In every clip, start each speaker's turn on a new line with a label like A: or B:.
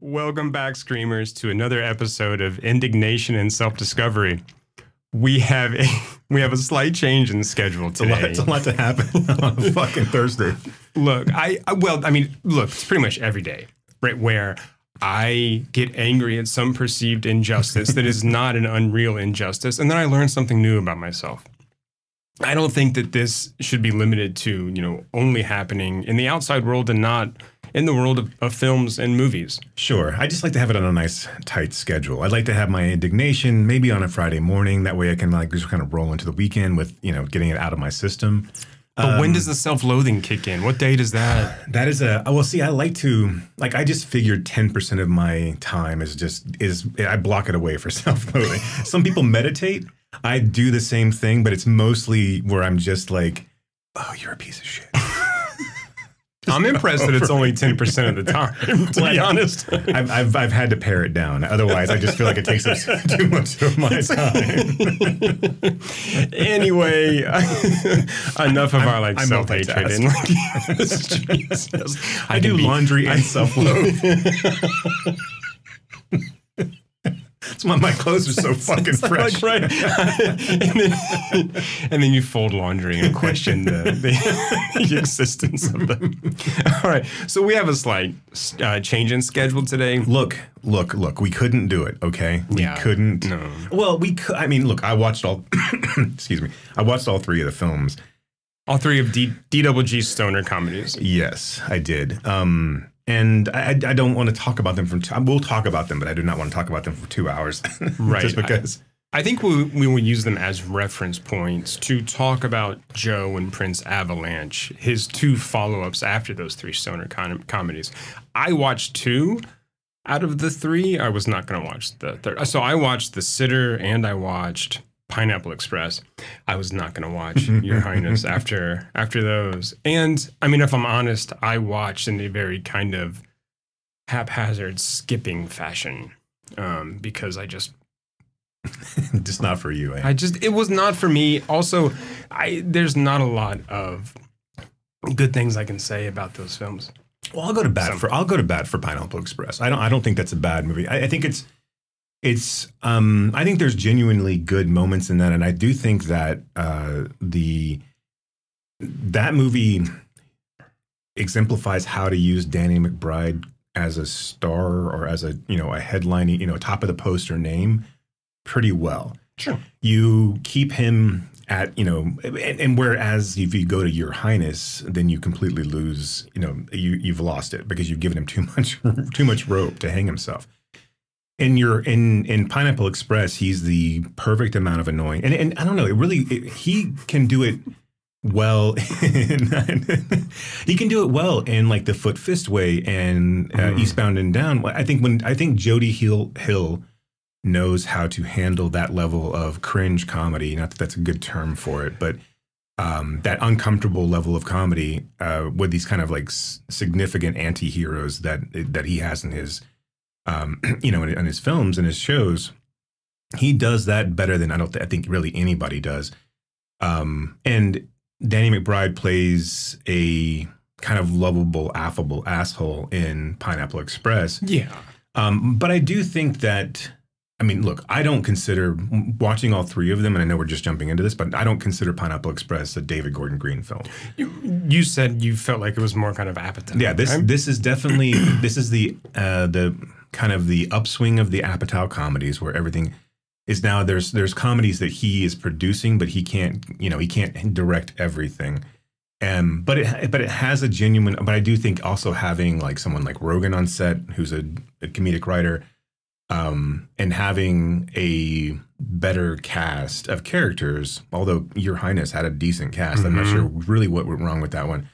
A: Welcome back, Screamers, to another episode of Indignation and Self-Discovery. We have a slight change in schedule today.
B: It's a lot to happen on a fucking Thursday.
A: Look, it's pretty much every day, right, where I get angry at some perceived injustice that is not an unreal injustice, and then I learn something new about myself. I don't think that this should be limited to, only happening in the outside world and not in the world of films and movies.
B: Sure. I just like to have it on a nice, tight schedule. I'd like to have my indignation maybe on a Friday morning. That way I can just kind of roll into the weekend with, getting it out of my system.
A: But when does the self-loathing kick in? What day does that?
B: That is I like to, I just figured 10% of my time I block it away for self-loathing. Some people meditate. I do the same thing, but it's mostly where I'm just like, oh, you're a piece of shit.
A: I'm impressed that it's only 10% of the time, to be honest.
B: I've had to pare it down. Otherwise, I just feel like it takes up too much of my time.
A: Anyway, enough of our self-hatred.
B: I do laundry and self-loathe. That's why my clothes are so fucking fresh.
A: Right. and then you fold laundry and question the existence of them. All right. So we have a slight change in schedule today.
B: Look. We couldn't do it, okay? We couldn't.
A: No.
B: Well, we could. I mean, look, I watched all, excuse me. I watched all three of the films.
A: All three of DWG stoner comedies.
B: Yes, I did. And I don't want to talk about them we'll talk about them, but I do not want to talk about them for 2 hours.
A: Right.
B: Just because.
A: I think we will use them as reference points to talk about Joe and Prince Avalanche, his two follow-ups after those three stoner comedies. I watched 2 out of the 3. I was not going to watch the third. So I watched The Sitter and I watched Pineapple Express. I was not going to watch Your Highness after those. And I mean, if I'm honest, I watched in a very kind of haphazard skipping fashion because I just
B: not for you. Eh?
A: It was not for me. Also, there's not a lot of good things I can say about those films.
B: Well, I'll go to bat for Pineapple Express. I don't think that's a bad movie. I think I think there's genuinely good moments in that, and I do think that that movie exemplifies how to use Danny McBride as a star or as a headlining, top of the poster name pretty well.
A: Sure.
B: You keep him at, and whereas if you go to Your Highness, then you completely lose, you've lost it because you've given him too much rope to hang himself. In Pineapple Express, he's the perfect amount of annoying, and I don't know. He can do it well. He can do it well in like the Foot Fist way and Eastbound and Down. I think Jodie Hill knows how to handle that level of cringe comedy. Not that that's a good term for it, but that uncomfortable level of comedy with these kind of like significant anti-heroes that he has in his. In his films and his shows, he does that better than I think really anybody does. And Danny McBride plays a kind of lovable, affable asshole in Pineapple Express.
A: Yeah.
B: But I do think that, look, I don't consider watching all 3 of them, and I know we're just jumping into this, but I don't consider Pineapple Express a David Gordon Green film.
A: You said you felt like it was more kind of Apatow.
B: Yeah, this is definitely the kind of the upswing of the Apatow comedies where everything is now there's comedies that he is producing, but he can't direct everything. But it has a genuine, but I do think also having like someone like Rogan on set, who's a comedic writer, and having a better cast of characters, although Your Highness had a decent cast. I'm not sure really what went wrong with that one.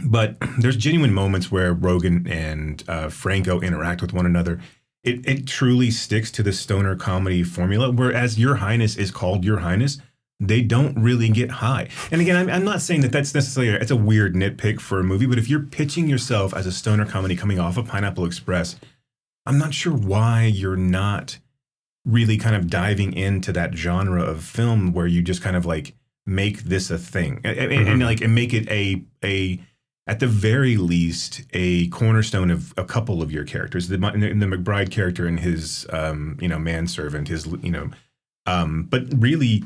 B: But there's genuine moments where Rogan and Franco interact with one another. It truly sticks to the stoner comedy formula, whereas Your Highness is called Your Highness. They don't really get high. And again, I'm not saying that that's necessarily, it's a weird nitpick for a movie, but if you're pitching yourself as a stoner comedy coming off of Pineapple Express, I'm not sure why you're not really kind of diving into that genre of film where you just kind of like make this a thing and make it a at the very least a cornerstone of a couple of your characters. The McBride character and his manservant, his but really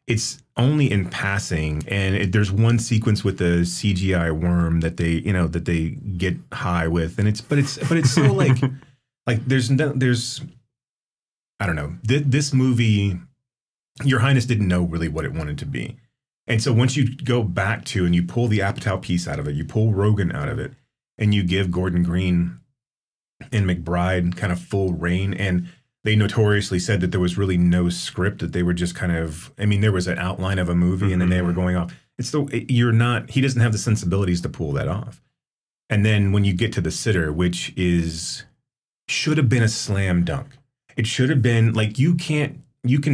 B: it's only in passing, and there's one sequence with the CGI worm that they get high with, and it's so like there's I don't know, this movie, Your Highness didn't know really what it wanted to be. And so once you go back to and you pull the Apatow piece out of it, you pull Rogen out of it, and you give Gordon Green and McBride kind of full reign, and they notoriously said that there was really no script, that they were just kind of, I mean, there was an outline of a movie and then they were going off. He doesn't have the sensibilities to pull that off. And then when you get to The Sitter, which should have been a slam dunk. It should have been like, you can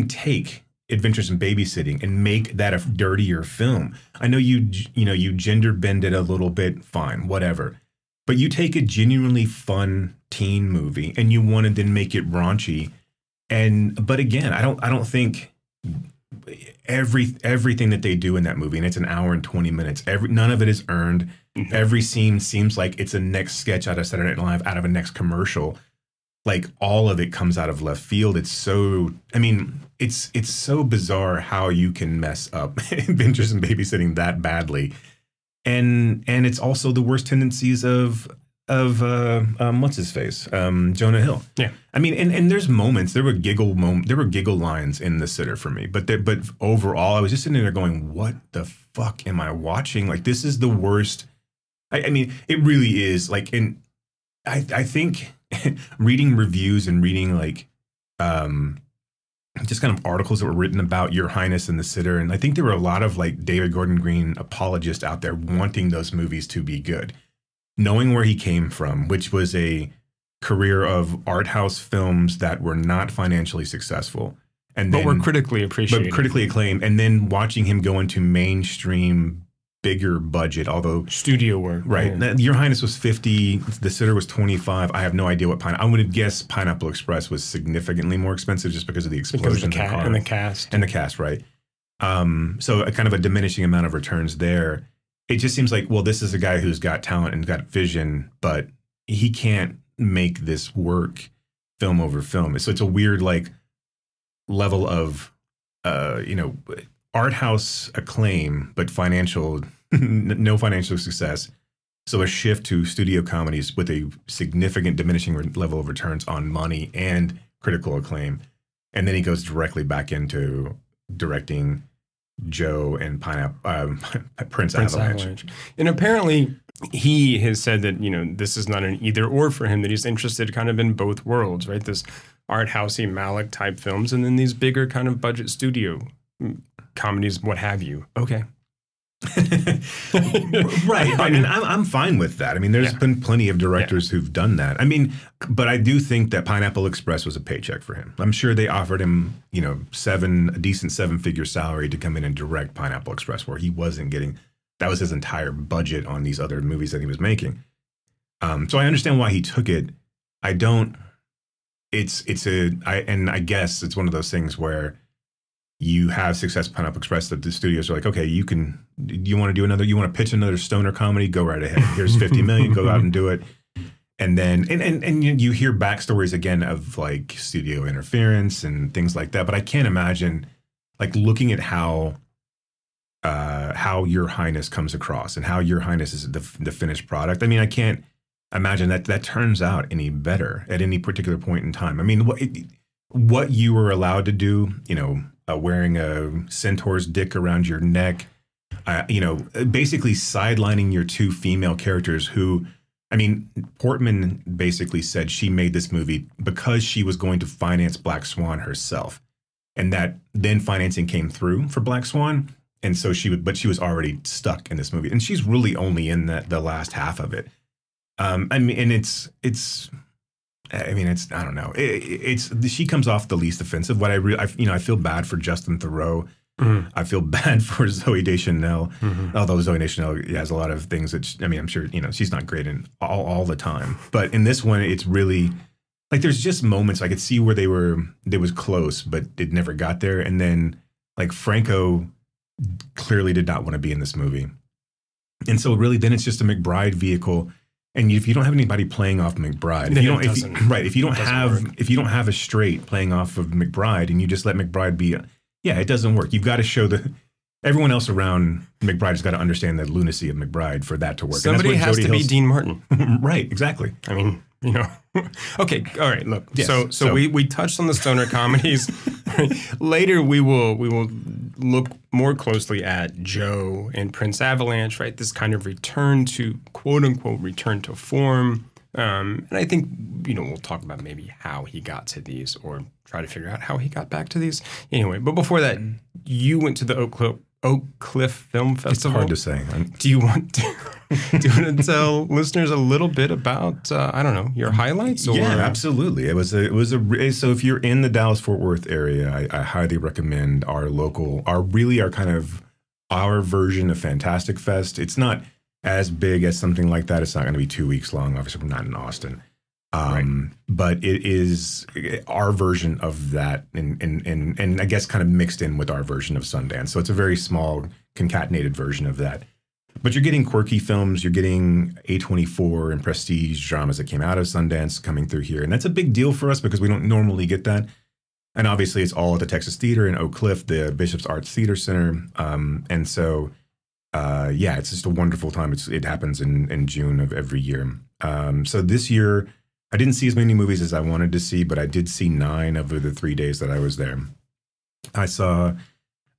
B: take Adventures in Babysitting and make that a dirtier film. I know you gender bend it a little bit, fine, whatever. But you take a genuinely fun teen movie and you want to then make it raunchy. But again, I don't think everything that they do in that movie, and it's an hour and 20 minutes, none of it is earned. Every scene seems like it's a next sketch out of Saturday Night Live, out of a next commercial. Like, all of it comes out of left field. It's so, I mean, it's so bizarre how you can mess up Adventures in Babysitting that badly. And it's also the worst tendencies of what's his face, Jonah Hill. Yeah, I mean, and there's moments, there were giggle lines in The Sitter for me, but overall, I was just sitting there going, what the fuck am I watching? Like, this is the worst. I mean, it really is. Like, and I think reading reviews and reading like just kind of articles that were written about Your Highness and The Sitter, and I think there were a lot of like David Gordon Green apologists out there wanting those movies to be good, knowing where he came from, which was a career of art house films that were not financially successful, but were critically appreciated, but critically acclaimed, and then watching him go into mainstream, bigger budget, although
A: studio work,
B: right? Yeah. Your Highness was 50, The Sitter was 25. I have no idea what I would guess Pineapple Express was significantly more expensive just because of the explosion
A: and the cast,
B: right? So a kind of a diminishing amount of returns there. It just seems like, well, this is a guy who's got talent and got vision, but he can't make this work film over film. So it's a weird like level of art house acclaim, but no financial success. So a shift to studio comedies with a significant diminishing level of returns on money and critical acclaim. And then he goes directly back into directing Joe and Prince Avalanche.
A: And apparently he has said that, this is not an either or for him, that he's interested kind of in both worlds, right? This art housey Malick type films, and then these bigger kind of budget studio comedies, what have you. Okay.
B: Right. I mean, I'm fine with that. I mean, there's been plenty of directors who've done that. I mean, but I do think that Pineapple Express was a paycheck for him. I'm sure they offered him, a decent 7-figure salary to come in and direct Pineapple Express, where he wasn't getting, that was his entire budget on these other movies that he was making. So I understand why he took it. I don't, and I guess it's one of those things where you have success with Pineapple Express that the studios are like, okay, you want to pitch another stoner comedy? Go right ahead. Here's 50 million, go out and do it. And then, and you hear backstories again of like studio interference and things like that. But I can't imagine like looking at how Your Highness comes across and how Your Highness is the finished product. I mean, I can't imagine that turns out any better at any particular point in time. I mean, what you were allowed to do, wearing a centaur's dick around your neck, basically sidelining your two female characters who, I mean, Portman basically said she made this movie because she was going to finance Black Swan herself. And that then financing came through for Black Swan. And so she was already stuck in this movie. And she's really only in the last half of it. I mean, and it's I don't know. She comes off the least offensive. I feel bad for Justin Theroux. Mm-hmm. I feel bad for Zooey Deschanel, although Zooey Deschanel has a lot of things that, I'm sure, she's not great in all the time. But in this one, it's really, like, there's just moments I could see where they was close, but it never got there. And then, like, Franco clearly did not want to be in this movie. And so really then it's just a McBride vehicle. And if you don't have anybody playing off McBride, if you don't have a straight playing off of McBride and you just let McBride be, it doesn't work. You've got to show everyone else around McBride has got to understand the lunacy of McBride for that to work.
A: Somebody has to be Dean Martin.
B: Right, exactly.
A: I mean, Okay, all right. Look, yes. so we touched on the stoner comedies. Later, we will look more closely at Joe and Prince Avalanche. Right, this kind of return to quote unquote return to form. And I think we'll talk about maybe how he got to these, or try to figure out how he got back to these. Anyway, but before that, you went to the Oak Cliff Film Festival.
B: It's hard to say.
A: Do you want to tell listeners a little bit about your highlights? Or?
B: Yeah, absolutely. It was so if you're in the Dallas-Fort Worth area, I highly recommend our version of Fantastic Fest. It's not as big as something like that. It's not going to be 2 weeks long. Obviously, we're not in Austin. Right. But it is our version of that, and I guess kind of mixed in with our version of Sundance. So it's a very small, concatenated version of that. But you're getting quirky films, you're getting A24 and prestige dramas that came out of Sundance coming through here. And that's a big deal for us because we don't normally get that. And obviously it's all at the Texas Theater in Oak Cliff, the Bishop's Arts Theater Center. And so, it's just a wonderful time. It happens in June of every year. So this year, I didn't see as many movies as I wanted to see, but I did see 9 of the 3 days that I was there. I saw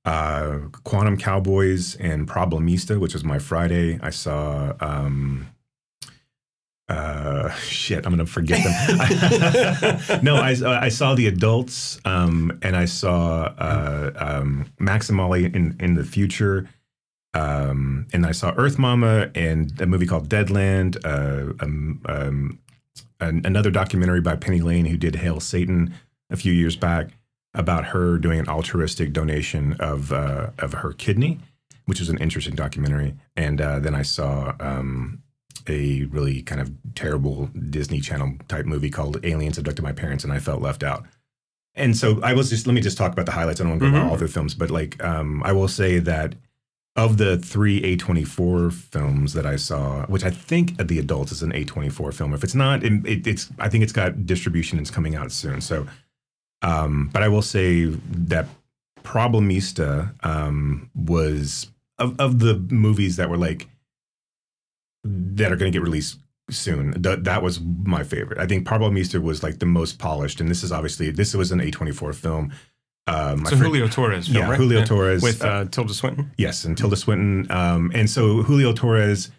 B: Quantum Cowboys and Problemista, which was my Friday. I saw I'm gonna forget them. No, I saw The Adults, and I saw Maximali in the Future, and I saw Earth Mama and a movie called Deadland, another documentary by Penny Lane, who did Hail Satan a few years back, about her doing an altruistic donation of her kidney, which was an interesting documentary. And then I saw a really kind of terrible Disney Channel type movie called Aliens Abducted My Parents, and I felt left out. And so let me just talk about the highlights. I don't want to go about all the films, but I will say that of the 3 A24 films that I saw, which I think The Adults is an A24 film. If it's not, I think it's got distribution and it's coming out soon. So, but I will say that Problemista was of the movies that were that are going to get released soon. That was my favorite. I think Problemista was the most polished, and this was an A24 film.
A: Julio Torres film, right?
B: Julio Torres.
A: With Tilda Swinton?
B: Yes, and Tilda Swinton. And so Julio Torres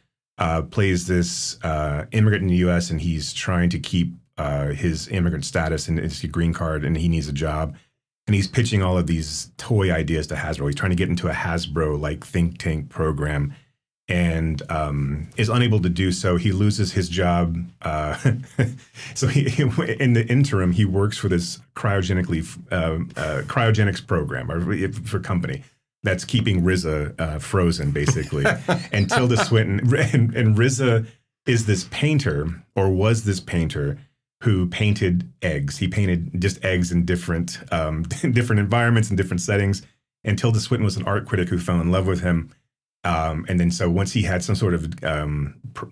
B: plays this immigrant in the U.S., and he's trying to keep his immigrant status and his green card, and he needs a job. And he's pitching all of these toy ideas to Hasbro. He's trying to get into a Hasbro think tank program, and is unable to do so. He loses his job. So in the interim, he works for this cryogenics program or for company that's keeping RZA frozen, basically. And Tilda Swinton and RZA is this painter, or was this painter, who painted eggs. He painted just eggs in different environments and different settings. And Tilda Swinton was an art critic who fell in love with him. And then so once he had some sort of,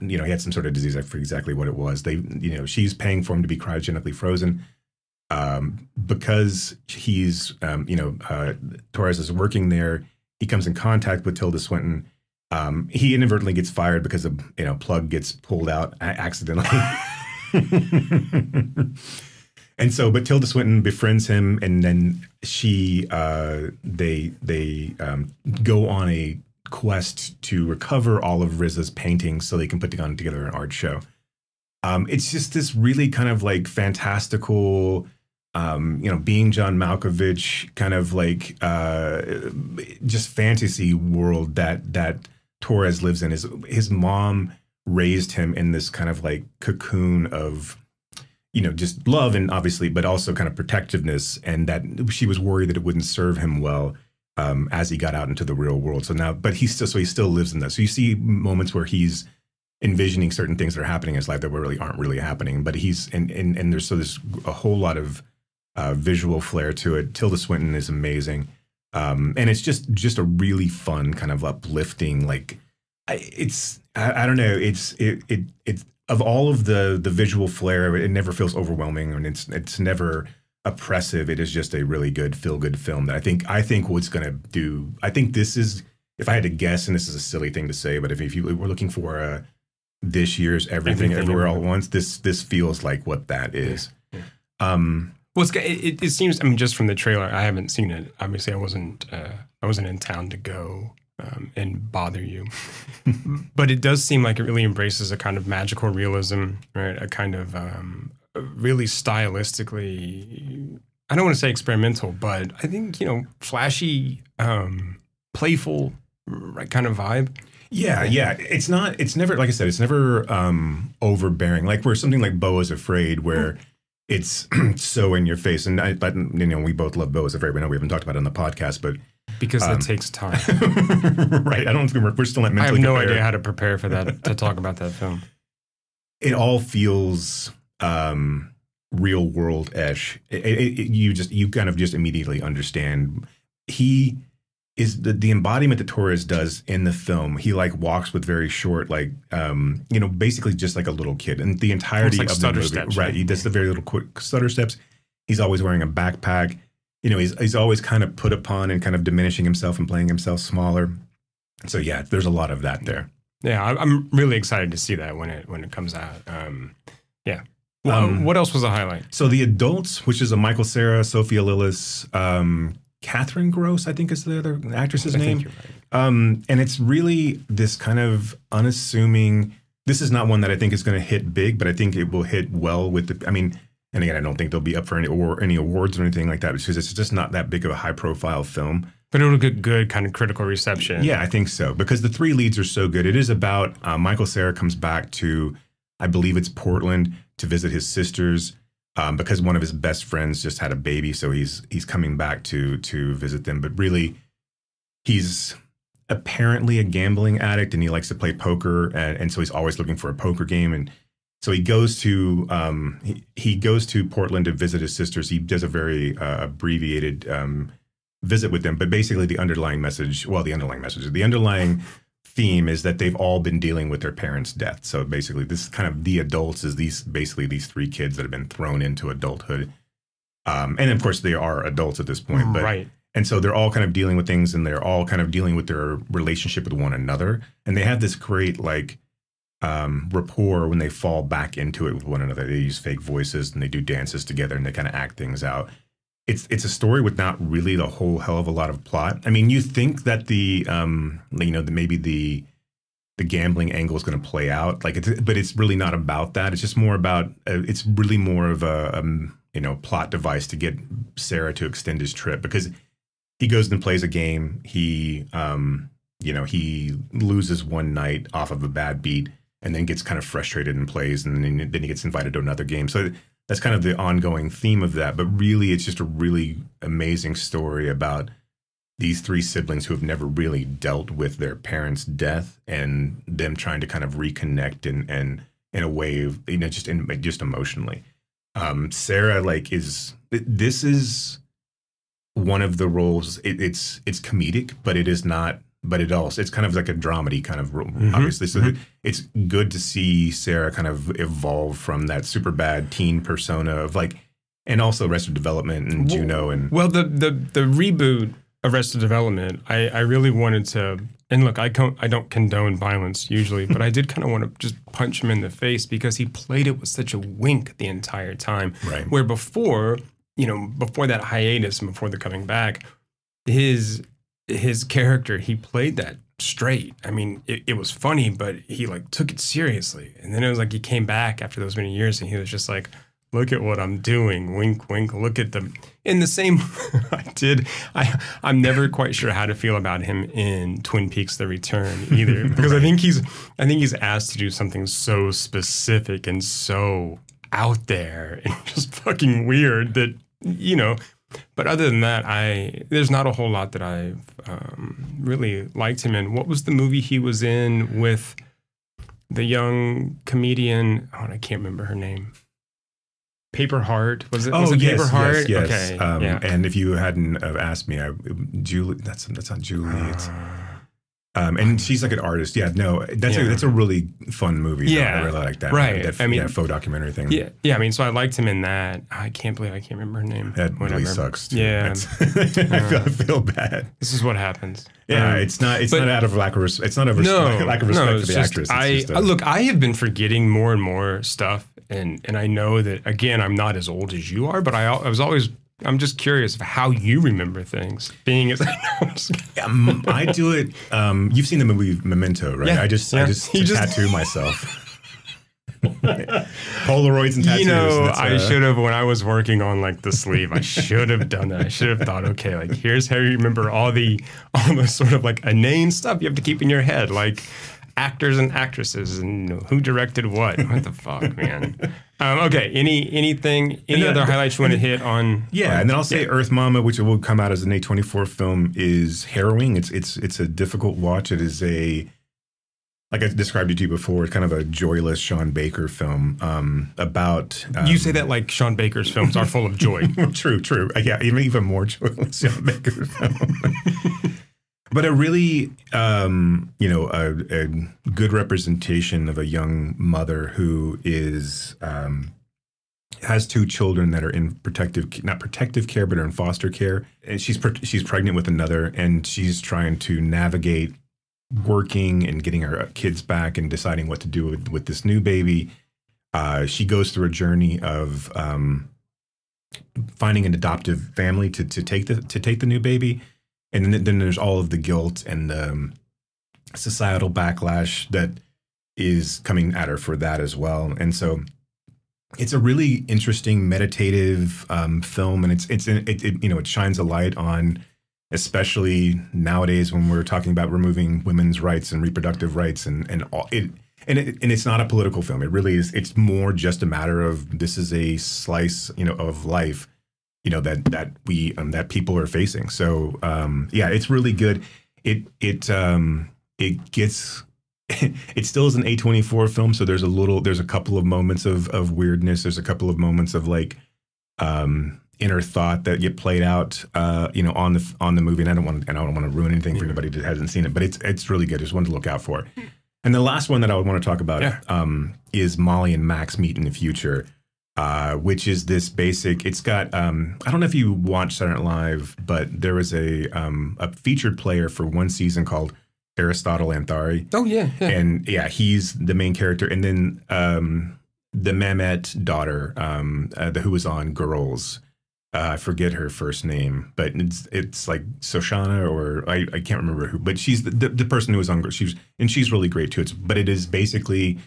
B: he had some sort of disease, I forget exactly what it was. She's paying for him to be cryogenically frozen because he's, Torres is working there. He comes in contact with Tilda Swinton. He inadvertently gets fired because a plug gets pulled out accidentally. And so, but Tilda Swinton befriends him, and then they go on a quest to recover all of RZA's paintings so they can put together an art show. It's just this really kind of fantastical, being John Malkovich kind of just fantasy world that Torres lives in. His mom raised him in this kind of cocoon of, just love, and obviously, but also kind of protectiveness, and that she was worried that it wouldn't serve him well as he got out into the real world. So now, but he still lives in that. So you see moments where he's envisioning certain things that are happening in his life that aren't really happening. But and there's a whole lot of visual flair to it. Tilda Swinton is amazing. And it's just a really fun kind of uplifting, like I don't know, it's of all of the visual flair, it never feels overwhelming, and it's never oppressive. It is just a really good feel good film that I think what's gonna do. I think this is, if I had to guess, and this is a silly thing to say, but if you were looking for this year's Everything Everywhere All at Once, this feels like what that is.
A: Yeah. Well, it seems. I mean, just from the trailer, I haven't seen it. Obviously, I wasn't in town to go and bother you, but it does seem like it really embraces a kind of magical realism, right? A kind of really stylistically, I don't want to say experimental, but I think, flashy, playful, right kind of vibe.
B: Yeah. It's never, like I said, it's never overbearing. Like where something like Beau is Afraid, where it's so in your face. And we both love Beau is Afraid. We know we haven't talked about it on the podcast, but
A: because that takes time.
B: Right. I don't think we're still not mentally
A: I have no
B: prepared.
A: idea how to prepare for that, to talk about that film.
B: It all feels real world-ish. You kind of just immediately understand. He is the embodiment that Torres does in the film. He like walks with very short, like basically just like a little kid, and the entirety
A: like
B: of the movie,
A: steps,
B: right? He does the very little quick stutter steps. He's always wearing a backpack. He's always kind of put upon and kind of diminishing himself and playing himself smaller. So yeah, there's a lot of that there.
A: Yeah, I'm really excited to see that when it comes out. Yeah. What else was a highlight?
B: So The Adults, which is a Michael Cera, Sophia Lillis, Catherine Gross, I think is the other actress's name.
A: Think you're right.
B: And it's really this kind of unassuming. This is not one that I think is going to hit big, but I think it will hit well with the. I mean, and again, I don't think they'll be up for any awards or anything like that, because it's just not that big of a high profile film.
A: But it'll get good kind of critical reception.
B: Yeah, I think so, because the three leads are so good. It is about Michael Cera comes back to, I believe it's Portland, to visit his sisters because one of his best friends just had a baby, so he's coming back to visit them. But really, he's apparently a gambling addict, and he likes to play poker, and so he's always looking for a poker game. And so he goes to Portland to visit his sisters. He does a very abbreviated visit with them, but basically the underlying theme is that they've all been dealing with their parents' death. So basically, this kind of The Adults is these three kids that have been thrown into adulthood, and of course they are adults at this point, but,
A: right?
B: And so they're all kind of dealing with things, and they're all kind of dealing with their relationship with one another, and they have this great like rapport when they fall back into it with one another. They use fake voices and they do dances together, and they kind of act things out. It's a story with not really the whole hell of a lot of plot. I mean, you think that maybe the gambling angle is going to play out, but it's really not about that. It's just more about it's really more of a plot device to get Cera to extend his trip, because he goes and plays a game. He loses one night off of a bad beat, and then gets kind of frustrated and plays, and then he gets invited to another game. So that's kind of the ongoing theme of that. But really, it's just a really amazing story about these three siblings who have never really dealt with their parents' death, and them trying to kind of reconnect and in a way of, just emotionally. Cera this is one of the roles. It's comedic, but it is not. But it's kind of like a dramedy kind of role, obviously. So it's good to see Cera kind of evolve from that super bad teen persona of and also Arrested Development and Juno and.
A: Well, the reboot Arrested Development, I really wanted to, and look, I don't condone violence usually, but I did kind of want to just punch him in the face, because he played it with such a wink the entire time.
B: Right.
A: Where before that hiatus and before the coming back, his character, he played that straight. I mean, it was funny, but he took it seriously. And then it was he came back after those many years, and he was just like, look at what I'm doing. Wink, wink. Look at them. In the same, I'm never quite sure how to feel about him in Twin Peaks: The Return either, because I think he's asked to do something so specific and so out there and just fucking weird that, But other than that, there's not a whole lot that I've really liked him in. What was the movie he was in with the young comedian? Oh, I can't remember her name. Paper Heart. Was it?
B: Oh,
A: was it
B: yes,
A: Paper Heart?
B: yes, yes.
A: Okay. Yeah.
B: And if you hadn't have asked me, Julie, that's not Julie. It's, and she's like an artist. Yeah, no, that's a really fun movie.
A: Yeah,
B: I really like that.
A: Right.
B: That,
A: I mean,
B: faux documentary thing.
A: Yeah, yeah. I mean, so I liked him in that. I can't believe I can't remember her name.
B: That really sucks. Too.
A: Yeah,
B: I feel bad.
A: This is what happens.
B: Yeah, it's not out of lack of respect. It's not a lack of respect for the actress.
A: Look, I have been forgetting more and more stuff, and I know that again, I'm not as old as you are, but I'm just curious of how you remember things. Being as
B: I do it. You've seen the movie Memento, right?
A: Yeah,
B: I just tattoo myself. Polaroids and tattoos.
A: You know, I should have, when I was working on like the sleeve, I should have done that. I should have thought, okay, like here's how you remember all the sort of like inane stuff you have to keep in your head, like actors and actresses and who directed what. What the fuck, man? Okay, any other highlights you want to hit on?
B: Yeah, and then I'll say Earth Mama, which will come out as an A24 film, is harrowing. It's a difficult watch. It is like I described it to you before, it's kind of a joyless Sean Baker film about...
A: you say that like Sean Baker's films are full of joy.
B: True. Yeah, even more joyless Sean Baker film. But a really, a good representation of a young mother who is... has two children that are in not protective care, but are in foster care. And she's pregnant with another, and she's trying to navigate working and getting her kids back and deciding what to do with this new baby. She goes through a journey of finding an adoptive family to take the new baby, and then there's all of the guilt and the societal backlash that is coming at her for that as well. And so it's a really interesting meditative film, and it shines a light on, especially nowadays when we're talking about removing women's rights and reproductive rights and all it. And it's not a political film. It really is. It's more just a matter of this is a slice, of life, that people are facing. So yeah, it's really good. It gets. It still is an A24 film, so there's a couple of moments of weirdness. There's a couple of moments of like inner thought that get played out, on the movie. And I don't want to ruin anything for anybody that hasn't seen it, but it's really good. Just one to look out for. And the last one that I would want to talk about is Molly and Max Meet in the Future, which is this basic. It's got I don't know if you watched Saturday Night Live, but there was a featured player for one season called Aristotle Anthari.
A: Oh yeah.
B: And yeah, he's the main character. And then the Mamet daughter, who was on Girls. I forget her first name, but it's like Shoshana, or I can't remember who, but she's the person who was on. She's really great too. But it is basically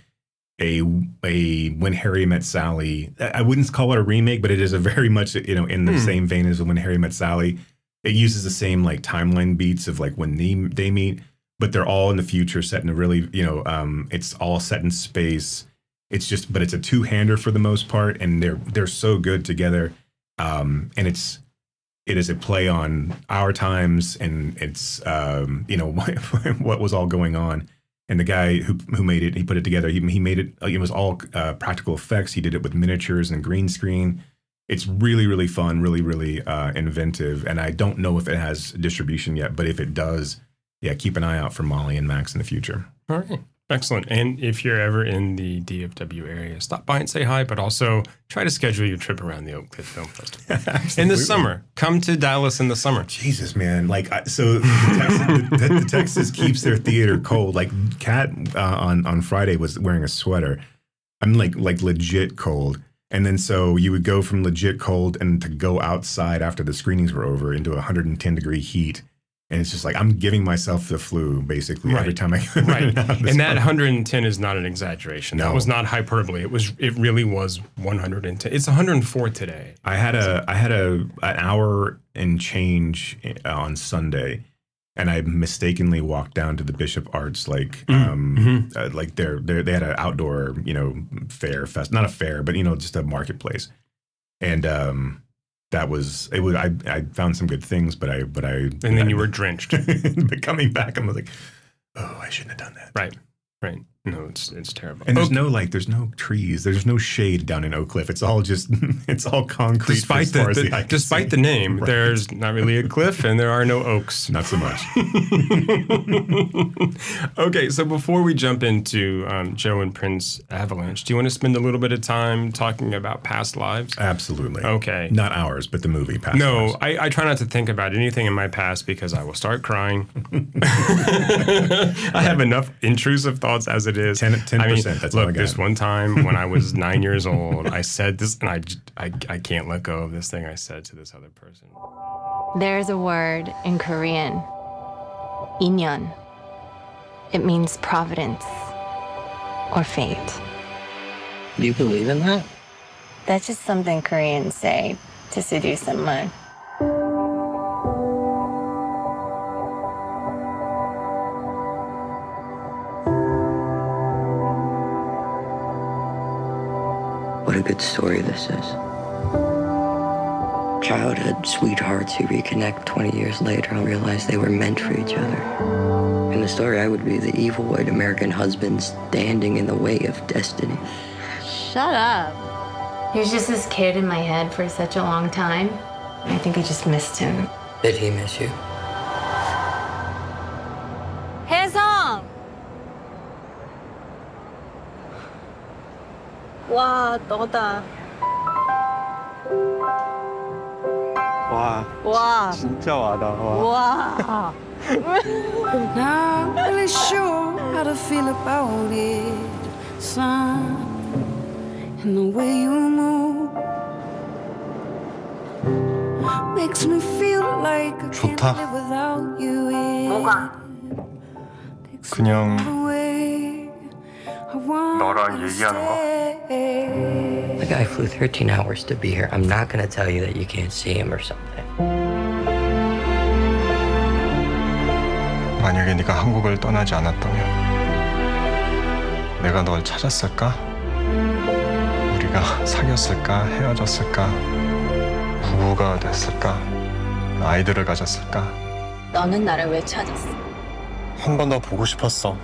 B: a When Harry Met Sally. I wouldn't call it a remake, but it is a very much in the same vein as When Harry Met Sally. It uses the same like timeline beats of like when they meet, but they're all in the future, set in a really it's all set in space. But it's a two-hander for the most part, and they're so good together. And it is a play on our times, and it's what was all going on. And the guy who made it, he put it together. He made it. It was all practical effects. He did it with miniatures and green screen. It's really, really fun, really, really inventive. And I don't know if it has distribution yet, but if it does, yeah, keep an eye out for Molly and Max in the future.
A: All right. Excellent. And if you're ever in the DFW area, stop by and say hi, but also try to schedule your trip around the Oak Cliff Film Festival. In the summer. Come to Dallas in the summer.
B: Jesus, man. So the Texas keeps their theater cold. Like Kat on Friday was wearing a sweater. I'm like legit cold. And then so you would go from legit cold and to go outside after the screenings were over into 110-degree heat. And it's just like I'm giving myself the flu basically every time I go.
A: Right. And that 110 is not an exaggeration.
B: No.
A: That was not hyperbole. It really was 110. It's 104 today.
B: I had an hour and change on Sunday, and I mistakenly walked down to the Bishop Arts like they had an outdoor fair fest, not a fair, but just a marketplace, and that was it. I found some good things, but then
A: you were drenched.
B: But coming back, I was like, oh, I shouldn't have done that.
A: Right. No, it's terrible.
B: And there's no trees. There's no shade down in Oak Cliff. It's all just it's all concrete.
A: Despite the name, right. There's not really a cliff and there are no oaks.
B: Not so much.
A: Okay, so before we jump into Joe and Prince Avalanche, do you want to spend a little bit of time talking about past lives?
B: Absolutely.
A: Okay.
B: Not ours, but the movie Past Lives.
A: No, I try not to think about anything in my past because I will start crying. I have enough intrusive thoughts as it is.
B: 10%.
A: I mean,
B: that's all I
A: look,
B: got.
A: this one time when I was 9 years old, I said this, and I can't let go of this thing I said to this other person.
C: There's a word in Korean, 인연. It means providence or fate.
D: Do you believe in that?
C: That's just something Koreans say to seduce someone.
D: What a good story this is. Childhood sweethearts who reconnect 20 years later and realize they were meant for each other. In the story, I would be the evil white American husband standing in the way of destiny.
C: Shut up. He was just this kid in my head for such a long time. I think I just missed him.
D: Did he miss you?
C: 혜성! 와, 너다.
E: 와, 진짜 와다.
C: 와.
F: Not really sure how to feel about it, son. And the way you move makes me feel like I can't
E: 좋다.
F: live without you.
C: 뭐가?
E: 그냥
F: 너랑
E: 얘기하는 거?
D: The guy flew 13 hours to be here. I'm not gonna tell you that you can't see him or something.
E: 만약에 네가 한국을 떠나지 않았다면 내가 널 찾았을까? 우리가 사귀었을까? 헤어졌을까? 부부가 됐을까? 아이들을 가졌을까?
C: 너는 나를 왜 찾았어?
E: 한 번 더 보고 싶었어.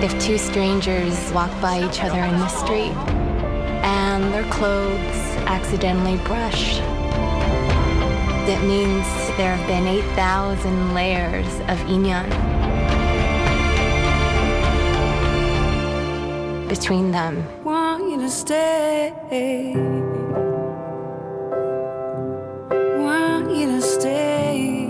C: If two strangers walk by each other in the street and their clothes accidentally brush, it means there have been 8,000 layers of inyan between them.
F: Want you to stay. Want you to stay.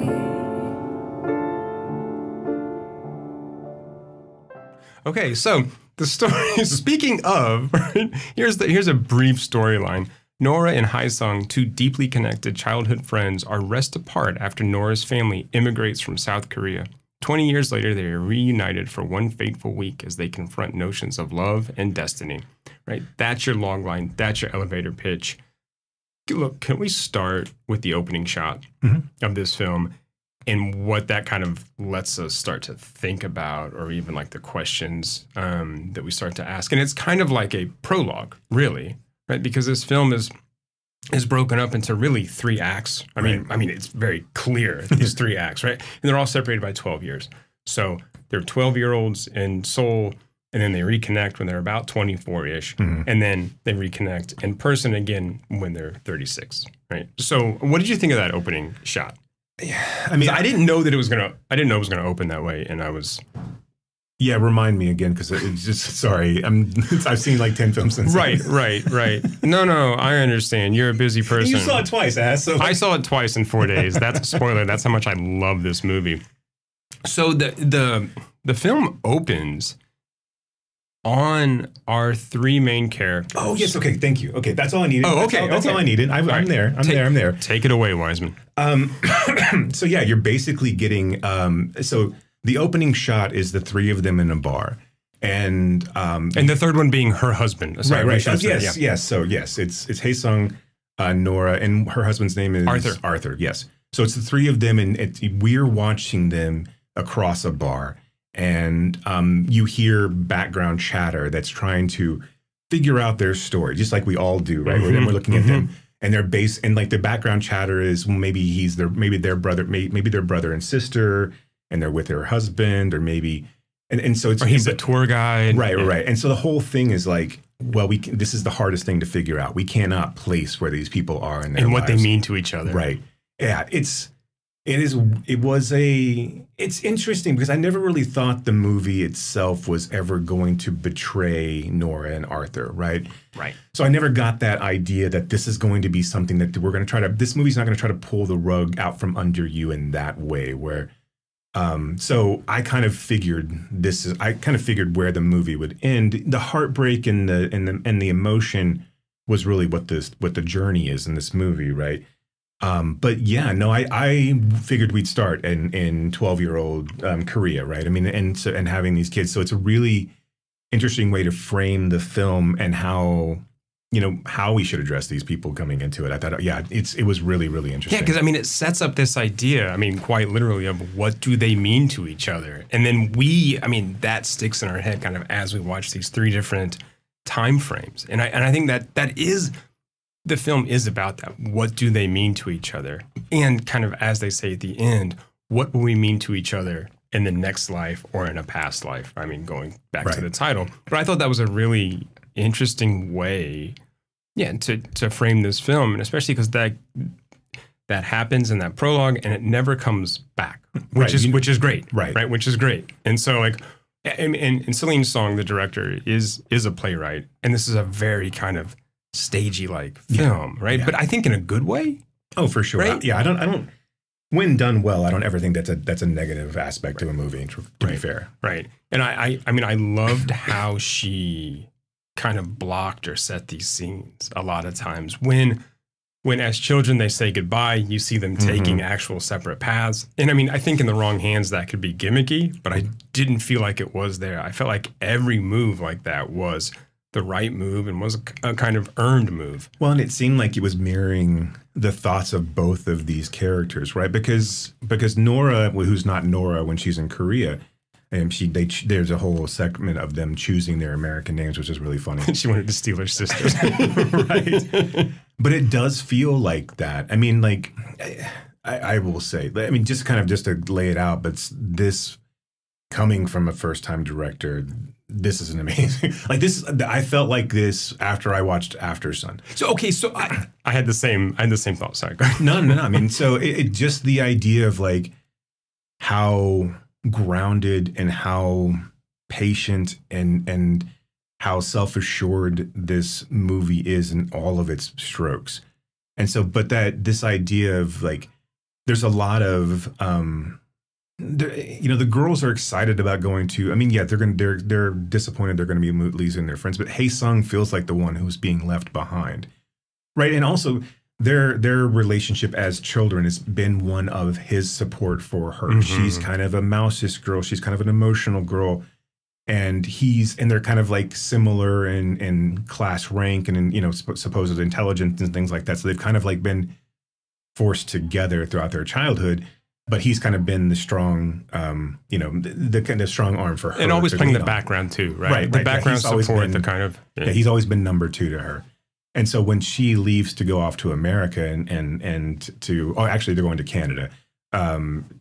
A: Okay, so the story. Speaking of, right, here's a brief storyline. Nora and Haesung, two deeply connected childhood friends, are wrest apart after Nora's family immigrates from South Korea. 20 years later, they are reunited for one fateful week as they confront notions of love and destiny. Right? That's your logline. That's your elevator pitch. Look, can we start with the opening shot of this film and what that kind of lets us start to think about, or even like the questions that we start to ask? And it's kind of like a prologue, really. Right, because this film is broken up into really 3 acts. I mean, it's very clear these 3 acts, right? And they're all separated by 12 years. So they're 12-year-olds in Seoul, and then they reconnect when they're about 24-ish, and then they reconnect in person again when they're 36, right? So what did you think of that opening shot?
B: Yeah, I mean,
A: I didn't know that it was gonna open that way, and I was.
B: Yeah, remind me again, because it's just, sorry, I've seen like 10 films since.
A: Right. No, I understand. You're a busy person.
B: You saw it twice, ass. So
A: I saw it twice in 4 days. That's a spoiler. That's how much I love this movie. So the film opens on our 3 main characters.
B: Oh, yes, okay, thank you. Okay, that's all I needed.
A: Oh, okay.
B: That's all I needed. I'm there. I'm there.
A: Take it away, Wiseman.
B: So yeah, you're basically getting, so the opening shot is the 3 of them in a bar. And
A: the third one being her husband. Sorry,
B: right. Yes. So yes, it's Haesung, Nora, and her husband's name is Arthur. Yes. So it's the 3 of them, and we're watching them across a bar, and you hear background chatter that's trying to figure out their story, just like we all do, right? And we're looking at them, and their base, and like the background chatter is, well, maybe their brother and sister, and they're with her husband, or maybe And so it's
A: or he's a tour guide.
B: Right. And so the whole thing is like, well, this is the hardest thing to figure out. We cannot place where these people are in their
A: and what
B: lives.
A: they mean to each other.
B: Right. Yeah. It's interesting because I never really thought the movie itself was ever going to betray Nora and Arthur. Right.
A: Right.
B: So I never got that idea that this is going to be something that we're going to this movie's not going to try to pull the rug out from under you in that way where, so I kind of figured where the movie would end. The heartbreak and the emotion was really what the journey is in this movie, right? But yeah, no, I figured we'd start in 12-year-old Korea, right? I mean, and having these kids, so it's a really interesting way to frame the film and how we should address these people coming into it. I thought, yeah, it was really, really interesting.
A: Yeah, because I mean, it sets up this idea, I mean, quite literally, of what do they mean to each other? And then that sticks in our head kind of as we watch these three different time frames. And I think that is, the film is about that. What do they mean to each other? And kind of, as they say at the end, what will we mean to each other in the next life or in a past life? I mean, going back to the title. But I thought that was a really interesting way, to frame this film, and especially because that happens in that prologue and it never comes back, which is great, right? Which is great. And so like, and Celine Song, the director, is a playwright, and this is a very kind of stagey like film, right? Yeah. But I think in a good way.
B: Oh, for sure.
A: Right?
B: I don't. When done well, I don't ever think that's a negative aspect to a movie. To be fair,
A: right? And I mean, I loved how she kind of blocked or set these scenes a lot of times when as children they say goodbye, you see them taking actual separate paths. And I mean, I think in the wrong hands that could be gimmicky, but I didn't feel like it was there. I felt like every move like that was the right move and was a kind of earned move.
B: Well, and it seemed like it was mirroring the thoughts of both of these characters, right? Because Nora, who's not Nora when she's in Korea, and there's a whole segment of them choosing their American names, which is really funny.
A: She wanted to steal her sisters.
B: Right. But it does feel like that. I mean, like, I will say, I mean, just to lay it out, but this coming from a first-time director, this is an amazing, like this, I felt like this after I watched After Sun.
A: So, okay, so I had the same thought. Sorry.
B: No. I mean, so it just the idea of like how grounded and how patient and how self-assured this movie is in all of its strokes. And so, but this idea of like, there's a lot of, the girls are excited about going to, I mean, yeah, they're disappointed they're going to be losing their friends, but Hae Sung feels like the one who's being left behind. Right. And also their relationship as children has been one of his support for her. She's kind of a mousist girl. She's kind of an emotional girl. And they're kind of like similar in class rank and in, supposed intelligence and things like that. So they've kind of like been forced together throughout their childhood. But he's kind of been the strong, the kind of strong arm for her.
A: And always playing the background too, right? The background support, the kind of.
B: Yeah, he's always been number two to her. And so when she leaves to go off to America actually they're going to Canada,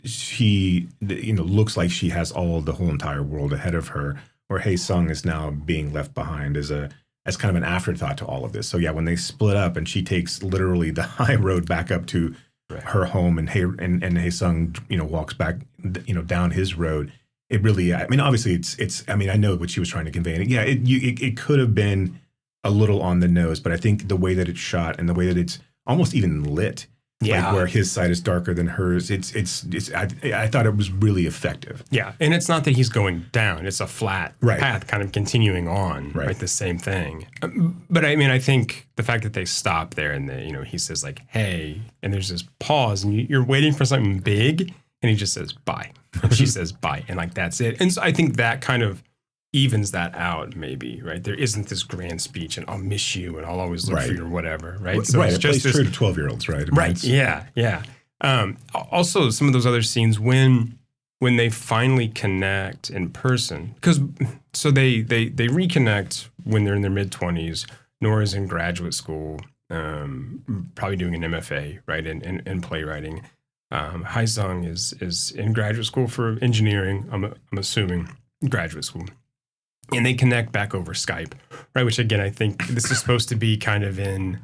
B: she, looks like she has the whole entire world ahead of her, where Hae Sung is now being left behind as kind of an afterthought to all of this. So yeah, when they split up and she takes literally the high road back up to her home and Hae Sung, walks back, down his road. It really, I mean, obviously it's, I mean, I know what she was trying to convey. And yeah, it could have been a little on the nose, but I think the way that it's shot and the way that it's almost even lit, like where his side is darker than hers, I thought it was really effective.
A: Yeah. And it's not that he's going down, it's a flat path kind of continuing on, right? The same thing. But I mean, I think the fact that they stop there and he says like, hey, and there's this pause and you're waiting for something big and he just says, bye. And she says, bye. And like, that's it. And so I think that kind of evens that out, maybe, right? There isn't this grand speech and I'll miss you and I'll always look for you or whatever, right?
B: So it's just true to 12-year-olds, right? I mean,
A: yeah. Also, some of those other scenes when they finally connect in person, because so they reconnect when they're in their mid-20s. Nora's in graduate school, probably doing an MFA, right, in playwriting. Hae Sung is in graduate school for engineering, I'm assuming. graduate school. And they connect back over Skype, right? Which, again, I think this is supposed to be kind of in,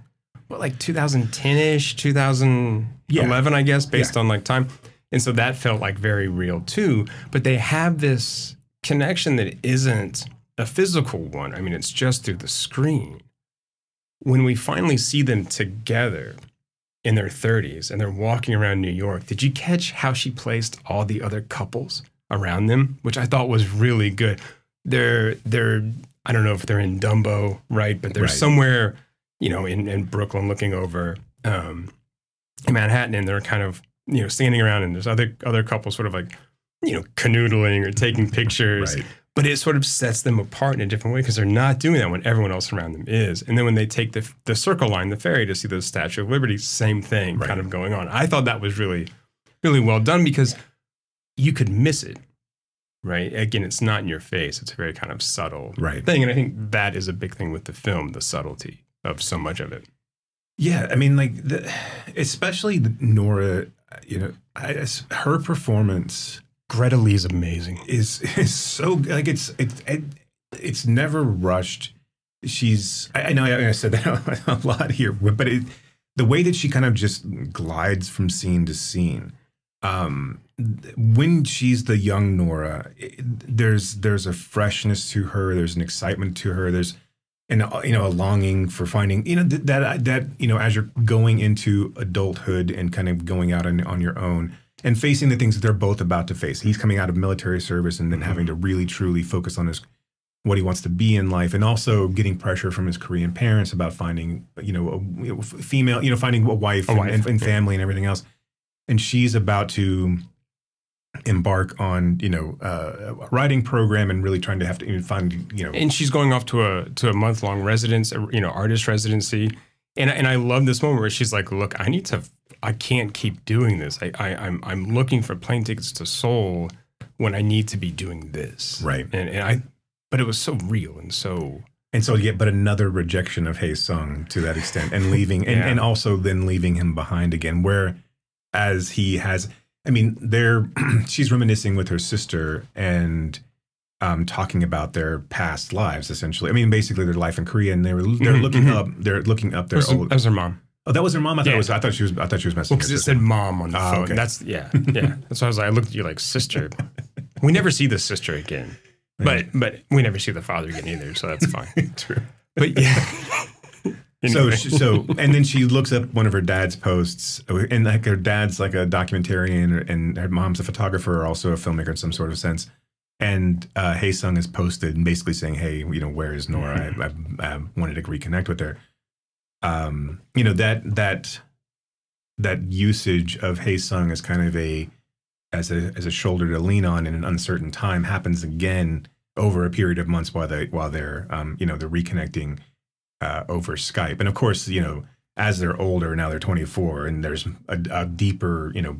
A: what, like 2010-ish, 2011, I guess, based on like time. And so that felt like very real too. But they have this connection that isn't a physical one. I mean, it's just through the screen. When we finally see them together in their 30s and they're walking around New York, did you catch how she placed all the other couples around them? Which I thought was really good. They're I don't know if they're in Dumbo, right? But they're somewhere, you know, in Brooklyn looking over in Manhattan, and they're kind of, you know, standing around, and there's other couples sort of like, you know, canoodling or taking pictures. Right. But it sort of sets them apart in a different way because they're not doing that when everyone else around them is. And then when they take the Circle Line, the ferry, to see the Statue of Liberty, same thing kind of going on. I thought that was really, really well done because you could miss it. Right. Again, it's not in your face. It's a very kind of subtle thing. And I think that is a big thing with the film, the subtlety of so much of it.
B: Yeah. I mean, like, especially Nora, you know, her performance.
A: Greta Lee's amazing.
B: Is so, like, it's never rushed. I know I said that a lot here, but the way that she kind of just glides from scene to scene. When she's the young Nora, there's a freshness to her. There's an excitement to her. There's a longing for finding, you know, that you know, as you're going into adulthood and kind of going out on your own and facing the things that they're both about to face. He's coming out of military service and then having to really truly focus on what he wants to be in life, and also getting pressure from his Korean parents about finding, you know, a female, you know, finding a wife and family and everything else. And she's about to embark on, you know, a writing program and really trying to have to find, you know. And
A: she's going off to a month-long residence, you know, artist residency. And I love this moment where she's like, look, I can't keep doing this. I'm looking for plane tickets to Seoul when I need to be doing this.
B: Right.
A: But it was so real and so.
B: And so, yeah, but another rejection of Hae Sung to that extent, and leaving, and also then leaving him behind again, where, as he has, I mean, she's reminiscing with her sister and talking about their past lives, essentially. I mean, basically their life in Korea, and they're looking up their old.
A: That was her mom.
B: Oh, that was her mom. I thought she was messing.
A: Well, because it said mom on the phone. Okay. That's yeah. That's why I was like, I looked at you like sister. We never see the sister again, but we never see the father again either, so that's fine.
B: True.
A: But yeah.
B: Anyway. So and then she looks up one of her dad's posts, and like her dad's like a documentarian, and her mom's a photographer, or also a filmmaker in some sort of sense. And Hae Sung has posted and basically saying, "Hey, you know, where is Nora? I wanted to reconnect with her." You know, that usage of Hae Sung as kind of as a shoulder to lean on in an uncertain time happens again over a period of months while they're you know, they're reconnecting. Over Skype. And of course, you know, as they're older, now they're 24, and there's a deeper, you know,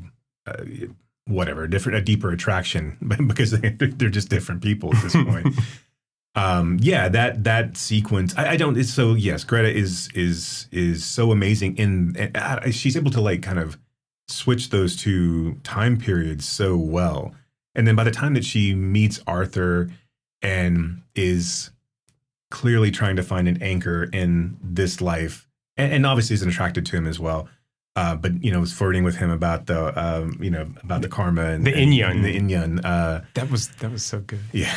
B: a deeper attraction because they're just different people at this point. Yeah, that sequence, it's so, yes, Greta is so amazing she's able to like kind of switch those two time periods so well. And then by the time that she meets Arthur and is clearly trying to find an anchor in this life, and obviously is attracted to him as well. But, you know, was flirting with him about the, you know, about the karma and
A: the Inyan.
B: The Inyan.
A: That was so good.
B: Yeah,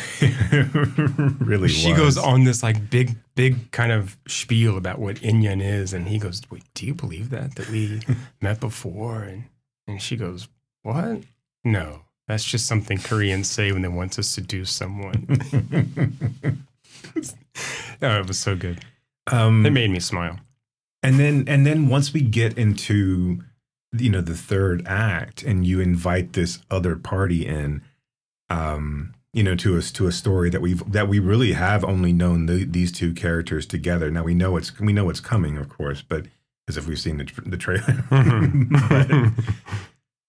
B: really.
A: She goes on this like big kind of spiel about what Inyan is, and he goes, "Wait, do you believe that we met before?" And she goes, "What? No, that's just something Koreans say when they want to seduce someone." Oh, it was so good. It made me smile.
B: And then once we get into, you know, the third act, and you invite this other party in, you know, to a story that we really have only known these two characters together. Now we know what's coming, of course, but as if we've seen the trailer.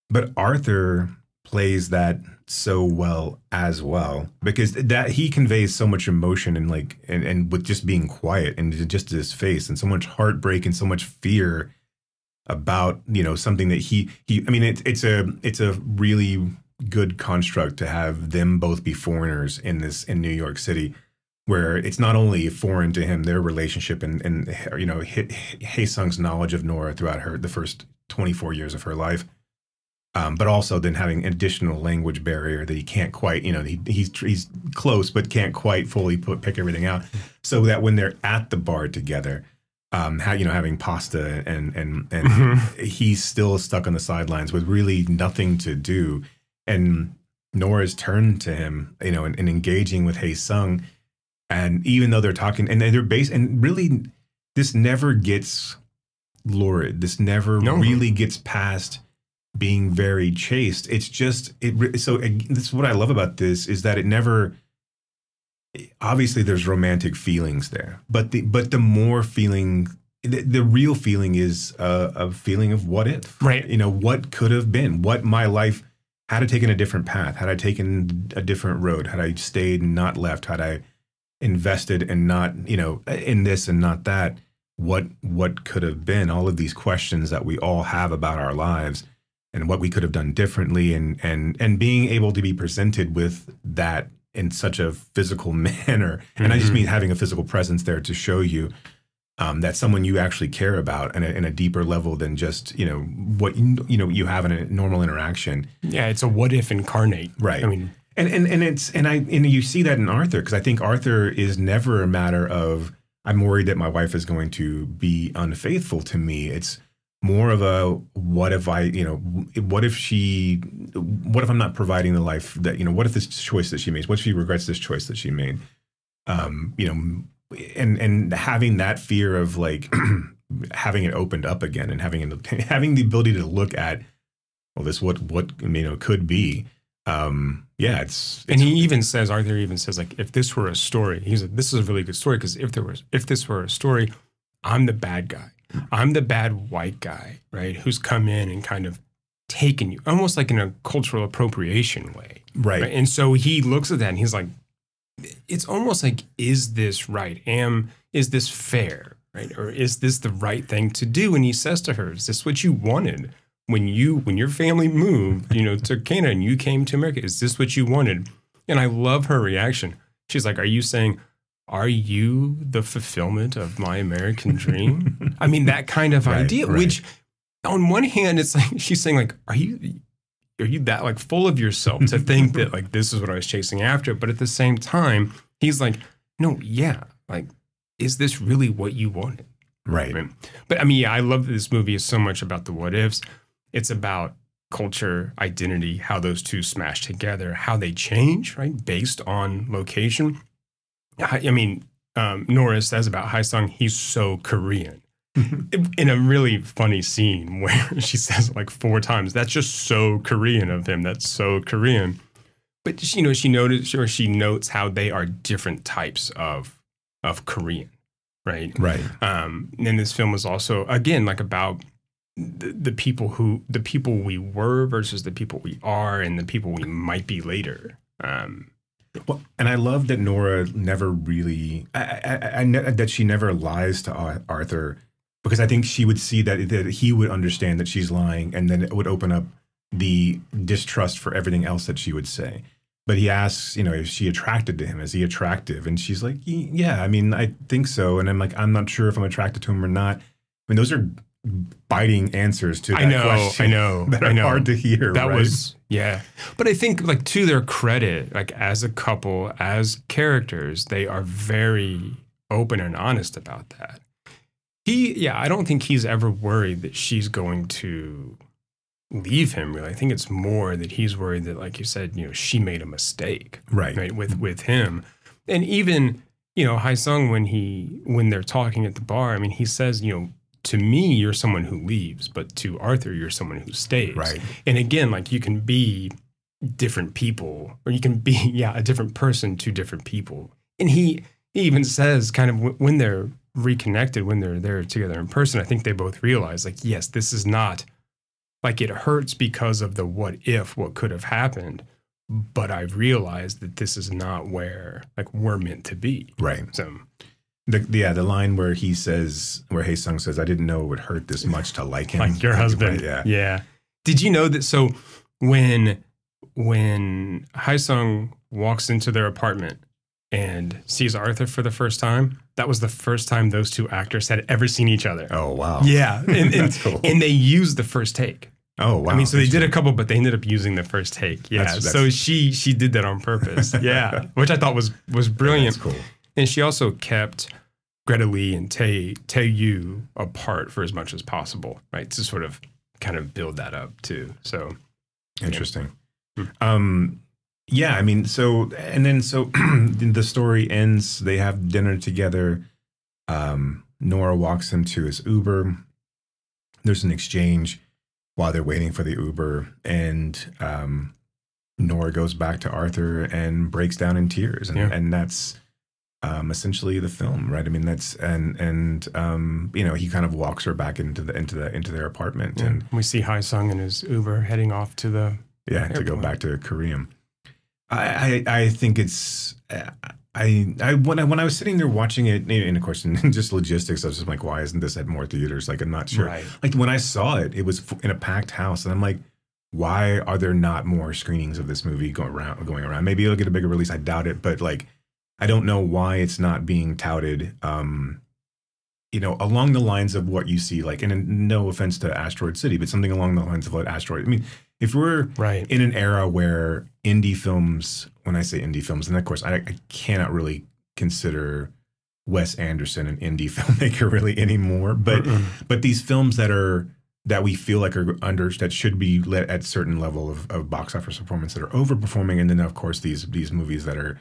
B: but Arthur plays that so well as well, because that he conveys so much emotion and with just being quiet and just his face, and so much heartbreak and so much fear about, you know, something that he I mean, it's a really good construct to have them both be foreigners in New York City, where it's not only foreign to him, their relationship and you know, Hae Sung's knowledge of Nora throughout the first 24 years of her life, but also then having an additional language barrier that he can't quite, you know, he's close but can't quite fully pick everything out. So that when they're at the bar together, you know, having pasta and he's still stuck on the sidelines with really nothing to do, and Nora's turned to him, you know, and engaging with Hae Sung. And even though they're talking, and they're based, and really, this never gets lurid. This never really gets past being very chaste. It's just, so this is what I love about this, is that it never, obviously there's romantic feelings there, but the more feeling, the real feeling is a feeling of what if,
A: right?
B: You know, what could have been, what my life, had I taken a different path, had I taken a different road, had I stayed and not left, had I invested and not, you know, in this and not that, what could have been, all of these questions that we all have about our lives and what we could have done differently, and being able to be presented with that in such a physical manner. And I just mean having a physical presence there to show you that someone you actually care about in a deeper level than just, you know, what you know you have in a normal interaction.
A: Yeah, it's a what if incarnate,
B: right?
A: I mean,
B: and you see that in Arthur, because I think Arthur is never a matter of I'm worried that my wife is going to be unfaithful to me. It's more of a what if I, you know, what if I'm not providing the life that, you know, what if this choice that she makes, what if she regrets this choice that she made, you know. And having that fear of like having it opened up again and having the ability to look at, well, this what you know could be. Yeah, it's
A: and he even says, Arthur even says, like, if this were a story, he's like, this is a really good story, because if this were a story, I'm the bad guy. I'm the bad white guy, right? Who's come in and kind of taken you, almost like in a cultural appropriation way.
B: Right.
A: And so he looks at that and he's like, it's almost like, is this right? Is this fair, right? Or is this the right thing to do? And he says to her, is this what you wanted when your family moved, you know, to Canada and you came to America? Is this what you wanted? And I love her reaction. She's like, are you saying, are you the fulfillment of my American dream? I mean, that kind of idea, which on one hand, it's like, she's saying like, are you that like full of yourself to think that like this is what I was chasing after? But at the same time, he's like, no, yeah, like, is this really what you wanted?
B: Right.
A: But I mean, yeah, I love that this movie is so much about the what ifs. It's about culture, identity, how those two smash together, how they change, right, based on location. I mean, Nora says about Hae Sung, he's so Korean. In a really funny scene where she says it like 4 times, that's just so Korean of him. That's so Korean. But you know, she notes how they are different types of Korean, right?
B: Right.
A: And this film is also, again, like about the people we were versus the people we are and the people we might be later.
B: Well, and I love that Nora never really, that she never lies to Arthur, because I think she would see that he would understand that she's lying, and then it would open up the distrust for everything else that she would say. But he asks, you know, is she attracted to him? Is he attractive? And she's like, yeah, I mean, I think so. And I'm like, I'm not sure if I'm attracted to him or not. I mean, those are biting answers to that question.
A: I know.
B: That are hard to hear.
A: That
B: right?
A: was, yeah. But I think, like, to their credit, like, as a couple, as characters, they are very open and honest about that. I don't think he's ever worried that she's going to leave him, really. I think it's more that he's worried that, like you said, you know, she made a mistake. Right. With him. And even, you know, Hae Sung, when they're talking at the bar, I mean, he says, you know, to me, you're someone who leaves, but to Arthur, you're someone who stays. Right. And again, like, you can be different people, or you can be, a different person to different people. And he even says, kind of, when they're reconnected, when they're there together in person, I think they both realize, like, yes, this is not, like, it hurts because of the what could have happened, but I've realized that this is not where, like, we're meant to be.
B: Right.
A: So
B: the line where Hae Sung says, I didn't know it would hurt this much to like him.
A: Like your husband.
B: Right,
A: yeah. Did you know that? So when when Hae-sung walks into their apartment and sees Arthur for the first time, that was the first time those two actors had ever seen each other.
B: Oh, wow.
A: Yeah. And,
B: That's cool.
A: And they used the first take.
B: Oh, wow.
A: I mean, so they did a couple, but they ended up using the first take. Yeah.
B: That's-
A: so she did that on purpose. Yeah. Which I thought was brilliant.
B: That's cool.
A: And she also kept Greta Lee and Tae-yu apart for as much as possible, right? To sort of kind of build that up too. So
B: Interesting.
A: Hmm.
B: Yeah, I mean, so the story ends. They have dinner together. Nora walks him to his Uber. There's an exchange while they're waiting for the Uber, and Nora goes back to Arthur and breaks down in tears, and that's essentially the film, right? I mean, that's and you know, he kind of walks her back into their apartment, and
A: we see Hae-sung in his Uber heading off to the
B: to go back to Korea. I think it's when I was sitting there watching it, and of course, in just logistics, I was just like, why isn't this at more theaters? Like, I'm not sure.
A: Right.
B: Like when I saw it, it was in a packed house, and I'm like, why are there not more screenings of this movie going around? Maybe it'll get a bigger release. I doubt it, but like, I don't know why it's not being touted. You know, along the lines of what you see, like, and no offense to Asteroid City, but something along the lines of what Asteroid. I mean, if we're in an era where indie films, when I say indie films, and of course I cannot really consider Wes Anderson an indie filmmaker really anymore, but these films that we feel like are that should be let at certain level of box office performance that are overperforming, and then of course these movies that are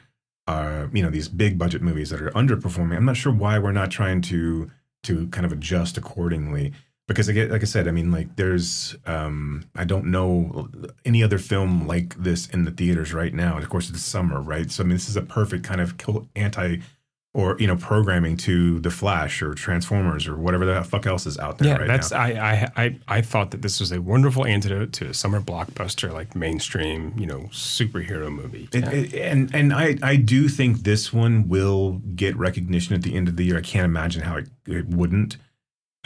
B: you know, these big budget movies that are underperforming. I'm not sure why we're not trying to kind of adjust accordingly. Because like I said, I mean, like there's I don't know any other film like this in the theaters right now. And of course, it's summer, right? So I mean, this is a perfect kind of programming to The Flash or Transformers or whatever the fuck else is out there right now.
A: I thought that this was a wonderful antidote to a summer blockbuster, like mainstream, you know, superhero movie.
B: And I do think this one will get recognition at the end of the year. I can't imagine how it wouldn't.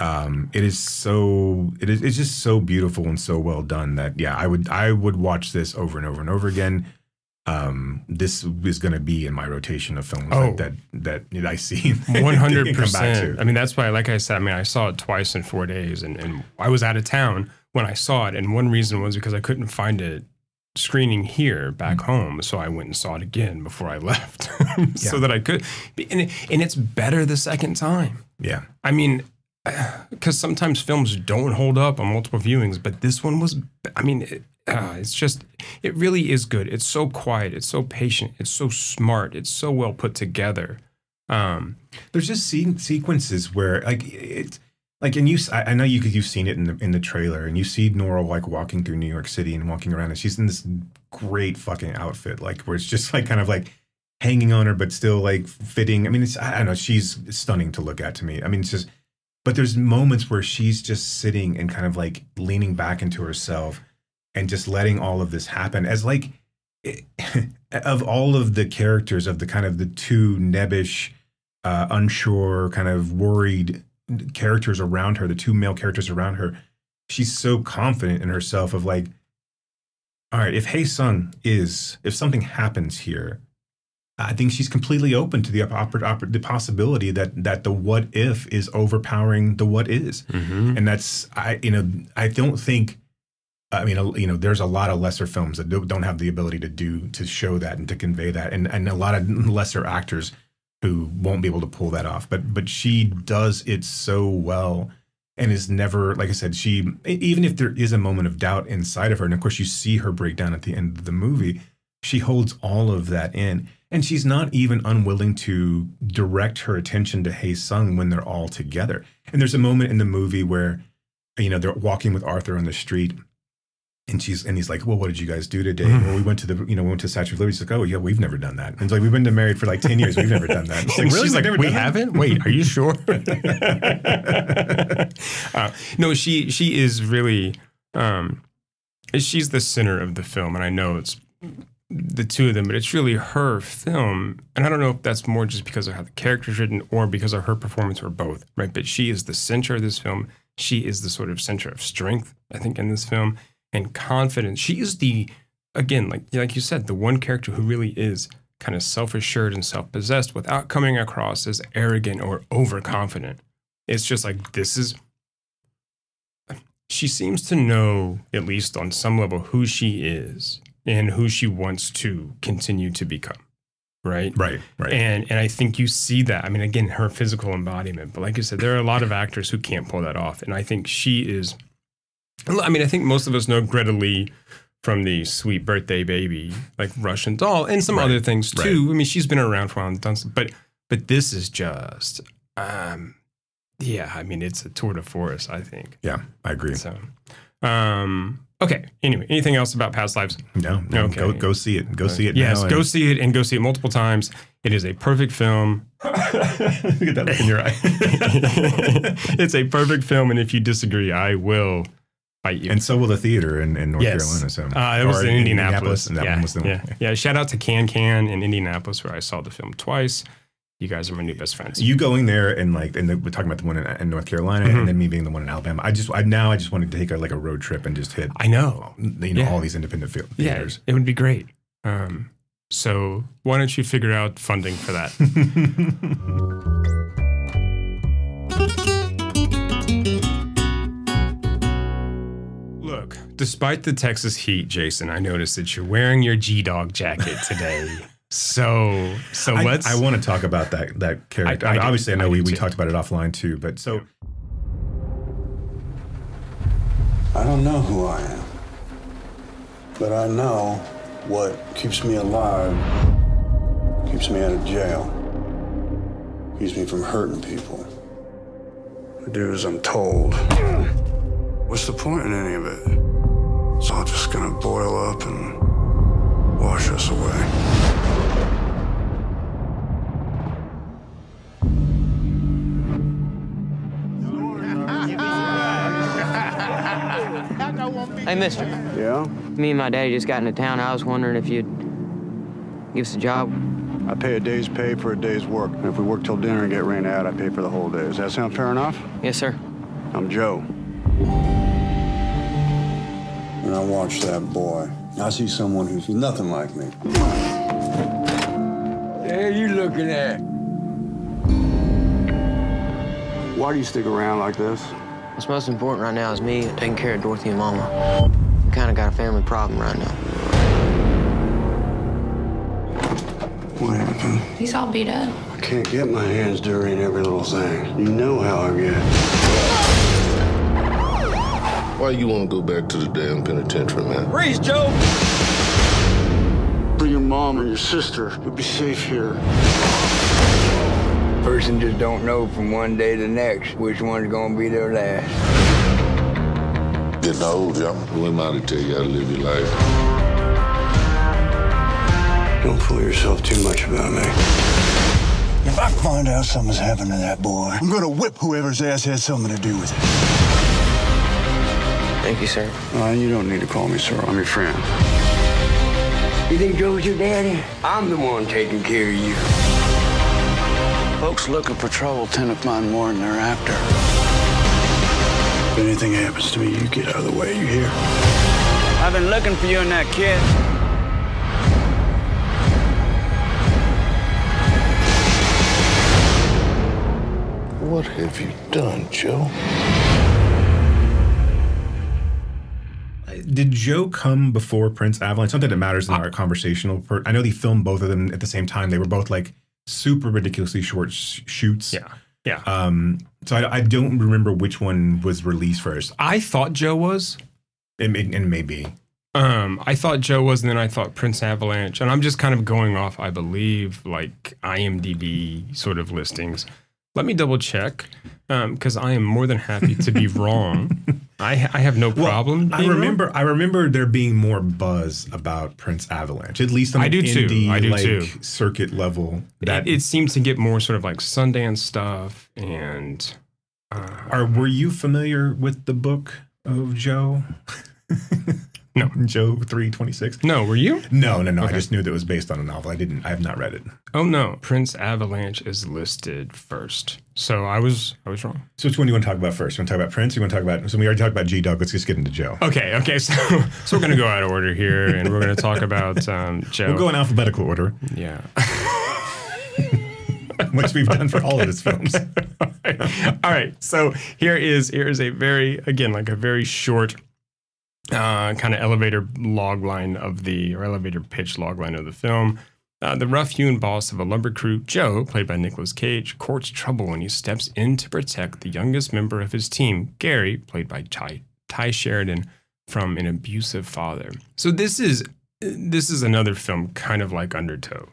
B: It's just so beautiful and so well done that I would watch this over and over and over again. This is going to be in my rotation of films that I see
A: 100%. I mean, that's why, like I said, I mean, I saw it twice in 4 days, and I was out of town when I saw it, and one reason was because I couldn't find it screening here back home, so I went and saw it again before I left, so that I could. And it's better the second time.
B: Yeah,
A: I mean, because sometimes films don't hold up on multiple viewings, but this one was, I mean, it's just, it really is good. It's so quiet. It's so patient. It's so smart. It's so well put together.
B: There's just sequences where and I know you've seen it in the trailer, and you see Nora like walking through New York City and walking around, and she's in this great fucking outfit, like where it's just like kind of like hanging on her, but still like fitting. I mean, I don't know. She's stunning to look at to me. I mean, it's just, but there's moments where she's just sitting and kind of like leaning back into herself and just letting all of this happen as like of all of the characters of the kind of the two nebbish, unsure, kind of worried characters around her, the two male characters around her, she's so confident in herself of like, all right, if Hae-sung if something happens here, I think she's completely open to the possibility that the what if is overpowering the what is.
A: Mm-hmm.
B: And that's, I don't think, I mean, you know, there's a lot of lesser films that don't have the ability to show that and to convey that. And a lot of lesser actors who won't be able to pull that off. But she does it so well and is never, like I said, even if there is a moment of doubt inside of her, and of course you see her break down at the end of the movie, she holds all of that in. And she's not even unwilling to direct her attention to Hae-sung when they're all together. And there's a moment in the movie where, you know, they're walking with Arthur on the street, and he's like, well, what did you guys do today? Well, we went to the Statue of Liberty. She's like, oh yeah, we've never done that. And it's like, we've been married for like 10 years. We've never done that. It's like, really?
A: She's like, we haven't? Wait, are you sure? No, she is really, she's the center of the film. And I know it's the two of them, but it's really her film. And I don't know if that's more just because of how the character's written or because of her performance, or both, right? But she is the center of this film. She is the sort of center of strength, I think, in this film, and confidence. She is the again, like you said, the one character who really is kind of self-assured and self-possessed without coming across as arrogant or overconfident. It's just like, she seems to know, at least on some level, who she is and who she wants to continue to become. Right. And I think you see that. I mean, again, her physical embodiment. But like you said, there are a lot of actors who can't pull that off. And I think she is. I mean, I think most of us know Greta Lee from the Sweet Birthday Baby, like Russian Doll, and some other things too. I mean, she's been around for a while and done some, but this is just, yeah. I mean, it's a tour de force, I think.
B: Yeah, I agree.
A: So, okay. Anyway, anything else about Past Lives?
B: No. Okay. Go see it. Go see it.
A: Yes,
B: now
A: go see it, and go see it multiple times. It is a perfect film.
B: Look at that look in your eye.
A: It's a perfect film, and if you disagree, I will fight you.
B: And so will the theater in North Carolina. So
A: it was in Indianapolis.
B: And that one was the
A: yeah. Shout out to Can in Indianapolis, where I saw the film twice. You guys are my new best friends.
B: You going there and we're talking about the one in North Carolina, and then me being the one in Alabama. I just wanted to take a road trip and just hit.
A: I know,
B: all these independent theaters.
A: Yeah, it would be great. So why don't you figure out funding for that? Look, despite the Texas heat, Jason, I noticed that you're wearing your G-Dog jacket today. So let's.
B: I want to talk about that character. Obviously, I know we talked about it offline too, but so.
G: I don't know who I am, but I know what keeps me alive, keeps me out of jail, keeps me from hurting people. I do as I'm told. What's the point in any of it? It's all just gonna boil up and wash us away.
H: Hey, mister.
G: Yeah?
H: Me and my daddy just got into town. I was wondering if you'd give us a job.
G: I pay a day's pay for a day's work. And if we work till dinner and get rained out, I pay for the whole day. Does that sound fair enough?
H: Yes, sir.
G: I'm Joe. And I watch that boy. I see someone who's nothing like me.
I: The hell you looking at?
G: Why do you stick around like this?
H: What's most important right now is me taking care of Dorothy and Mama. We kind of got a family problem right now.
G: What happened?
C: He's all beat up.
G: I can't get my hands dirty in every little thing. You know how I get.
J: Why you want to go back to the damn penitentiary, man?
I: Freeze, Joe!
G: Bring your mom or your sister. You'll be safe here.
I: Person just don't know from one day to the next which one's gonna be their last.
J: Getting old, y'all. Who am I to tell you how to live your life?
G: Don't fool yourself too much about me. If I find out something's happened to that boy, I'm gonna whip whoever's ass had something to do with it.
H: Thank you, sir.
G: You don't need to call me sir. I'm your friend.
I: You think Joe's your daddy? I'm the one taking care of you.
G: Folks looking for trouble tend to find more than they're after. If anything happens to me, you get out of the way, you hear?
I: I've been looking for you and that kid.
J: What have you done, Joe?
B: Did Joe come before Prince Avalanche? Not that it matters in our conversational. I know they filmed both of them at the same time. They were both like super ridiculously short shoots.
A: Yeah.
B: So I don't remember which one was released first.
A: I thought Joe was.
B: And maybe.
A: I thought Joe was, and then I thought Prince Avalanche. And I'm just kind of going off, I believe, like IMDb sort of listings. Let me double check, because I am more than happy to be wrong. I have no problem.
B: Well, I remember there being more buzz about Prince Avalanche, at least on the indie circuit level. That
A: it seems to get more sort of like Sundance stuff. And
B: were you familiar with the book of Joe?
A: No.
B: Joe 326?
A: No, were you?
B: No.
A: Okay.
B: I just knew that it was based on a novel. I have not read it.
A: Oh no, Prince Avalanche is listed first. So I was wrong.
B: So which one do you want to talk about first? You want to talk about Prince? Or you want to talk about? So we already talked about G-Dog. Let's just get into Joe.
A: Okay. So we're gonna go out of order here, and we're gonna talk about Joe.
B: We'll go in alphabetical order.
A: Yeah.
B: Which we've done for all of his films.
A: All right. So here is a very short kind of elevator pitch log line of the film. The rough-hewn boss of a lumber crew, Joe, played by Nicolas Cage, courts trouble when he steps in to protect the youngest member of his team, Gary, played by Ty Sheridan, from an abusive father. So this is another film kind of like Undertow.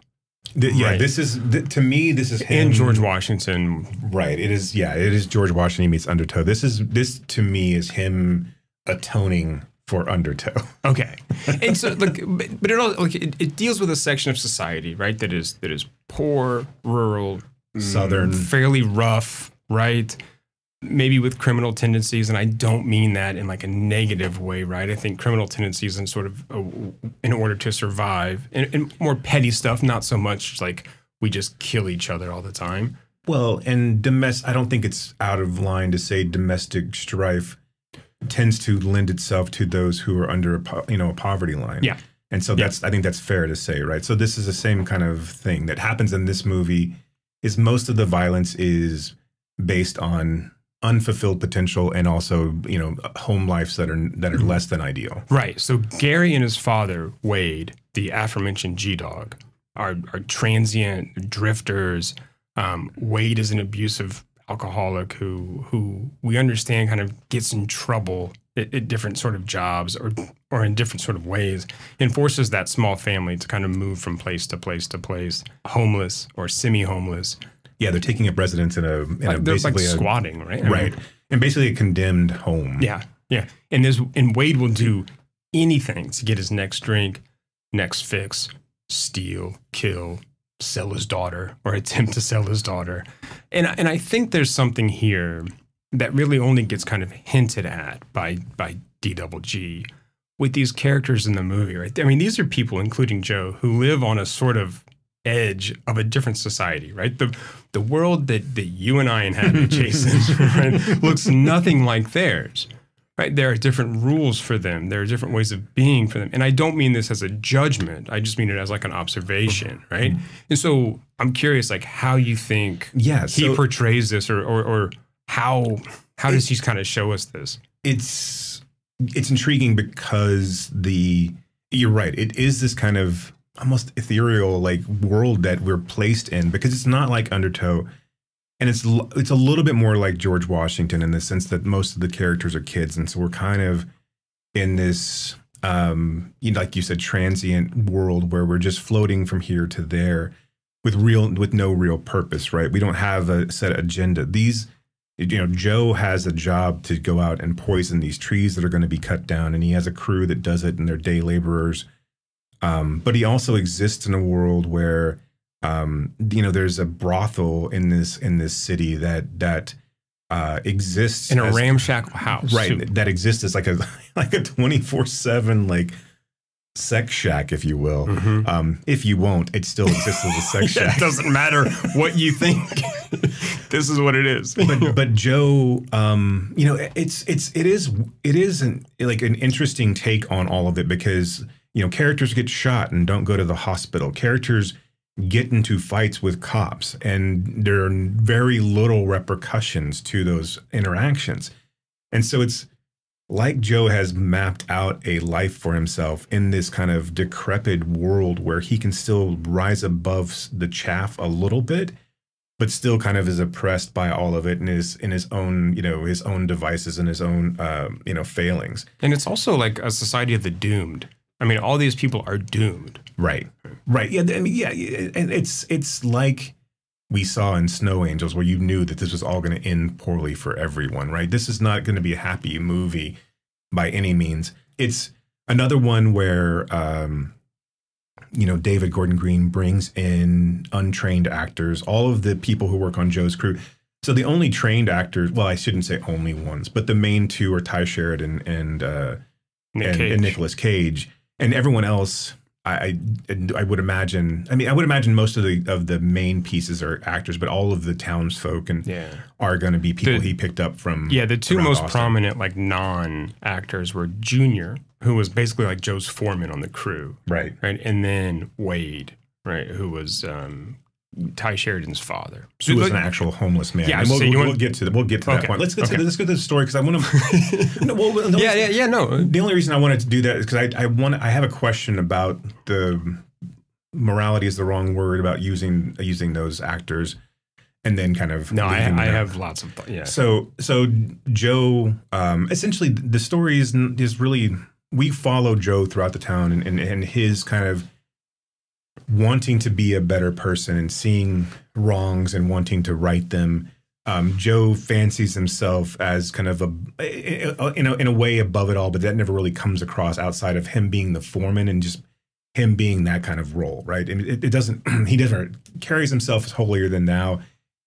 B: Right. This is to me. This is him.
A: And George Washington.
B: Right. It is. Yeah. It is George Washington meets Undertow. This to me is him atoning for Undertow.
A: Okay. And so but it deals with a section of society, right? That is poor, rural,
B: Southern,
A: fairly rough, right? Maybe with criminal tendencies, and I don't mean that in like a negative way, right? I think criminal tendencies and sort of in order to survive, and more petty stuff, not so much like we just kill each other all the time.
B: Well, and I don't think it's out of line to say domestic strife tends to lend itself to those who are under a poverty line.
A: Yeah.
B: And so I think that's fair to say, right? So this is the same kind of thing that happens in this movie. Is most of the violence is based on unfulfilled potential and also home lives that are less than ideal.
A: Right. So Gary and his father Wade, the aforementioned G-Dog, are transient drifters. Wade is an abusive alcoholic who we understand kind of gets in trouble at different sort of jobs or in different sort of ways, and forces that small family to kind of move from place to place to place, homeless or semi-homeless.
B: Yeah, they're taking up residence in a basically
A: like squatting, right?
B: Right, and basically a condemned home.
A: Yeah. And Wade will do anything to get his next drink, next fix, steal, kill, sell his daughter, or attempt to sell his daughter. And I think there's something here that really only gets kind of hinted at by DGG with these characters in the movie, right? I mean, these are people, including Joe, who live on a sort of edge of a different society, right? The world that you and I inhabit, Jason, right, looks nothing like theirs, right? There are different rules for them. There are different ways of being for them. And I don't mean this as a judgment. I just mean it as like an observation, right? And so I'm curious, like, how you think he portrays this, or how does he kind of show us this? It's
B: intriguing because you're right. It is this kind of almost ethereal like world that we're placed in, because it's not like Undertow, and it's a little bit more like George Washington in the sense that most of the characters are kids, and so we're kind of in this like you said, transient world where we're just floating from here to there with no real purpose, right? We don't have a set agenda. Joe has a job to go out and poison these trees that are going to be cut down, and he has a crew that does it, and they're day laborers. But he also exists in a world where, there's a brothel in this city that exists
A: in a ramshackle house,
B: right? That exists as like a 24/7 like sex shack, if you will. If you won't, it still exists as a sex shack.
A: It doesn't matter what you think. This is what it is.
B: But Joe, it is an interesting take on all of it, because characters get shot and don't go to the hospital. Characters get into fights with cops, and there are very little repercussions to those interactions. And so it's like Joe has mapped out a life for himself in this kind of decrepit world where he can still rise above the chaff a little bit, but still kind of is oppressed by all of it in his own, his own devices and his own, failings.
A: And it's also like a society of the doomed. I mean, all these people are doomed.
B: Right. Yeah. I mean, yeah. And it's like we saw in Snow Angels, where you knew that this was all going to end poorly for everyone, right? This is not going to be a happy movie by any means. It's another one where, David Gordon Green brings in untrained actors, all of the people who work on Joe's crew. So the only trained actors, well, I shouldn't say only ones, but the main two are Ty Sheridan and and Nicolas Cage, and everyone else. I would imagine. I mean, I would imagine most of the main pieces are actors, but all of the townsfolk are going to be people he picked up from.
A: Yeah, the two most
B: Austin.
A: prominent like non-actors were Junior, who was basically like Joe's foreman on the crew,
B: right,
A: and then Wade, right, who was Ty Sheridan's father,
B: who was an actual homeless man.
A: Yeah,
B: and we'll get to that point. Let's get to the story because I want to. The only reason I wanted to do that is because I have a question about the morality is the wrong word about using those actors, and then kind of
A: I have lots of
B: So Joe, essentially the story is really we follow Joe throughout the town and his kind of wanting to be a better person and seeing wrongs and wanting to right them. Joe fancies himself as kind of in a way above it all, but that never really comes across outside of him being the foreman and just him being that kind of role, right? I mean, it doesn't. He never carries himself as holier than thou.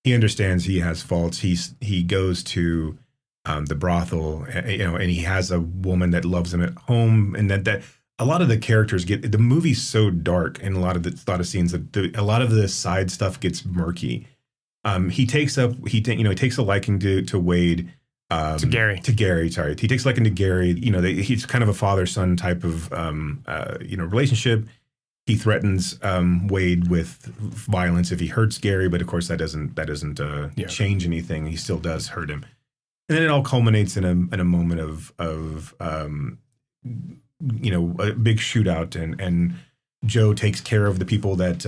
B: He understands he has faults. He goes to the brothel, and he has a woman that loves him at home, and that. A lot of the characters the movie's so dark in a lot of scenes that a lot of the side stuff gets murky. He takes a liking to Wade,
A: to
B: Gary. Sorry, he takes a liking to Gary. He's kind of a father-son type of relationship. He threatens Wade with violence if he hurts Gary, but of course that doesn't change anything. He still does hurt him, and then it all culminates in a moment of a big shootout, and Joe takes care of the people that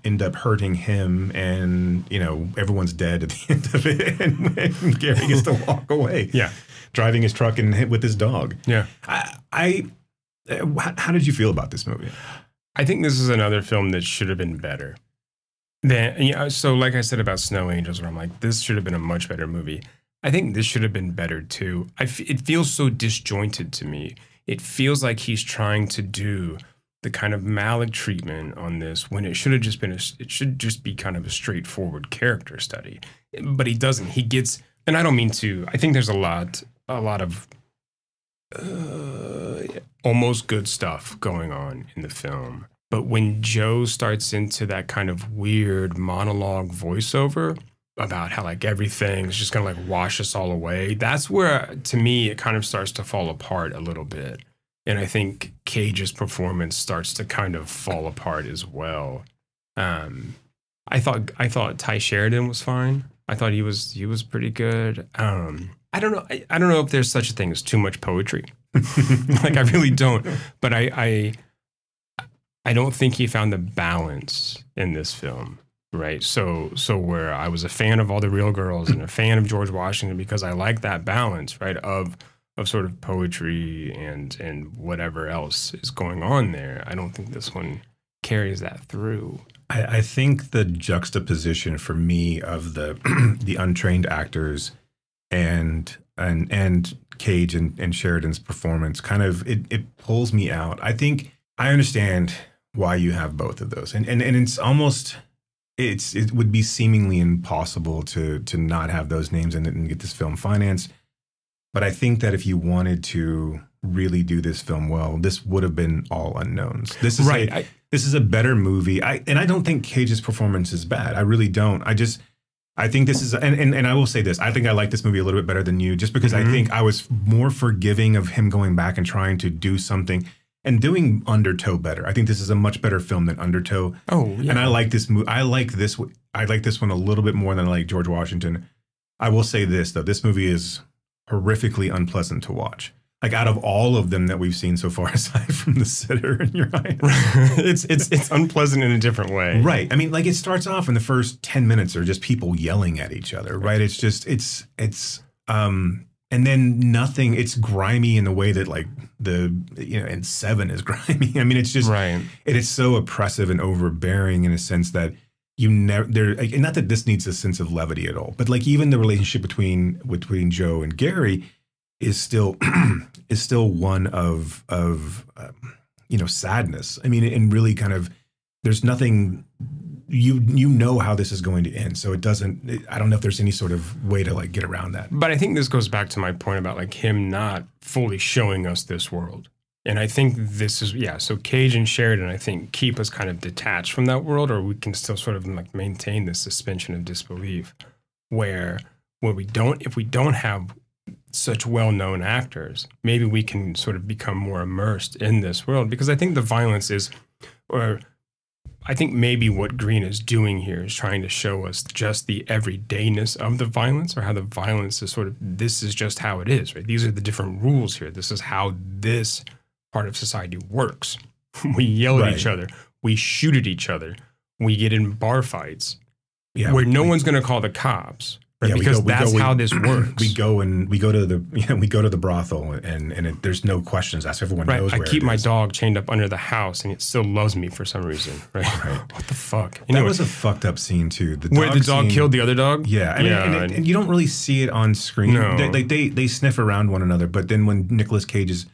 B: end up hurting him, and everyone's dead at the end of it, and Gary gets to walk away.
A: Yeah,
B: driving his truck and hit with his dog.
A: Yeah,
B: how did you feel about this movie?
A: I think this is another film that should have been better. So like I said about Snow Angels, where I'm like, this should have been a much better movie. I think this should have been better too. It feels so disjointed to me. It feels like he's trying to do the kind of Malick treatment on this when it should have just been it should just be kind of a straightforward character study. But he doesn't. He gets, and I don't mean to. I think there's a lot of almost good stuff going on in the film. But when Joe starts into that kind of weird monologue voiceover about how like everything's just gonna like wash us all away, that's where to me it kind of starts to fall apart a little bit. And I think Cage's performance starts to kind of fall apart as well. I thought Ty Sheridan was fine. I thought he was pretty good. I don't know. I don't know if there's such a thing as too much poetry. Like I really don't. But I don't think he found the balance in this film. Right. So where I was a fan of All the Real Girls and a fan of George Washington because I like that balance, right, of sort of poetry and whatever else is going on there. I don't think this one carries that through.
B: I think the juxtaposition for me of the the untrained actors and Cage and Sheridan's performance kind of it pulls me out. I think I understand why you have both of those, and it's almost. It would be seemingly impossible to not have those names in it and get this film financed. But I think that if you wanted to really do this film well, this would have been all unknowns. This is right. This is a better movie. I don't think Cage's performance is bad. I really don't. I think this is, and I will say this. I think I like this movie a little bit better than you, just because I think I was more forgiving of him going back and trying to do something. And doing Undertow better. I think this is a much better film than Undertow.
A: Oh, yeah.
B: And I like this movie. I like this one a little bit more than I like George Washington. I will say this though: this movie is horrifically unpleasant to watch. Like out of all of them that we've seen so far, aside from The Sitter and Your Highness,
A: it's unpleasant in a different way.
B: Right. I mean, like it starts off in the first 10 minutes are just people yelling at each other. Right. It's just and then nothing. It's grimy in the way that like and Seven is grimy. I mean, it's just
A: right.
B: It is so oppressive and overbearing in a sense that you never and not that this needs a sense of levity at all, but like even the relationship between Joe and Gary is still one of sadness. I mean, and really kind of there's nothing. You know how this is going to end, so it doesn't. I don't know if there's any sort of way to like get around that.
A: But I think this goes back to my point about like him not fully showing us this world. And I think this is, so Cage and Sheridan, I think, keep us kind of detached from that world, or we can still sort of like maintain this suspension of disbelief where if we don't have such well-known actors, maybe we can sort of become more immersed in this world. Because I think the violence is, or I think maybe what Green is doing here is trying to show us just the everydayness of the violence, or how the violence is sort of, this is just how it is, right? These are the different rules here. This is how this part of society works. We yell at each other. We shoot at each other. We get in bar fights where no one's going to call the cops. Right? Because that's how this works.
B: We go to the brothel, and there's no questions asked. Everyone knows where
A: I keep my dog chained up under the house, and it still loves me for some reason. Right? What the fuck?
B: That was a fucked up scene too.
A: Where the dog killed the other dog.
B: Yeah, and you don't really see it on screen.
A: No.
B: They sniff around one another, but then when Nicolas Cage is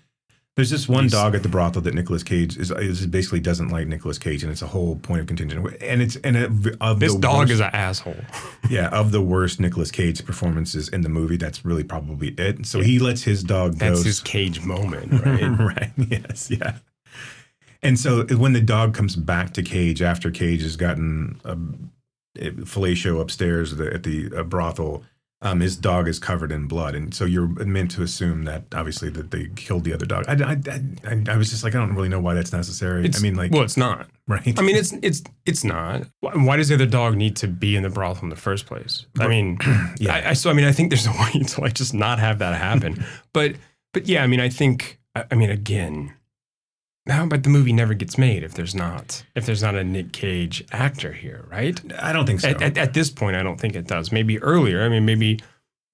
B: there's this one dog at the brothel that Nicolas Cage is basically doesn't like Nicolas Cage, and it's a whole point of contention. And
A: this dog is an asshole.
B: Yeah, of the worst Nicolas Cage performances in the movie, that's really probably it. So he lets his dog go.
A: That's his Cage moment, right?
B: Right. Yes. Yeah. And so when the dog comes back to Cage after Cage has gotten fellatio upstairs at the brothel. His dog is covered in blood, and so you're meant to assume that obviously that they killed the other dog. I was just like, I don't really know why that's necessary.
A: It's not,
B: right?
A: I mean, it's not. Why does the other dog need to be in the brothel in the first place? I mean, I think there's a way to like just not have that happen. but yeah, I mean, again, how about the movie never gets made if there's not a Nick Cage actor here, right?
B: I don't think so.
A: At this point, I don't think it does. Maybe earlier. I mean, maybe,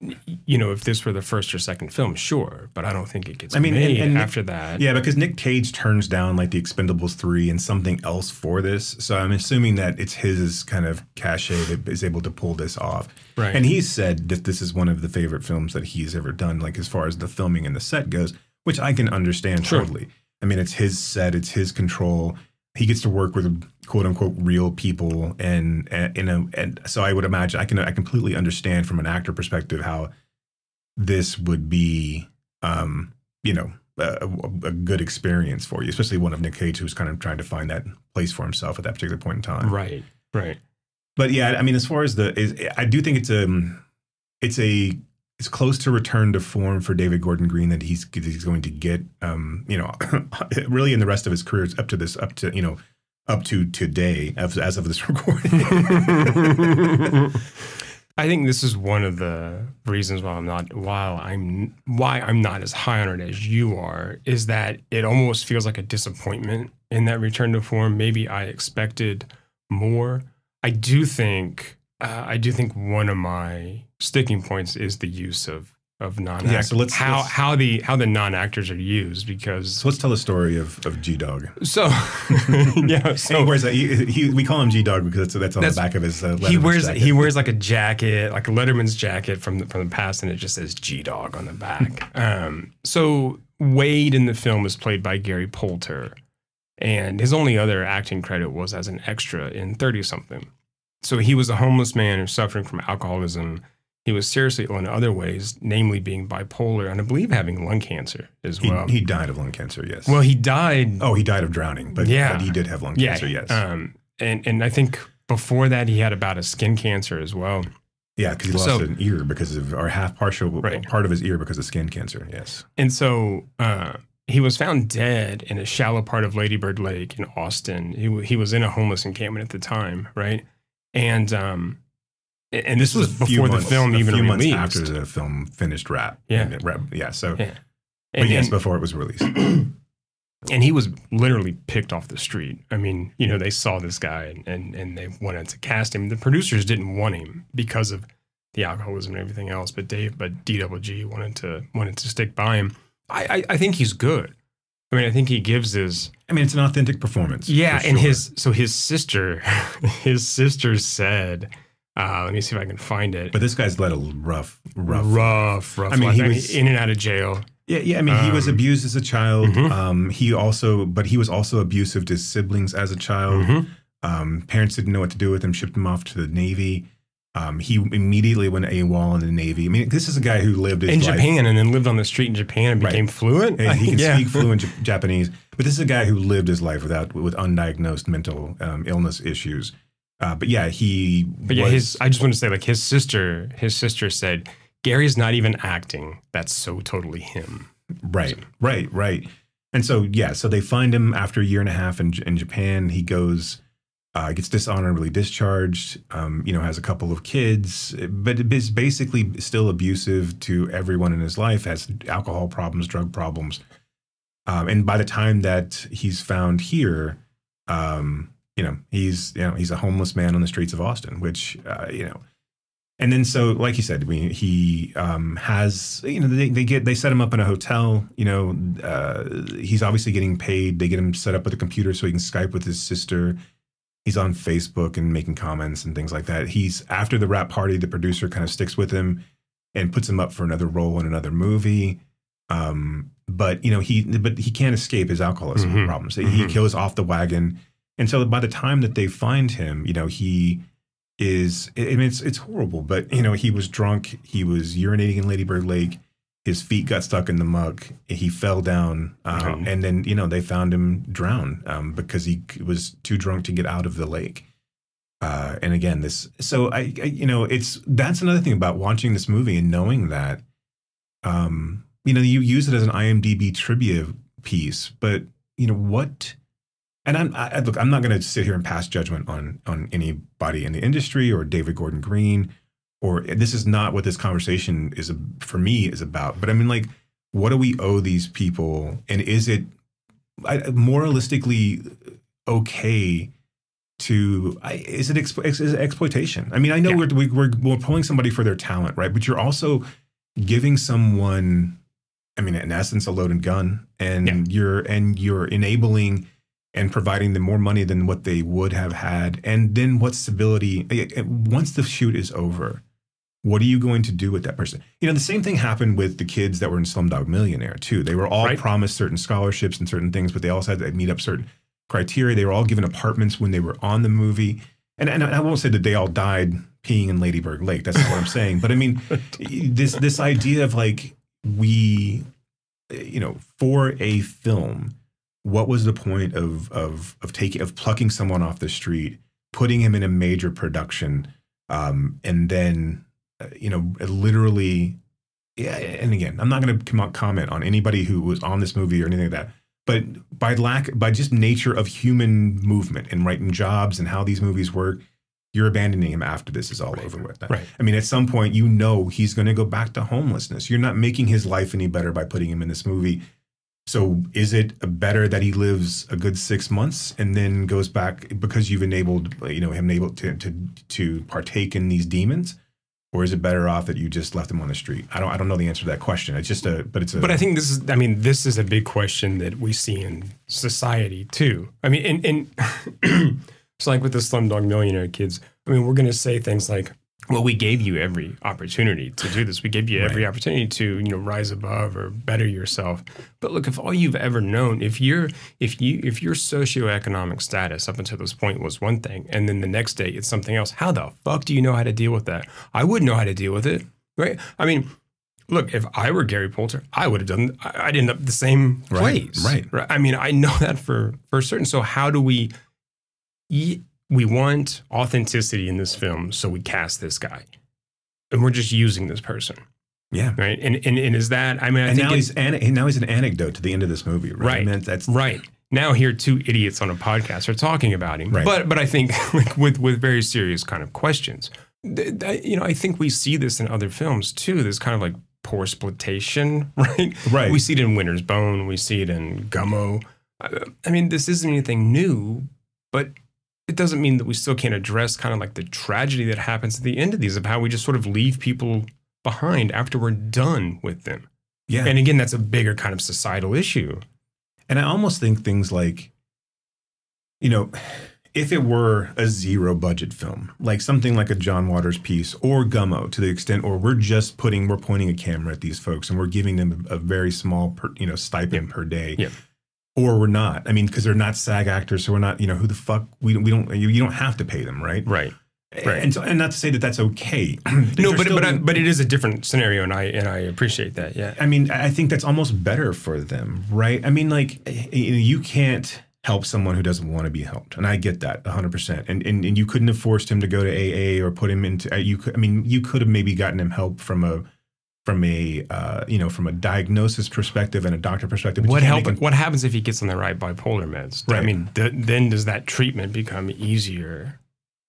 A: if this were the first or second film, sure. But I don't think it gets made after that.
B: Yeah, because Nick Cage turns down like The Expendables 3 and something else for this. So I'm assuming that it's his kind of cachet that is able to pull this off.
A: Right.
B: And he said that this is one of the favorite films that he's ever done, like as far as the filming and the set goes, which I can understand totally. I mean, it's his set, it's his control. He gets to work with quote unquote real people, and so I would imagine I completely understand from an actor perspective how this would be, a good experience for you, especially one of Nick Cage who's kind of trying to find that place for himself at that particular point in time.
A: Right.
B: But yeah, I mean, as far as I do think it's close to return to form for David Gordon Green that he's going to get, really in the rest of his career up to today as of this recording.
A: I think this is one of the reasons why I'm not as high on it as you are, is that it almost feels like a disappointment in that return to form. Maybe I expected more. I do think one of my sticking points is the use of non-actors.
B: Yeah, so
A: how the non-actors are used, because
B: so let's tell the story of G-Dog.
A: So yeah, so
B: we call him G-Dog because that's on the back of his Letterman's jacket.
A: He wears like a jacket, like a Letterman's jacket from the past, and it just says G-Dog on the back. So Wade in the film is played by Gary Poulter, and his only other acting credit was as an extra in 30-something. So he was a homeless man who's suffering from alcoholism. He was seriously ill in other ways, namely being bipolar, and I believe having lung cancer as well.
B: He died of lung cancer, yes.
A: Well, he died.
B: Oh, he died of drowning, but he did have lung cancer, yes.
A: And I think before that he had about a skin cancer as well.
B: Yeah, because he lost an ear part of his ear because of skin cancer, yes.
A: And so he was found dead in a shallow part of Lady Bird Lake in Austin. He was in a homeless encampment at the time, right? And this was before the film even released.
B: A few months after the film finished wrap.
A: Yeah.
B: Before it was released.
A: And he was literally picked off the street. I mean, they saw this guy and they wanted to cast him. The producers didn't want him because of the alcoholism and everything else, but DWG wanted to stick by him. I think he's good. I mean, I think he gives his...
B: I mean, it's an authentic performance.
A: Yeah, and his sister said... let me see if I can find it.
B: But this guy's led a rough
A: life. I mean, he was in and out of jail.
B: Yeah. I mean, he was abused as a child.
A: Mm-hmm.
B: He was also abusive to his siblings as a child.
A: Mm-hmm.
B: Parents didn't know what to do with him, shipped him off to the Navy. He immediately went AWOL in the Navy. I mean, this is a guy who lived his
A: in
B: life
A: Japan and then lived on the street in Japan and became fluent.
B: And he can speak fluent Japanese, but this is a guy who lived his life with undiagnosed mental illness issues. But yeah, I just want to say, like, his sister said, Gary's not even acting. That's so totally him. Right. And so, yeah, so they find him after a year and a half in Japan. He goes, gets dishonorably discharged, has a couple of kids, but is basically still abusive to everyone in his life, has alcohol problems, drug problems. And by the time that he's found here, he's a homeless man on the streets of Austin, which, and then so, like you said, he has, they set him up in a hotel, he's obviously getting paid. They get him set up with a computer so he can Skype with his sister. He's on Facebook and making comments and things like that. He's after the rap party, the producer kind of sticks with him and puts him up for another role in another movie. But he can't escape his alcoholism problems. He goes off the wagon. And so by the time that they find him, he is, I mean, it's horrible, but he was drunk. He was urinating in Lady Bird Lake. His feet got stuck in the muck. He fell down, and then they found him drowned because he was too drunk to get out of the lake. And again, that's another thing about watching this movie and knowing that, you use it as an IMDb trivia piece, but what? And I'm not going to sit here and pass judgment on anybody in the industry or David Gordon Green. Or this is not what this conversation is about. But I mean, like, what do we owe these people? And is it moralistically okay to? Is it exploitation? I mean, I know we're pulling somebody for their talent, right? But you're also giving someone, I mean, in essence, a loaded gun, and you're enabling and providing them more money than what they would have had. And then what stability once the shoot is over? What are you going to do with that person? The same thing happened with the kids that were in Slumdog Millionaire, too. They were all promised certain scholarships and certain things, but they also had to meet up certain criteria. They were all given apartments when they were on the movie. And I won't say that they all died peeing in Lady Bird Lake. That's not what I'm saying. But I mean, this idea of like, for a film, what was the point of plucking someone off the street, putting him in a major production, and then literally, and again, I'm not going to comment on anybody who was on this movie or anything like that, but by just nature of human movement and writing jobs and how these movies work, you're abandoning him after this is all over with. Right. I mean, at some point, he's going to go back to homelessness. You're not making his life any better by putting him in this movie. So is it better that he lives a good 6 months and then goes back because you've enabled him able to partake in these demons? Or is it better off that you just left him on the street? I don't know the answer to that question. It's just but I think this is a big question that we see in society too. I mean, and it's like with the Slumdog Millionaire kids. I mean, we're going to say things like, well, we gave you every opportunity to do this. We gave you every opportunity to, rise above or better yourself. But look, if all you've ever known, if your socioeconomic status up until this point was one thing, and then the next day it's something else, how the fuck do you know how to deal with that? I wouldn't know how to deal with it, right? I mean, look, if I were Gary Poulter, I would have done. I'd end up the same place, right? I mean, I know that for certain. So how do we? We want authenticity in this film, so we cast this guy, and we're just using this person. Yeah, right. And is that? I mean, I think now he's an anecdote to the end of this movie, right?
A: Right.
B: I mean, that's
A: right. Now here, two idiots on a podcast are talking about him, right. but I think like with very serious kind of questions. I think we see this in other films too. This kind of like poor exploitation, right? Right. We see it in Winter's Bone. We see it in Gummo. I mean, this isn't anything new, but it doesn't mean that we still can't address kind of like the tragedy that happens at the end of these, of how we just sort of leave people behind after we're done with them. Yeah. And again, that's a bigger kind of societal issue.
B: And I almost think things like, if it were a zero budget film, like something like a John Waters piece or Gummo, to the extent, or we're pointing a camera at these folks and we're giving them a very small, stipend per day. Yeah. Or we're not. I mean, because they're not SAG actors, so we're not. Who the fuck? You don't have to pay them, right?
A: Right. Right.
B: And not to say that that's okay.
A: No, but it is a different scenario, and I appreciate that. Yeah.
B: I mean, I think that's almost better for them, right? I mean, like, you can't help someone who doesn't want to be helped, and I get that 100%. And you couldn't have forced him to go to AA or put him into. You could have maybe gotten him help from a diagnosis perspective and a doctor perspective.
A: What happens if he gets on the right bipolar meds? Right. I mean, then does that treatment become easier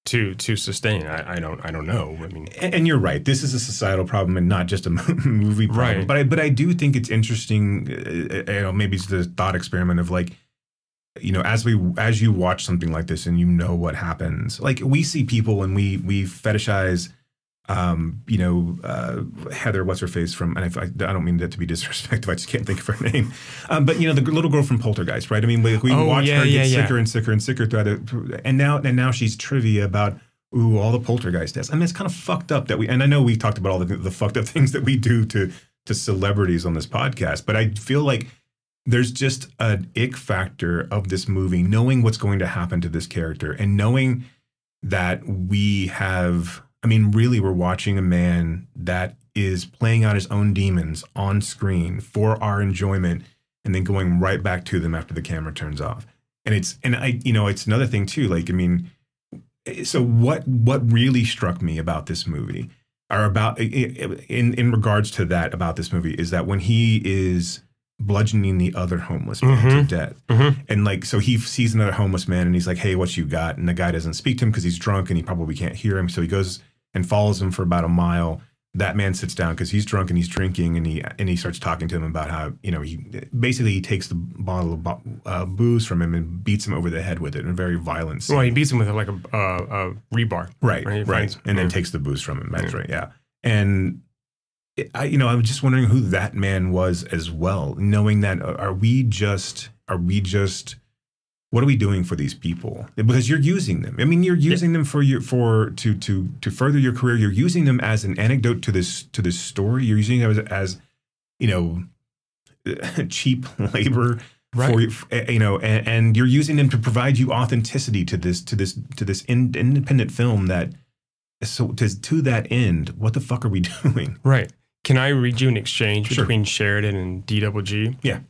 A: to sustain? I don't know. I mean,
B: and you're right. This is a societal problem and not just a movie problem.
A: Right.
B: But I do think it's interesting. Maybe it's the thought experiment of like, as you watch something like this and what happens. Like, we see people and we fetishize. Heather, what's her face from, and I don't mean that to be disrespectful, I just can't think of her name. But the little girl from Poltergeist, right? I mean, we watch her get sicker and sicker and sicker throughout it, and now she's trivia about all the Poltergeist deaths. I mean, it's kind of fucked up that and I know we talked about all the fucked up things that we do to celebrities on this podcast, but I feel like there's just an ick factor of this movie, knowing what's going to happen to this character and knowing that we have. I mean, really, we're watching a man that is playing out his own demons on screen for our enjoyment and then going right back to them after the camera turns off. And it's another thing too. Like, I mean, so what really struck me about this movie or about in regards to that about this movie is that when he is bludgeoning the other homeless man to death. And like, so he sees another homeless man and he's like, hey, what you got? And the guy doesn't speak to him because he's drunk and he probably can't hear him. So he goes and follows him for about a mile. That man sits down because he's drunk and he's drinking, and he starts talking to him about how, he takes the bottle of booze from him and beats him over the head with it in a very violent scene.
A: Well, he beats him with like a rebar.
B: Right. And then takes the booze from him. That's right. Yeah. And I was just wondering who that man was as well, knowing that are we just what are we doing for these people? Because you're using them. I mean, you're using them to further your career. You're using them as an anecdote to this story. You're using them as cheap labor, right? And you're using them to provide you authenticity to this independent film that. So to that end, what the fuck are we doing?
A: Right. Can I read you an exchange between Sheridan and DWG?
B: Yeah.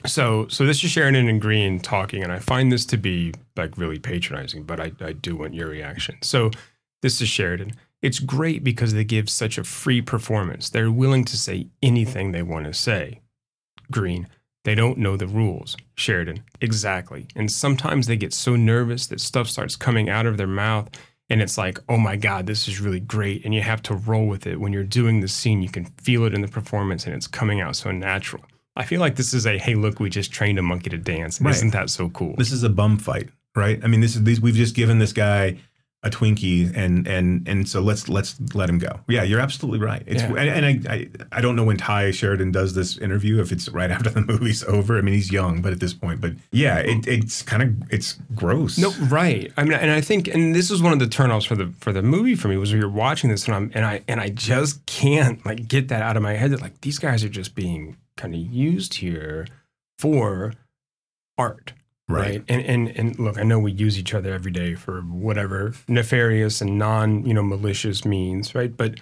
A: So this is Sheridan and Green talking, and I find this to be like really patronizing, but I do want your reaction. So this is Sheridan. It's great because they give such a free performance. They're willing to say anything they want to say. Green, they don't know the rules. Sheridan, exactly. And sometimes they get so nervous that stuff starts coming out of their mouth, and it's like, oh my God, this is really great. And you have to roll with it. When you're doing the scene, you can feel it in the performance, and it's coming out so natural. I feel like this is hey, look, we just trained a monkey to dance. And isn't that so cool?
B: This is a bum fight, right? I mean, we've just given this guy a Twinkie, and so let's let him go. Yeah, you're absolutely right. I don't know when Ty Sheridan does this interview, if it's right after the movie's over. I mean, he's young, but at this point, but yeah, it's gross.
A: No, right. I mean, and I think, and this is one of the turnoffs for the movie for me was we were watching this, and I just can't like get that out of my head that like these guys are just being kind of used here for art. Right. And look, I know we use each other every day for whatever nefarious and malicious means, right? But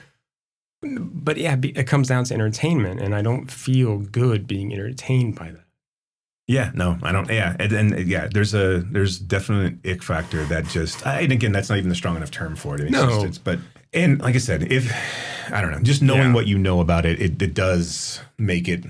A: yeah, it comes down to entertainment, and I don't feel good being entertained by that.
B: Yeah, no, I don't. Yeah, and yeah, there's definitely an ick factor that just, and again, that's not even a strong enough term for it in existence. But and like I said, I don't know, just knowing what you know about it, it does make it.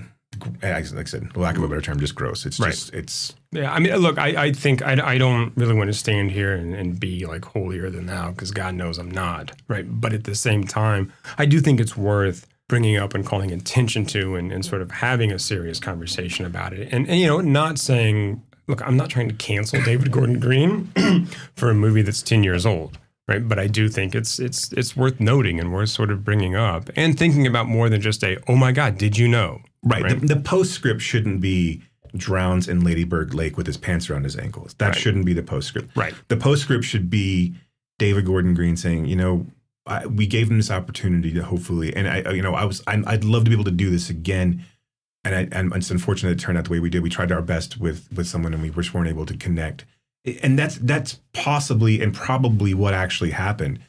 B: Like I said, lack of a better term, just gross. It's just, it's.
A: Yeah, I mean, look, I think I don't really want to stand here and be like holier than thou, because God knows I'm not, right? But at the same time, I do think it's worth bringing up and calling attention to and sort of having a serious conversation about it. And not saying, look, I'm not trying to cancel David Gordon Green for a movie that's 10 years old. Right, but I do think it's worth noting and worth sort of bringing up and thinking about more than just oh my God, did you know?
B: Right. The postscript shouldn't be drowns in Ladybird Lake with his pants around his ankles. That shouldn't be the postscript.
A: Right.
B: The postscript should be David Gordon Green saying, we gave him this opportunity to hopefully, and I'd love to be able to do this again. And it's unfortunate it turned out the way we did. We tried our best with someone, and we weren't able to connect. And that's possibly and probably what actually happened.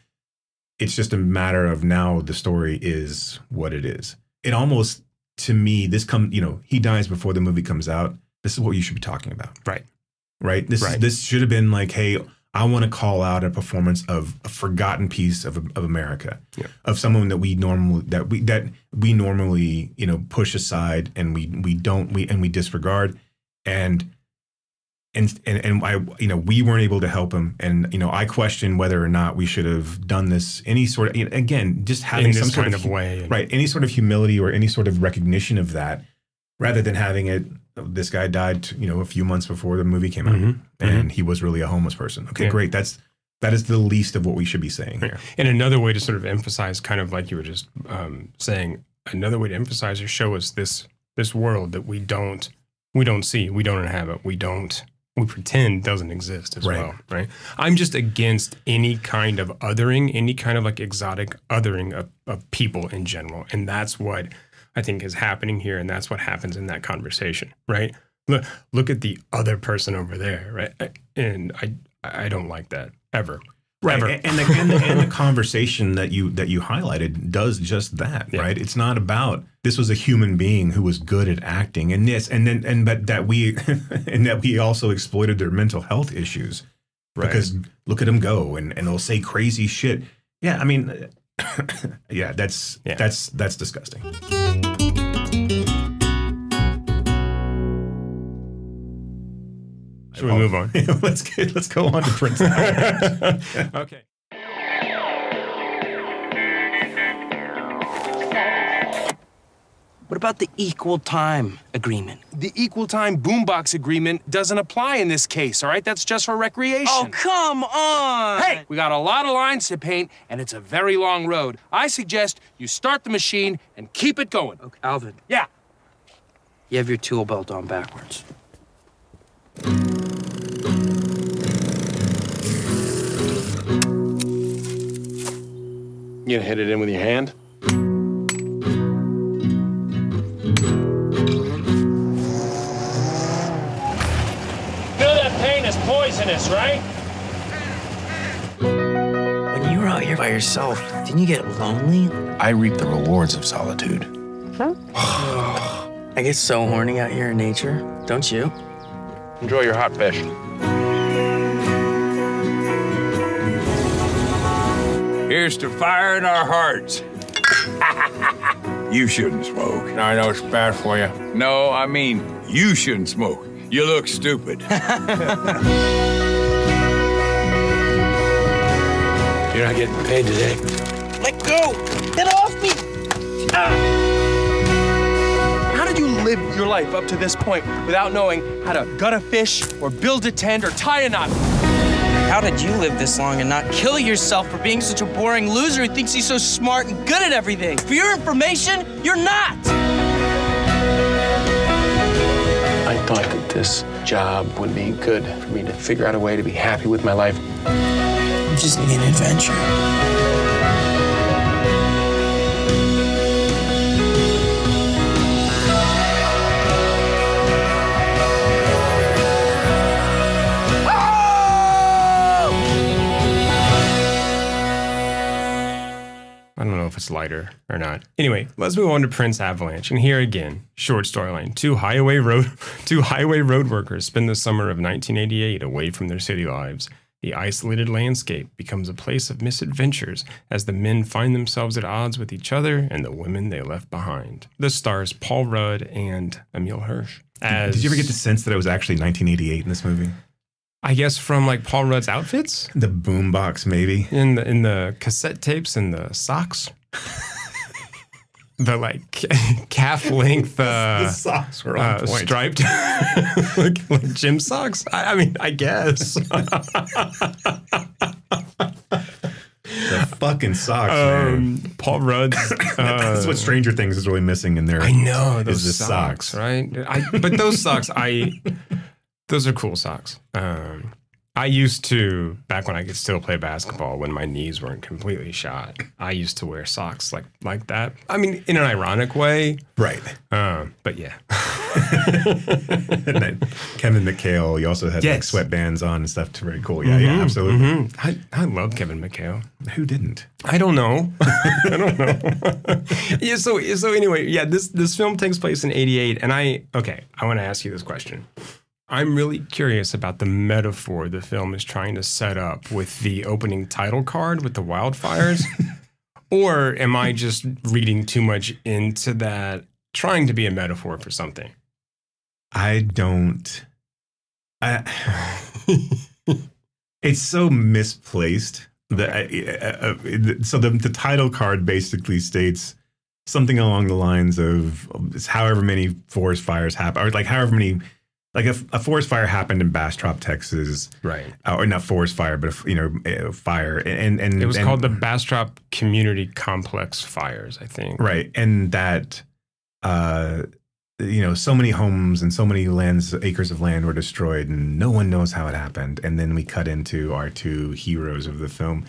B: it's just a matter of now the story is what it is. It almost, to me, he dies before the movie comes out. This is what you should be talking about.
A: Right.
B: Right. This should have been like, hey, I want to call out a performance of a forgotten piece of America, of someone that we normally push aside and we disregard, and we weren't able to help him, and I question whether or not we should have done this any sort of, again, just having some sort of
A: way,
B: right, any sort of humility or any sort of recognition of that, rather than having it. This guy died, a few months before the movie came out, and he was really a homeless person. Okay, great. That is the least of what we should be saying here.
A: And another way to sort of emphasize, kind of like you were just saying, another way to emphasize or show us this world that we don't see, we don't inhabit, we pretend doesn't exist as well, right? I'm just against any kind of othering, any kind of like exotic othering of people in general, and that's what I think is happening here, and that's what happens in that conversation, right? Look at the other person over there, right? And I don't like that ever,
B: right?
A: Ever.
B: And the conversation that you highlighted does just that, right? It's not about this was a human being who was good at acting, and that we also exploited their mental health issues, because look at them go, and they'll say crazy shit. Yeah, I mean. Yeah, that's disgusting.
A: Should we move on?
B: Let's go on to Prince.
A: Okay.
K: What about the equal time agreement?
L: The equal time boombox agreement doesn't apply in this case, all right? That's just for recreation.
K: Oh, come on!
L: Hey, we got a lot of lines to paint, and it's a very long road. I suggest you start the machine and keep it going.
K: Okay, Alvin.
L: Yeah.
K: You have your tool belt on backwards.
L: You gonna hit it in with your hand? Poisonous, right?
K: When you were out here by yourself, didn't you get lonely?
M: I reap the rewards of solitude.
K: I get so horny out here in nature, don't you?
L: Enjoy your hot fish.
N: Here's to fire in our hearts. You shouldn't smoke.
L: I know it's bad for you.
N: No, I mean, you shouldn't smoke. You look stupid.
L: You're not getting paid today.
K: Let go! Get off me!
L: How did you live your life up to this point without knowing how to gut a fish or build a tent or tie a knot?
K: How did you live this long and not kill yourself for being such a boring loser who thinks he's so smart and good at everything? For your information, you're not!
L: I thought that this job would be good for me to figure out a way to be happy with my life.
K: You just need an adventure.
A: I don't know if it's lighter or not. Anyway, let's move on to Prince Avalanche. And here again, short storyline. Two highway road workers spend the summer of 1988 away from their city lives. The isolated landscape becomes a place of misadventures as the men find themselves at odds with each other and the women they left behind. This stars Paul Rudd and Emile Hirsch.
B: Did you ever get the sense that it was actually 1988 in this movie?
A: I guess from like Paul Rudd's outfits,
B: the boombox, maybe
A: in the cassette tapes and the socks, the like calf length.
B: The socks were on point.
A: Striped, like gym socks. I mean, I guess.
B: The fucking socks, man.
A: Paul Rudd's.
B: That's what Stranger Things is really missing in there.
A: I know those
B: is the socks,
A: right? But those socks, those are cool socks. I used to, back when I could still play basketball, when my knees weren't completely shot, I used to wear socks like that. I mean, in an ironic way.
B: Right.
A: But yeah.
B: And then Kevin McHale, he also has like sweatbands on and stuff. Very cool. Yeah, yeah, absolutely.
A: I love Kevin McHale.
B: Who didn't?
A: I don't know. I don't know. Yeah. So anyway, yeah. This film takes place in '88, and I want to ask you this question. I'm really curious about the metaphor the film is trying to set up with the opening title card with the wildfires. Or am I just reading too much into that, trying to be a metaphor for something?
B: It's so misplaced that so the title card basically states something along the lines of however many forest fires happen, or like however many. Like a forest fire happened in Bastrop, Texas,
A: right?
B: Or not forest fire, but a fire, and
A: it was called the Bastrop Community Complex Fires, I think.
B: Right, and that so many homes and so many acres of land were destroyed, and no one knows how it happened. And then we cut into our two heroes of the film.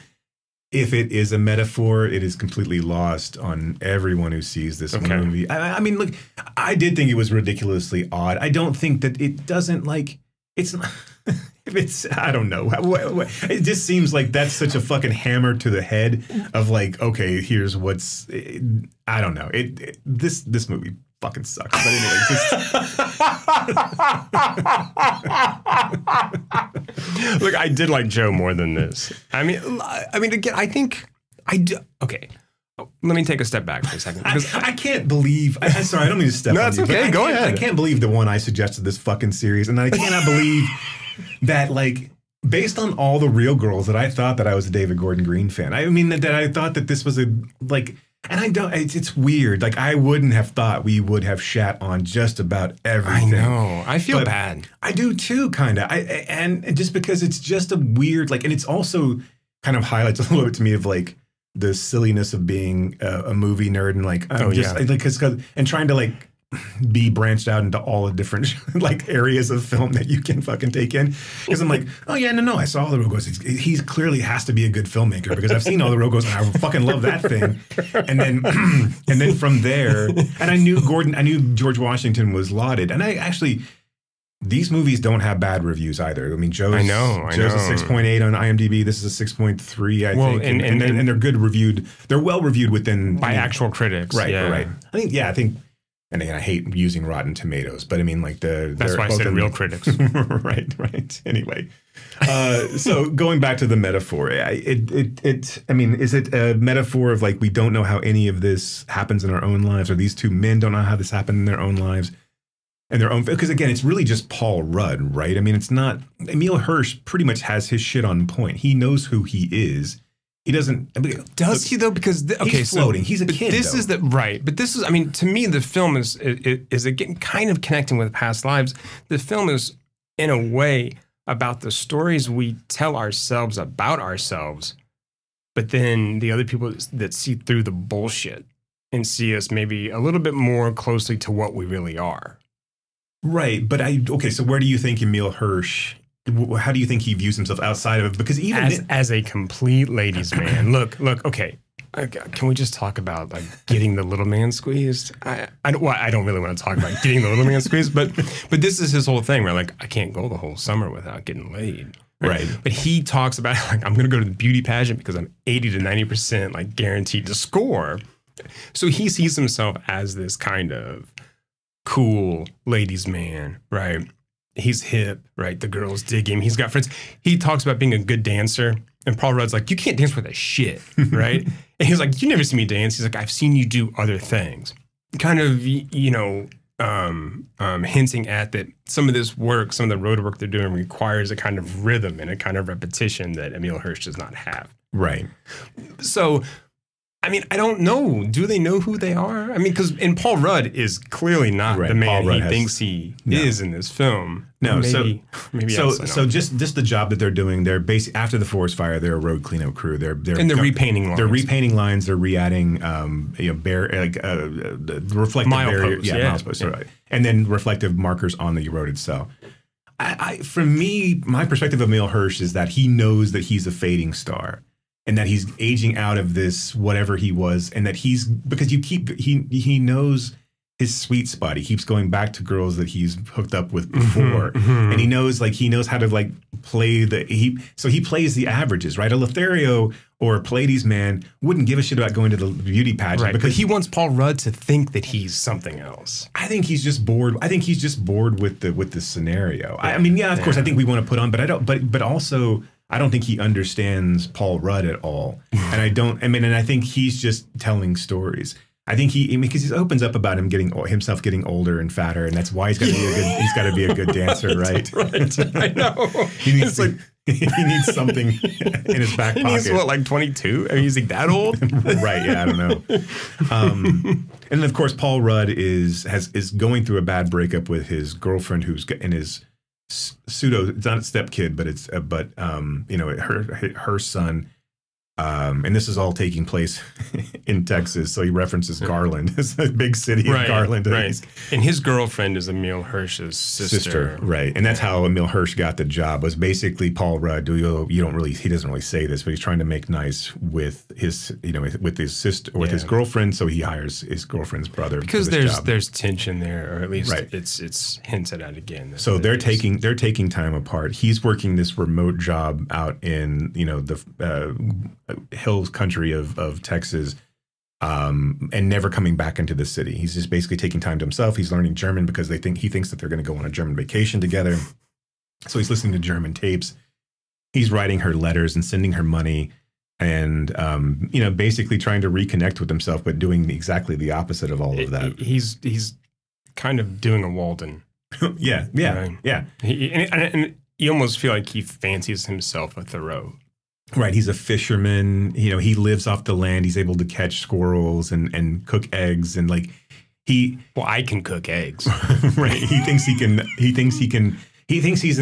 B: If it is a metaphor, it is completely lost on everyone who sees this movie. I mean, look, I did think it was ridiculously odd. I don't think that it doesn't it's not, it's, I don't know. It just seems like that's such a fucking hammer to the head of like, okay, here's what's, I don't know. This movie fucking sucks. But anyway,
A: look, I did like Joe more than this. I mean, again, I think I do. Okay, let me take a step back for a second. Because
B: I can't believe. I'm sorry, I don't mean to step.
A: No, that's okay. Go ahead.
B: I can't believe the one I suggested this fucking series, and I cannot believe that like. Based on all the Real Girls that I thought that I was a David Gordon Green fan. I mean that I thought that this was a like. And I don't, it's weird. Like, I wouldn't have thought we would have shat on just about everything.
A: I know. I feel bad.
B: I do too, kind of. And just because it's just a weird, like, and it's also kind of highlights a little bit to me of like the silliness of being a movie nerd and like, and trying to like be branched out into all the different like areas of film that you can fucking take in. Because I'm like, oh yeah, no, I saw all the Rogos. He clearly has to be a good filmmaker because I've seen all the Rogos and I fucking love that thing. And then from there, and I knew George Washington was lauded. And I actually, these movies don't have bad reviews either. I mean, Joe's a 6.8 on IMDb. This is a 6.3, I think. And they're good reviewed. They're well reviewed within
A: by actual critics.
B: Right, right. I think. And again, I hate using Rotten Tomatoes, but I mean, like
A: that's why I said real critics.
B: right. Anyway, so going back to the metaphor, I mean, is it a metaphor of like we don't know how any of this happens in our own lives, or these two men don't know how this happened in their own lives, and their own? Because again, it's really just Paul Rudd, right? I mean, it's not. Emile Hirsch pretty much has his shit on point. He knows who he is. He doesn't.
A: Does he though? Because
B: he's floating. He's a kid.
A: This is right. But this is. I mean, to me, the film is again kind of connecting with past lives. The film is, in a way, about the stories we tell ourselves about ourselves, but then the other people that see through the bullshit and see us maybe a little bit more closely to what we really are.
B: Right. But so where do you think Emile Hirsch? How do you think he views himself outside of it? Because even
A: as a complete ladies' man, look. Okay, can we just talk about like getting the little man squeezed? I don't really want to talk about getting the little man squeezed, but this is his whole thing. Where like I can't go the whole summer without getting laid. Right. But he talks about like I'm going to go to the beauty pageant because I'm 80 to 90% like guaranteed to score. So he sees himself as this kind of cool ladies' man, right? He's hip, right? The girls dig him. He's got friends. He talks about being a good dancer. And Paul Rudd's like, you can't dance for that shit, right? And he's like, you never see me dance. He's like, I've seen you do other things. Kind of, hinting at that some of this work, some of the road work they're doing requires a kind of rhythm and a kind of repetition that Emile Hirsch does not have.
B: Right.
A: So, I mean, I don't know. Do they know who they are? I mean, and Paul Rudd is clearly not the man he thinks he is in this film.
B: No,
A: maybe
B: so just the job that they're doing. They're basically after the forest fire. They're a road cleanup crew. They're
A: repainting lines.
B: They're repainting lines. They're re-adding reflective barriers. Mileposts. Right. And then reflective markers on the road itself. For me, my perspective of Emile Hirsch is that he knows that he's a fading star. And that he's aging out of this whatever he was, and that he knows his sweet spot. He keeps going back to girls that he's hooked up with before, and he knows how to like play so he plays the averages, right? A Lothario or a Pallades man wouldn't give a shit about going to the beauty pageant,
A: right? Because he wants Paul Rudd to think that he's something else.
B: I think he's just bored. I think he's just bored with the scenario. I mean, yeah, of course, I think we want to put on, but I don't. But also, I don't think he understands Paul Rudd at all, and I don't. I mean, and I think he's just telling stories. I think because he opens up about himself getting older and fatter, and that's why he's got to be a good. He's got to be a good dancer, right?
A: Right. I know.
B: he needs he needs something in his back pocket.
A: He's what, like 22? I mean, is he that old?
B: Right. Yeah, I don't know. And then of course, Paul Rudd is going through a bad breakup with his girlfriend, who's in his pseudo. It's not a stepkid, but it's you know, her son. And this is all taking place in Texas, so he references Garland. It's a big city of Garland.
A: Right. And his girlfriend is Emile Hirsch's sister.
B: Right. And that's how Emile Hirsch got the job, was basically Paul Rudd. He doesn't really say this, but he's trying to make nice with his, you know, with his sister, or with his girlfriend, so he hires his girlfriend's brother.
A: Because there's tension there, or at least it's hinted at again.
B: So they're taking time apart. He's working this remote job out in, you know, the hills country of Texas, and never coming back into the city. He's just basically taking time to himself. He's learning German because he thinks that they're going to go on a German vacation together. So he's listening to German tapes. He's writing her letters and sending her money, and you know, basically trying to reconnect with himself, but doing exactly the opposite of all of that.
A: He's kind of doing a Walden.
B: Yeah.
A: And you almost feel like he fancies himself a Thoreau.
B: Right, he's a fisherman. You know, he lives off the land. He's able to catch squirrels and cook eggs, and like
A: Well, I can cook eggs.
B: Right. He thinks he's an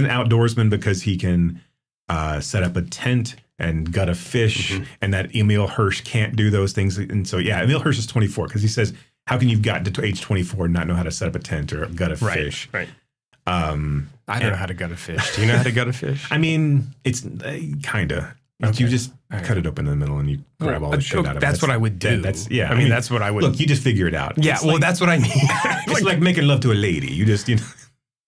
B: outdoorsman because he can set up a tent and gut a fish, and that Emile Hirsch can't do those things. And so, yeah, Emile Hirsch is 24 because he says, "How can you got to age 24 and not know how to set up a tent or gut a fish?"
A: Right. I don't know how to gut a fish. Do you know how to gut a fish?
B: I mean, it's kind of. Okay. You just cut it open in the middle and you grab all the shit out of it.
A: That's what I would do.
B: I mean, that's what I would. Look, you just figure it out.
A: Yeah, well, that's what I mean.
B: It's like making love to a lady. You just, you know,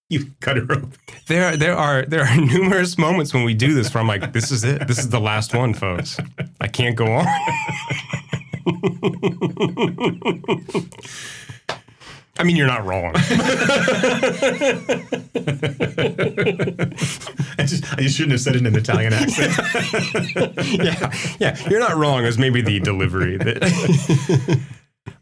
B: you cut her open.
A: There are numerous moments when we do this where I'm like, this is it. This is the last one, folks. I can't go on. I mean, you're not wrong.
B: I just shouldn't have said it in an Italian accent.
A: Yeah, you're not wrong. It was maybe the delivery that.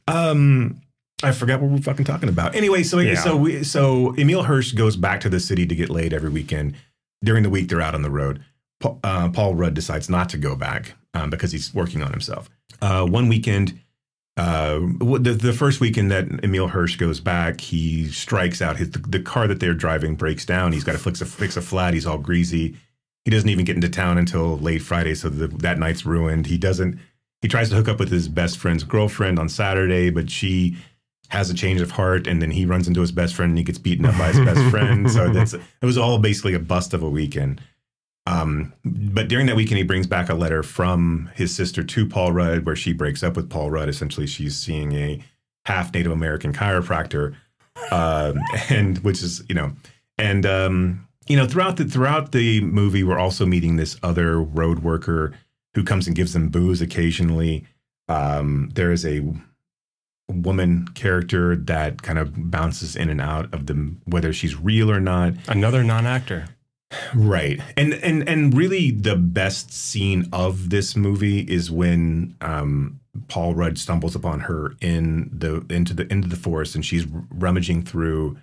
B: I forgot what we're fucking talking about. Anyway, so Emile Hirsch goes back to the city to get laid every weekend. During the week, they're out on the road. Paul Rudd decides not to go back because he's working on himself. One weekend. The first weekend that Emile Hirsch goes back, he strikes out. The car that they're driving breaks down. He's got to fix a flat. He's all greasy. He doesn't even get into town until late Friday, so that night's ruined. He tries to hook up with his best friend's girlfriend on Saturday, but she has a change of heart, and then he runs into his best friend and he gets beaten up by his best friend. So it was all basically a bust of a weekend. But during that weekend, he brings back a letter from his sister to Paul Rudd, where she breaks up with Paul Rudd. Essentially, she's seeing a half Native American chiropractor, throughout the movie, we're also meeting this other road worker who comes and gives them booze occasionally. There is a woman character that kind of bounces in and out of them, whether she's real or not.
A: Another non-actor.
B: Right. And really the best scene of this movie is when Paul Rudd stumbles upon her into the forest, and she's rummaging through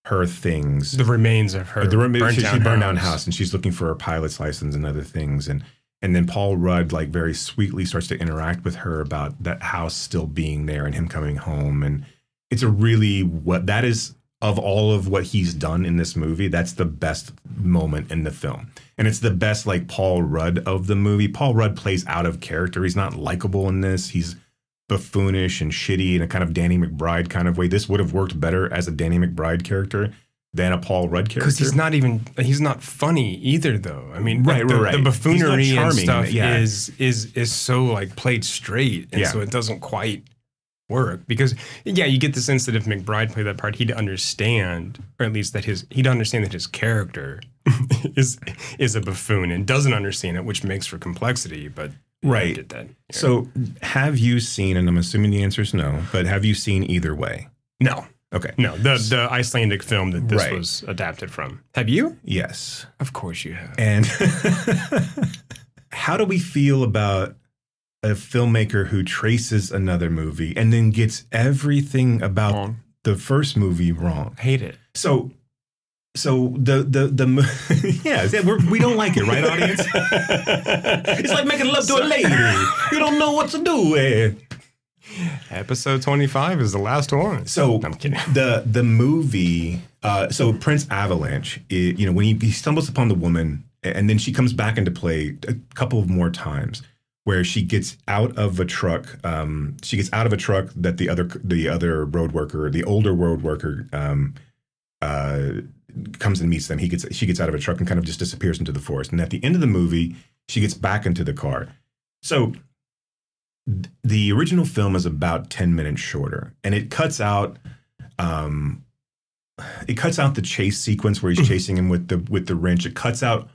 B: her things.
A: The remains of her
B: burned down house, and she's looking for her pilot's license and other things. And then Paul Rudd, like, very sweetly starts to interact with her about that house still being there and him coming home. And it's that is, of all of what he's done in this movie, that's the best moment in the film. And it's the best, like, Paul Rudd of the movie. Paul Rudd plays out of character. He's not likable in this. He's buffoonish and shitty in a kind of Danny McBride kind of way. This would have worked better as a Danny McBride character than a Paul Rudd character.
A: Because he's not funny either, though. I mean,
B: right.
A: The buffoonery and stuff is so, like, played straight. And so it doesn't quite work, because you get the sense that if McBride played that part, he'd understand, or at least that he'd understand that his character is a buffoon and doesn't understand it, which makes for complexity. But
B: right,
A: did that.
B: So have you seen? And I'm assuming the answer is no. But have you seen Either Way?
A: No.
B: Okay.
A: No, the Icelandic film that this was adapted from. Have you?
B: Yes.
A: Of course you have.
B: And how do we feel about a filmmaker who traces another movie and then gets everything about the first movie wrong?
A: Hate it.
B: So the yeah, we don't like it, right, audience? It's like making love to a lady. You don't know what to do.
A: Episode 25 is the last one.
B: So
A: I'm kidding.
B: The movie, so Prince Avalanche, when he stumbles upon the woman, and then she comes back into play a couple of more times, where she gets out of a truck. She gets out of a truck that the other road worker, the older road worker, comes and meets them. She gets out of a truck and kind of just disappears into the forest. And at the end of the movie, she gets back into the car. So the original film is about 10 minutes shorter, and it cuts out the chase sequence where he's chasing him with the wrench. It cuts out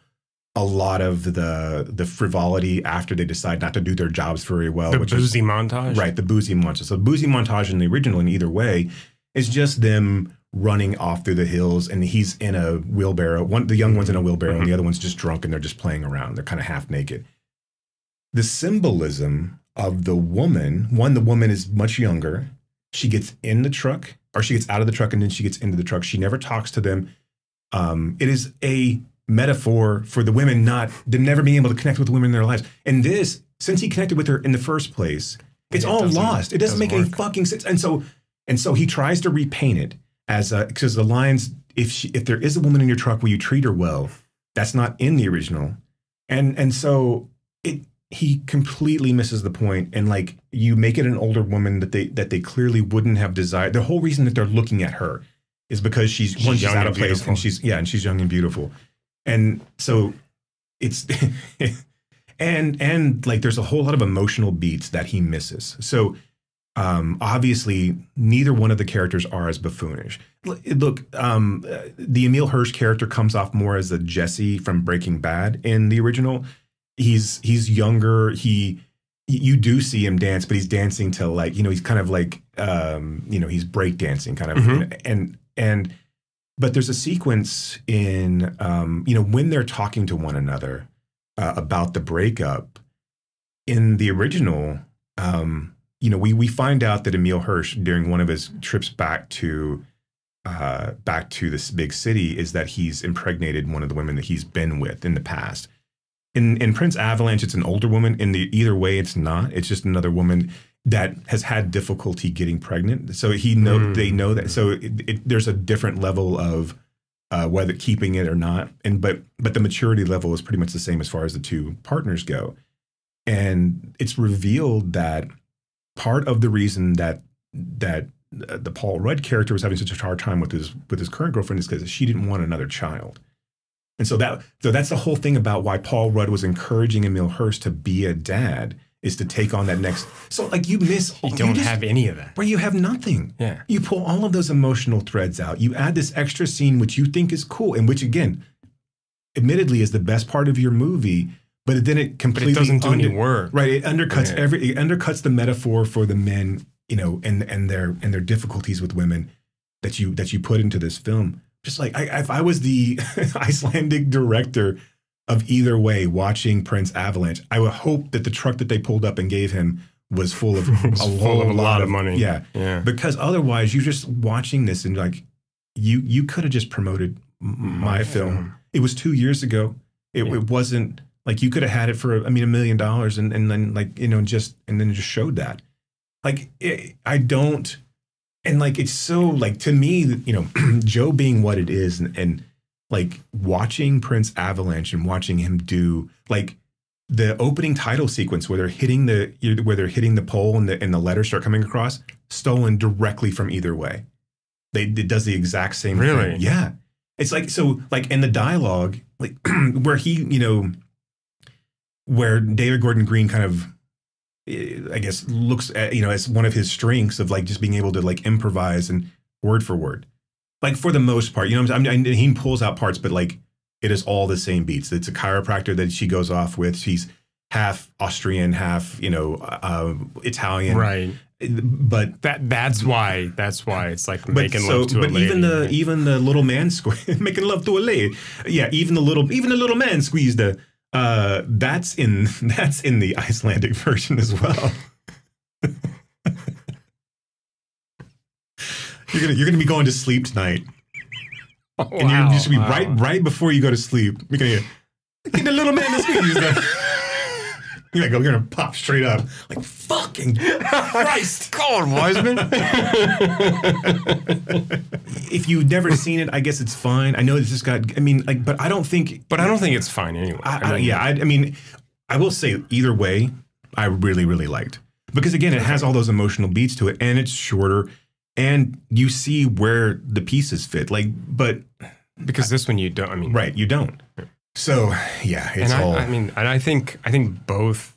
B: a lot of the frivolity after they decide not to do their jobs very well.
A: The boozy montage?
B: Right, the boozy montage. So the boozy montage in the original, in Either Way, is just them running off through the hills, and he's in a wheelbarrow. The young one's in a wheelbarrow, and the other one's just drunk, and they're just playing around. They're kind of half naked. The symbolism of the woman is much younger. She gets in the truck, or she gets out of the truck, and then she gets into the truck. She never talks to them. It is a metaphor for the women never being able to connect with the women in their lives. And this, since he connected with her in the first place, it's all lost. It doesn't make any fucking sense. And so he tries to repaint it as because the lines, if there is a woman in your truck, will you treat her well? That's not in the original. And so he completely misses the point. And like, you make it an older woman that they clearly wouldn't have desired. The whole reason that they're looking at her is because she's out of place, and she's young and beautiful. And so it's and like there's a whole lot of emotional beats that he misses. So obviously neither one of the characters are as buffoonish. Look, the Emile Hirsch character comes off more as a Jesse from Breaking Bad in the original. He's younger. You do see him dance, but he's dancing to like, he's kind of like he's break dancing kind of but there's a sequence in, when they're talking to one another about the breakup. In the original, we find out that Emile Hirsch, during one of his trips back to this big city, is that he's impregnated one of the women that he's been with in the past. In Prince Avalanche, it's an older woman. In the Either Way, it's not. It's just another woman that has had difficulty getting pregnant. So they know that. So there's a different level of whether keeping it or not. But the maturity level is pretty much the same as far as the two partners go. And it's revealed that part of the reason that the Paul Rudd character was having such a hard time with his current girlfriend is because she didn't want another child. And so that's the whole thing about why Paul Rudd was encouraging Emile Hirsch to be a dad, is to take on that next. So like you don't
A: have any of that.
B: Where you have nothing.
A: Yeah.
B: You pull all of those emotional threads out. You add this extra scene, which you think is cool, and which again, admittedly is the best part of your movie, but then it completely
A: doesn't do any work.
B: Right. It undercuts it undercuts the metaphor for the men, and their difficulties with women that you put into this film. Just like if I was the Icelandic director of Either Way watching Prince Avalanche, I would hope that the truck that they pulled up and gave him was full of a lot of money. Yeah. Because otherwise you're just watching this and like you could have just promoted my film. It was 2 years ago. It wasn't like you could have had it for $1 million and then like just showed that. Like I don't. And like, it's so like, to me, Joe being what it is and like watching Prince Avalanche and watching him do like the opening title sequence where they're hitting the pole and the letters start coming across, stolen directly from Either Way. It does the exact same thing. Yeah. It's like, so like in the dialogue, like where where David Gordon Green kind of I guess looks at, as one of his strengths of like just being able to like improvise and word for word, like for the most part, he pulls out parts, but like it is all the same beats. It's a chiropractor that she goes off with. She's half Austrian, half Italian,
A: right?
B: But
A: that's why it's like making love to a lady.
B: But even the little man making love to a lady, yeah. Even the little man squeezed the. That's in the Icelandic version as well. You're gonna be going to sleep tonight, and you're just be right before you go to sleep. You're gonna get the little man to squeeze the. You're gonna pop straight up like fucking Christ.
A: Call it, Wiseman.
B: If you've never seen it, I guess it's fine. I know it's just got. But I don't think
A: it's fine anyway.
B: I will say either way, I really really liked, because again, it has all those emotional beats to it, and it's shorter, and you see where the pieces fit.
A: Because this one you don't.
B: Right, you don't. So yeah, it's
A: I think both.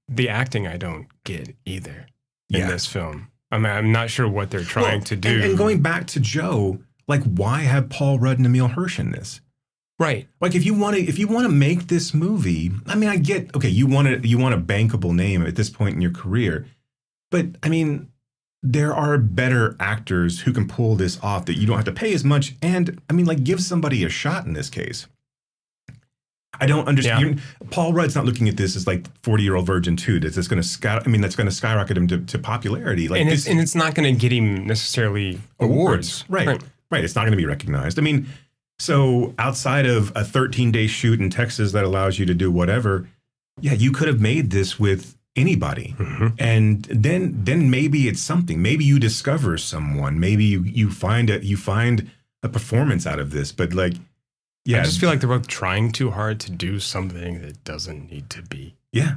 A: The acting I don't get either in this film. I'm not sure what they're trying to do.
B: And going back to Joe, like, why have Paul Rudd and Emile Hirsch in this?
A: Right.
B: Like, if you want to make this movie, I get, okay, you want a bankable name at this point in your career, but there are better actors who can pull this off that you don't have to pay as much. And give somebody a shot in this case. I don't understand. Yeah. Paul Rudd's not looking at this as like 40-year-old virgin too. That's going to skyrocket him to popularity. Like,
A: and it's not going to get him necessarily awards.
B: Right. It's not going to be recognized. So outside of a 13-day shoot in Texas that allows you to do whatever, yeah, you could have made this with anybody, and then maybe it's something. Maybe you discover someone. Maybe you find a performance out of this. But like. Yeah,
A: I just feel like they're both trying too hard to do something that doesn't need to be.
B: Yeah.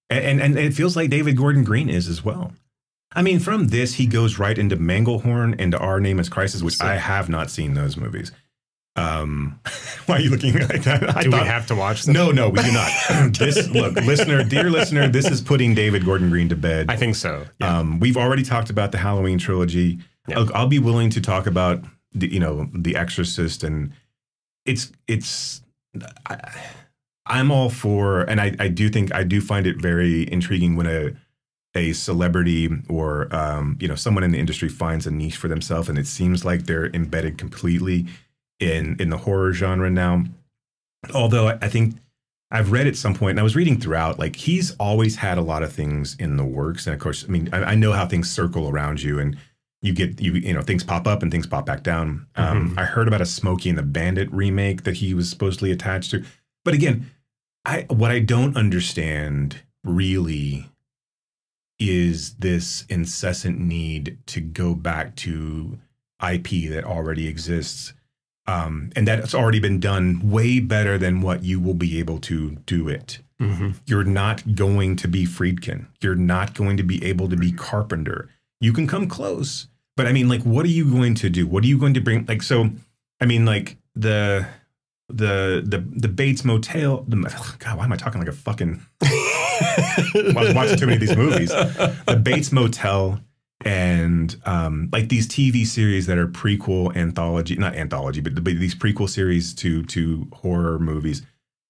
B: And it feels like David Gordon Green is as well. From this, he goes right into Manglehorn and Our Name is Crisis, which I have not seen those movies. Why are you looking like that?
A: Do we have to watch them?
B: No, we do not. Dear listener, this is putting David Gordon Green to bed.
A: I think so. Yeah.
B: We've already talked about the Halloween trilogy. Yeah. I'll be willing to talk about The Exorcist, and I'm all for, and I do find it very intriguing when a celebrity or someone in the industry finds a niche for themselves, and it seems like they're embedded completely in the horror genre now. Although I think I've read at some point, and I was reading throughout, like, he's always had a lot of things in the works, and of course, I know how things circle around you, and you get things pop up and things pop back down. I heard about a Smokey and the Bandit remake that he was supposedly attached to. But again, what I don't understand really is this incessant need to go back to IP that already exists. And that's already been done way better than what you will be able to do it. You're not going to be Friedkin. You're not going to be able to be Carpenter. You can come close. But what are you going to do? What are you going to bring? The Bates Motel. God, why am I talking like a fucking? I was watching too many of these movies. The Bates Motel and these TV series that are prequel anthology, not anthology, but these prequel series to horror movies.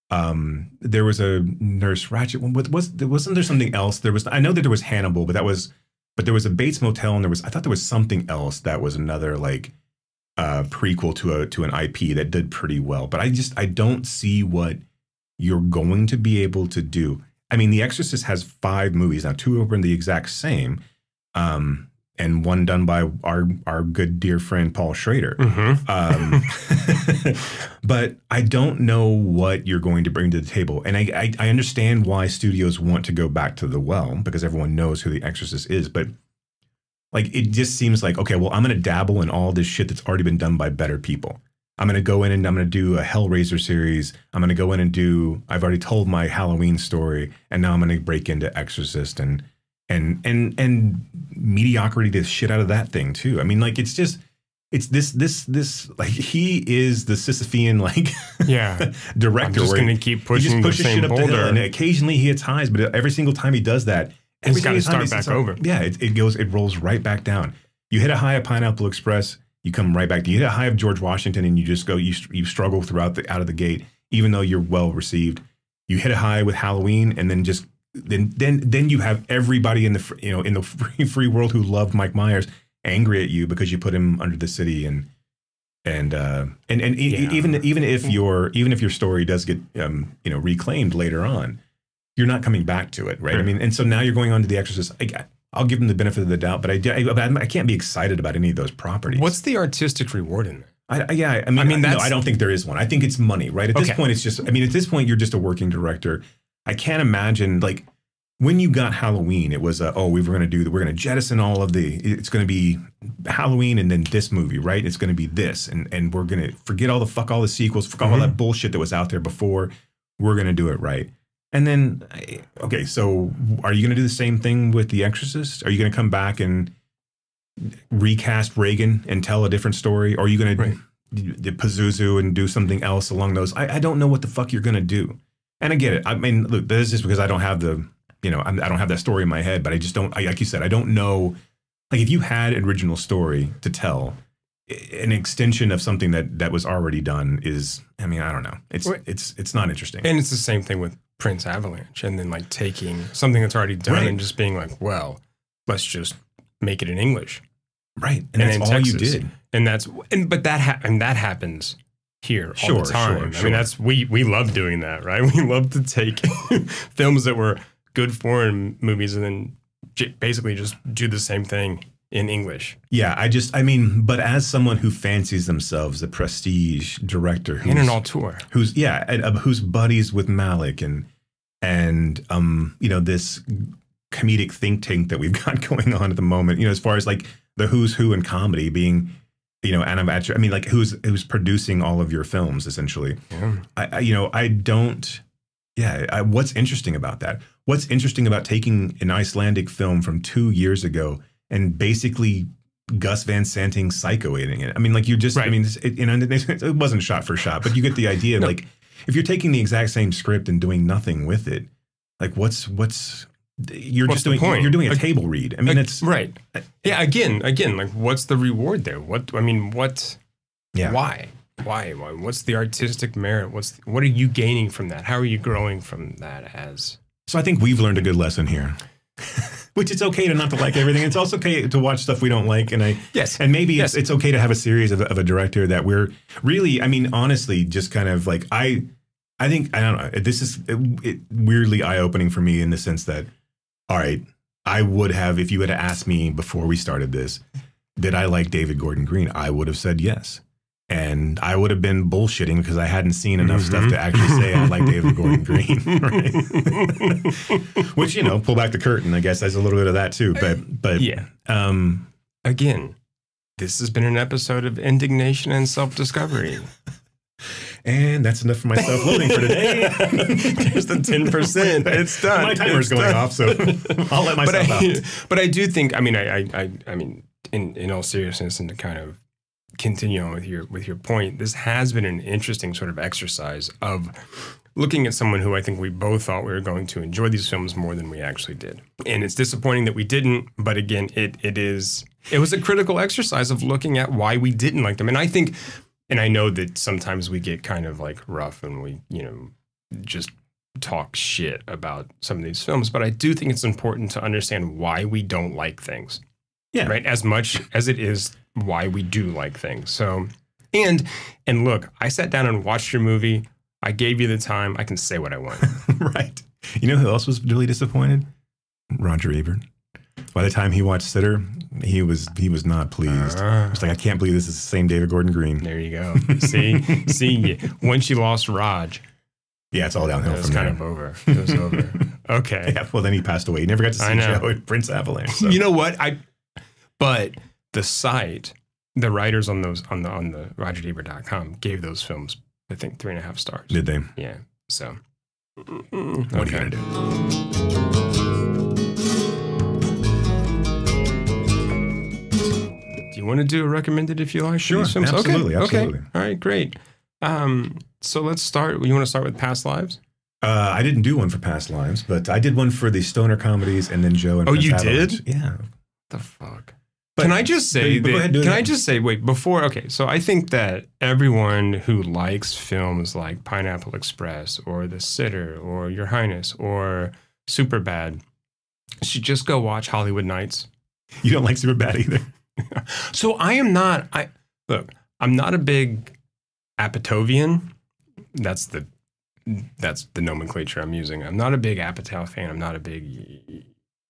B: There was a Nurse Ratched one. Wasn't there something else? I know that there was Hannibal, but there was a Bates Motel, and I thought there was something else that was another prequel to an IP that did pretty well. But I don't see what you're going to be able to do. The Exorcist has 5 movies now. 2 of them are the exact same, and one done by our good dear friend Paul Schrader. But I don't know what you're going to bring to the table. And I understand why studios want to go back to the well, because everyone knows who The Exorcist is. But it just seems like, okay, well, I'm going to dabble in all this shit that's already been done by better people. I'm going to go in and I'm going to do a Hellraiser series. I'm going to go in and I've already told my Halloween story, and now I'm going to break into Exorcist and mediocrity the shit out of that thing too. It's just, it's this like he is the Sisyphean like director.
A: I'm just going to keep pushing the same
B: shit up
A: boulder.
B: the hill, and occasionally he hits highs, but every single time he does that,
A: he's got to start back over.
B: Yeah, it rolls right back down. You hit a high of Pineapple Express, you come right back. You hit a high of George Washington, and you just go. You struggle throughout out of the gate, even though you're well received. You hit a high with Halloween, and then then you have everybody in the free world who loved Mike Myers angry at you because you put him under the city, even if your story does get reclaimed later on, you're not coming back to it, right?
A: Sure.
B: I mean, and so now you're going on to The Exorcist. I'll give them the benefit of the doubt, but I can't be excited about any of those properties.
A: What's the artistic reward in there?
B: I don't think there is one. I think it's money, right? At this point, it's just. I mean, at this point, you're just a working director. I can't imagine like. When you got Halloween, it was we're going to jettison all of it's going to be Halloween and then this movie, right? It's going to be this, and we're going to forget all the sequels, forget all that bullshit that was out there before. We're going to do it right. And then, okay, so are you going to do the same thing with The Exorcist? Are you going to come back and recast Reagan and tell a different story? Or are you going to do Pazuzu and do something else along those? I don't know what the fuck you're going to do. And I get it. I mean, look, this is just because I don't have I don't have that story in my head, but I just don't, like you said, I don't know. Like if you had an original story to tell, an extension of something that was already done is, I mean, I don't know. It's not interesting.
A: And it's the same thing with Prince Avalanche, and then like taking something that's already done and just being like, well, let's just make it in English.
B: Right. And that's all Texas, you did.
A: And that happens here all the time.
B: Sure.
A: I mean, we love doing that, right? We love to take films that were good foreign movies and then basically just do the same thing in English.
B: Yeah, but as someone who fancies themselves a prestige director
A: and an auteur,
B: who's buddies with Malick and this comedic think tank that we've got going on at the moment, as far as like the who's who in comedy being, I mean, like who's producing all of your films essentially. Yeah. What's interesting about that? What's interesting about taking an Icelandic film from 2 years ago and basically Gus Van Santing psychoing it? I mean, like I mean, it wasn't shot for shot, but you get the idea. No. Like, if you're taking the exact same script and doing nothing with it, like you're doing a table read. I mean, it's
A: right. Yeah. Again, like, what's the reward there?
B: Yeah.
A: Why? What's the artistic merit? What are you gaining from that? How are you growing from that
B: So I think we've learned a good lesson here. Which it's okay to not to like everything. It's also okay to watch stuff we don't like. And maybe it's okay to have a series of a director that we're really, I mean, honestly, just kind of like, I think, I don't know, this is weirdly eye-opening for me in the sense that, all right, I would have, if you had asked me before we started this, did I like David Gordon Green? I would have said yes. And I would have been bullshitting because I hadn't seen enough stuff to actually say I like David Gordon Green. Right? Which, pull back the curtain, I guess there's a little bit of that too. But
A: yeah. Again, this has been an episode of Indignation and Self-Discovery.
B: And that's enough for my self-loathing for today.
A: There's the 10%. It's done.
B: My timer's going off, so I'll let myself out.
A: But I do think, I mean, in all seriousness, and to kind of continue on with your point, this has been an interesting sort of exercise of looking at someone who I think we both thought we were going to enjoy these films more than we actually did. And it's disappointing that we didn't, but again, it was a critical exercise of looking at why we didn't like them. And I think, and I know that sometimes we get kind of like rough and we, just talk shit about some of these films, but I do think it's important to understand why we don't like things. Yeah. Right? As much as it is why we do like things. So, and look, I sat down and watched your movie. I gave you the time. I can say what I want.
B: Right. You know who else was really disappointed? Roger Ebert. By the time he watched Sitter, he was not pleased. It's like, I can't believe this is the same David Gordon Green.
A: There you go. See, once you lost Raj.
B: Yeah, it's all downhill from
A: there. It was over. Okay.
B: Yeah, well, then he passed away. He never got to see Joe at Prince Avalanche. So.
A: You know what? But the site, the writers on the RogerEbert.com gave those films, I think, 3.5 stars.
B: Did they?
A: Yeah. So,
B: what are you gonna do?
A: Do you want want to do a recommended if you like?
B: Sure,
A: films?
B: absolutely,
A: Okay.
B: absolutely.
A: All right, great. So let's start. You want to start with Past Lives?
B: I didn't do one for Past Lives, but I did one for the stoner comedies, and then Joe and
A: Oh,
B: Prince
A: you
B: Avalanche.
A: did?
B: Yeah.
A: The fuck? Can I just say
B: but go ahead, do
A: can
B: it.
A: I just say, wait, before, okay, so I think that everyone who likes films like Pineapple Express or The Sitter or Your Highness or Superbad should just go watch Hollywood Nights.
B: You don't like Superbad either?
A: So I'm not a big Apatovian. That's the nomenclature I'm using. I'm not a big Apatow fan. I'm not a big,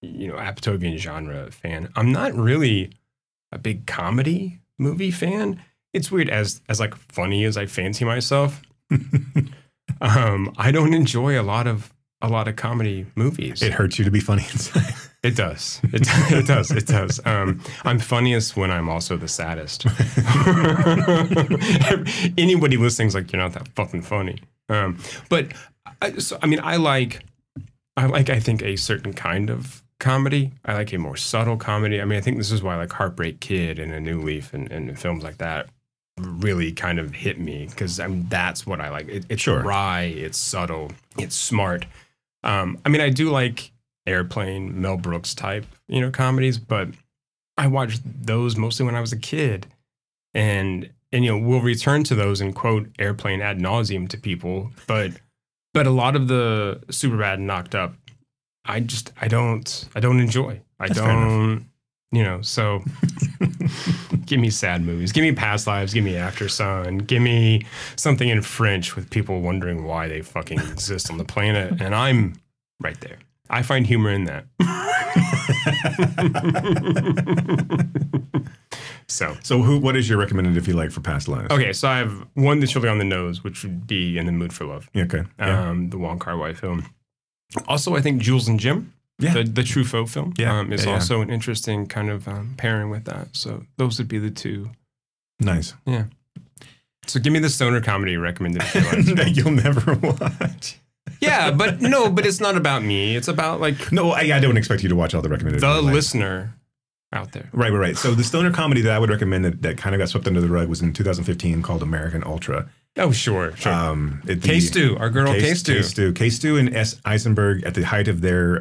A: Apatovian genre fan. I'm not really a big comedy movie fan. It's weird, as like funny as I fancy myself. I don't enjoy a lot of comedy movies.
B: It hurts you to be funny inside.
A: It does. It does. I'm funniest when I'm also the saddest. Anybody listening's like, you're not that fucking funny. But I like, I think, a certain kind of comedy. I like a more subtle comedy. I mean, I think this is why like Heartbreak Kid and A New Leaf and films like that really kind of hit me, because that's what I like. It's wry, it's subtle, it's smart. I do like Airplane, Mel Brooks type, comedies, but I watched those mostly when I was a kid, and we'll return to those and quote Airplane ad nauseum to people, but a lot of the Superbad Knocked Up, I don't enjoy. So give me sad movies. Give me Past Lives. Give me After Sun. Give me something in French with people wondering why they fucking exist on the planet. And I'm right there. I find humor in that.
B: What is your recommended if you like for Past Lives?
A: Okay, so I have one that's really on the nose, which would be In the Mood for Love.
B: Okay.
A: The Wong Kar-wai film. Also, I think Jules and Jim, the Truffaut film, is also an interesting kind of pairing with that. So those would be the two.
B: Nice.
A: Yeah. So give me the stoner comedy recommended if you like.
B: That you'll never watch.
A: Yeah, but it's not about me. It's about like...
B: No, I don't expect you to watch all the recommended.
A: The listener out there.
B: Right. So the stoner comedy that I would recommend that kind of got swept under the rug was in 2015 called American Ultra.
A: Oh, sure. K-Stu, our girl K-Stu.
B: K-Stu and S. Eisenberg at the height of their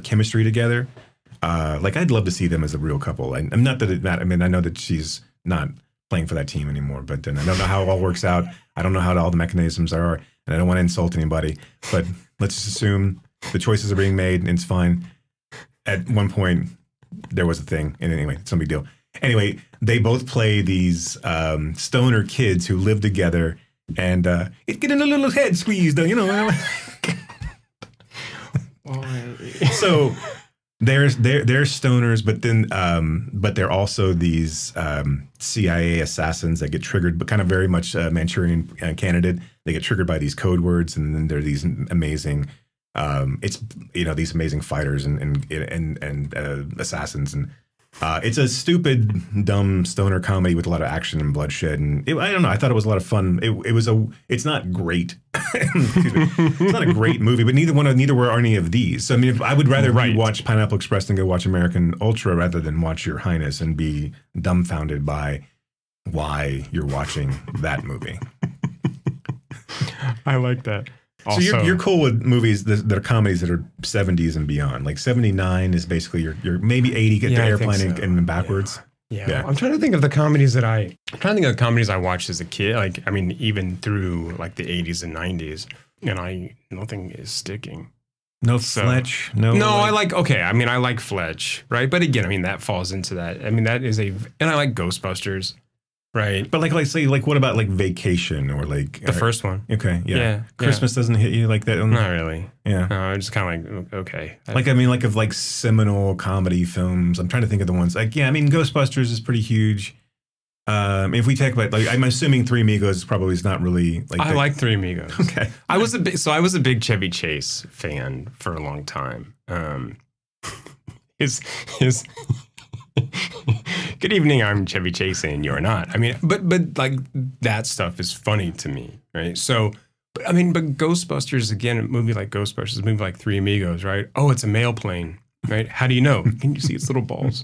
B: chemistry together. I'd love to see them as a real couple. And I'm not that I know that she's not playing for that team anymore, but then I don't know how it all works out. I don't know how all the mechanisms are, and I don't want to insult anybody, but let's just assume the choices are being made and it's fine. At one point, there was a thing, and anyway, it's no big deal. Anyway, they both play these stoner kids who live together, and it's getting a little head squeezed, So they're stoners, but they're also these CIA assassins that get triggered, but kind of very much Manchurian Candidate. They get triggered by these code words, and then there are these amazing, these amazing fighters and assassins, and it's a stupid, dumb stoner comedy with a lot of action and bloodshed, and I don't know. I thought it was a lot of fun. It's not great. It's not a great movie, but neither were any of these. So I mean, I would rather watch Pineapple Express than go watch American Ultra rather than watch Your Highness and be dumbfounded by why you're watching that movie.
A: I like that.
B: Also, so you're cool with movies that are comedies that are 70s and beyond. Like 79 is basically your maybe 80 get to Airplane and backwarurs.
A: Yeah. I'm trying to think of the comedies that I watched as a kid. Like, I mean, even through like the 80s and 90s, and nothing is sticking.
B: No Fletch. No.
A: I like Fletch, right? But again, that falls into that. And I like Ghostbusters. Right.
B: But what about like Vacation or like
A: the first one?
B: Okay. Yeah. Christmas doesn't hit you like that?
A: Not really.
B: Yeah.
A: No, it's just kind of like, okay.
B: Of seminal comedy films. I'm trying to think of the ones Ghostbusters is pretty huge. If we talk about I'm assuming Three Amigos probably is not really like.
A: I like Three Amigos.
B: Okay.
A: I was a big Chevy Chase fan for a long time. His good evening, I'm Chevy Chase and you're not. But like that stuff is funny to me, right? So, but Ghostbusters, again, a movie like Ghostbusters, a movie like Three Amigos, right? Oh, it's a mail plane, right? How do you know? Can you see its little balls?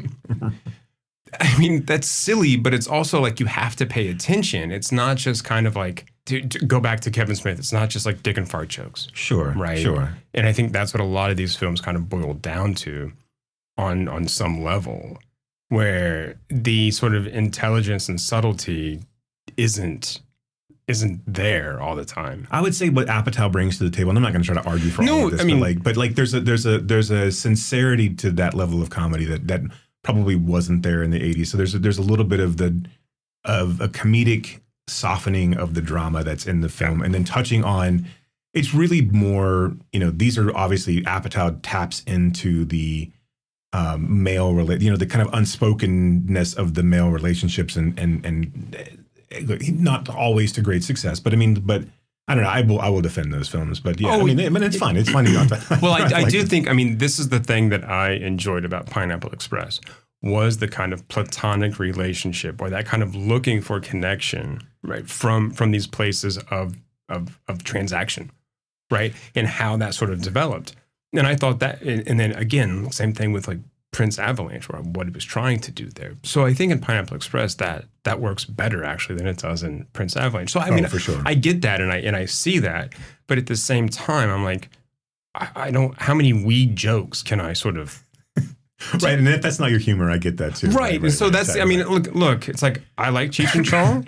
A: I mean, that's silly, but it's also like you have to pay attention. It's not just kind of like, to go back to Kevin Smith, it's not just like dick and fart jokes.
B: Sure.
A: Right.
B: Sure.
A: And I think that's what a lot of these films kind of boil down to on some level, where the sort of intelligence and subtlety isn't there all the time.
B: I would say what Apatow brings to the table, and I'm not going to try to argue for all of this, but there's a sincerity to that level of comedy that probably wasn't there in the 80s. So there's a little bit of a comedic softening of the drama that's in the film, and then touching on, it's really more, these are obviously, Apatow taps into the male the kind of unspokenness of the male relationships, and not always to great success, but I don't know. I will defend those films, but yeah, it's fine. It's fine.
A: Well, I do think, this is the thing that I enjoyed about Pineapple Express, was the kind of platonic relationship, or that kind of looking for connection, right, from these places of transaction, right, and how that sort of developed. And I thought that, and then again, same thing with like Prince Avalanche, or what he was trying to do there. So I think in Pineapple Express that works better actually than it does in Prince Avalanche. So for sure, I get that, and I see that, but at the same time, I'm like, I don't. How many weed jokes can I sort of?
B: Right, and if that's not your humor, I get that too.
A: Right, and so that's, look, it's like, I like Cheech and Chong,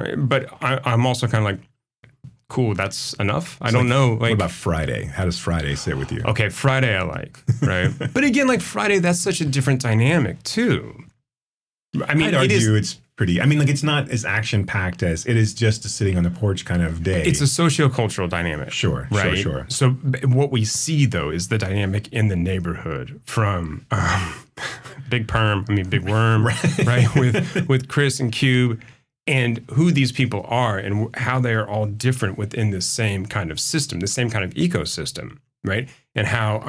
A: right, but I'm also kind of like, cool, that's enough. I don't know. Like,
B: what about Friday? How does Friday sit with you?
A: Okay, Friday I like, right? But again, like Friday, that's such a different dynamic too.
B: I'd argue it's pretty, it's not as action-packed as it is just a sitting on the porch kind of day.
A: It's a socio-cultural dynamic.
B: Sure,
A: right?
B: Sure.
A: So what we see, though, is the dynamic in the neighborhood from Big Worm, right? With Chris and Cube, and who these people are and how they are all different within the same kind of system, the same kind of ecosystem, right? And how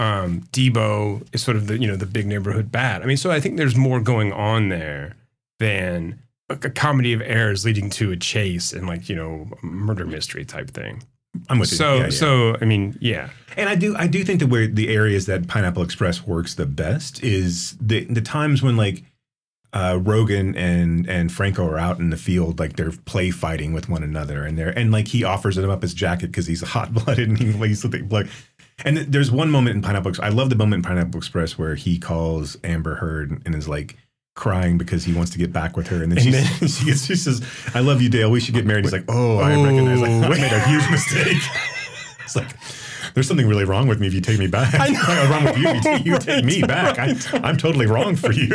A: Debo is sort of the big neighborhood bad. So I think there's more going on there than a comedy of errors leading to a chase and murder mystery type thing.
B: I'm with you.
A: Yeah.
B: And I do think that where the areas that Pineapple Express works the best is the times when Rogan and Franco are out in the field, they're play fighting with one another, and he offers him up his jacket because he's hot blooded and he's like. And there's one moment in Pineapple Express. I love the moment in Pineapple Express where he calls Amber Heard and is like crying because he wants to get back with her, and then she says, "I love you, Dale. We should get married." He's like, "Oh, I recognize. I made a huge mistake." It's like, there's something really wrong with me if you take me back. I know. What's wrong with you if you take me back? I'm totally wrong for you.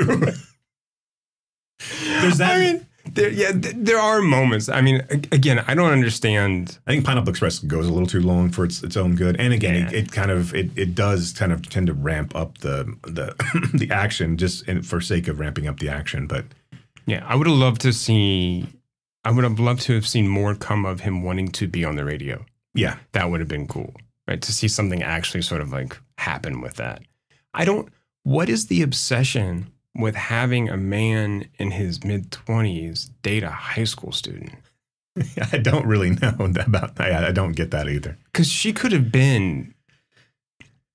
B: There's that.
A: There are moments. Again, I don't understand.
B: I think Pineapple Express goes a little too long for its own good, and again, it does kind of tend to ramp up the action just for sake of ramping up the action. But
A: yeah, I would have loved to have seen more come of him wanting to be on the radio.
B: Yeah,
A: that would have been cool, right? To see something actually sort of happen with that. What is the obsession with having a man in his mid-20s date a high school student?
B: I don't really know about that. I don't get that either.
A: Because she could have been.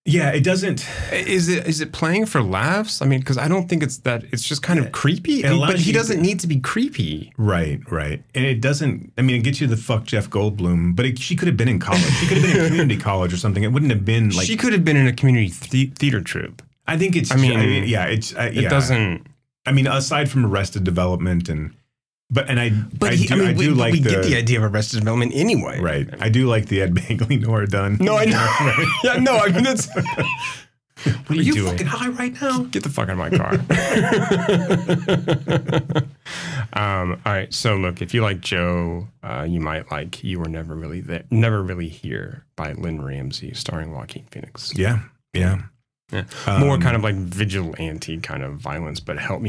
B: Yeah, it doesn't.
A: Is it playing for laughs? Because I don't think it's that. It's just kind of creepy. But he doesn't need to be creepy.
B: Right. And it doesn't. It gets you the fuck Jeff Goldblum. But she could have been in college. She could have been in a community college or something. It wouldn't have been like.
A: She could have been in a community theater troupe.
B: I think it's. It
A: doesn't.
B: Aside from Arrested Development we get
A: the idea of Arrested Development anyway.
B: Right. I do like the Ed Begley Nora Dunn.
A: No, I know.
B: Right?
A: Yeah, no, that's.
B: What are you doing? Fucking high right now?
A: Get the fuck out of my car. All right. So look, if you like Joe, you might like You Were Never Really Here by Lynn Ramsey, starring Joaquin Phoenix.
B: Yeah.
A: More kind of like vigilante kind of violence, but help,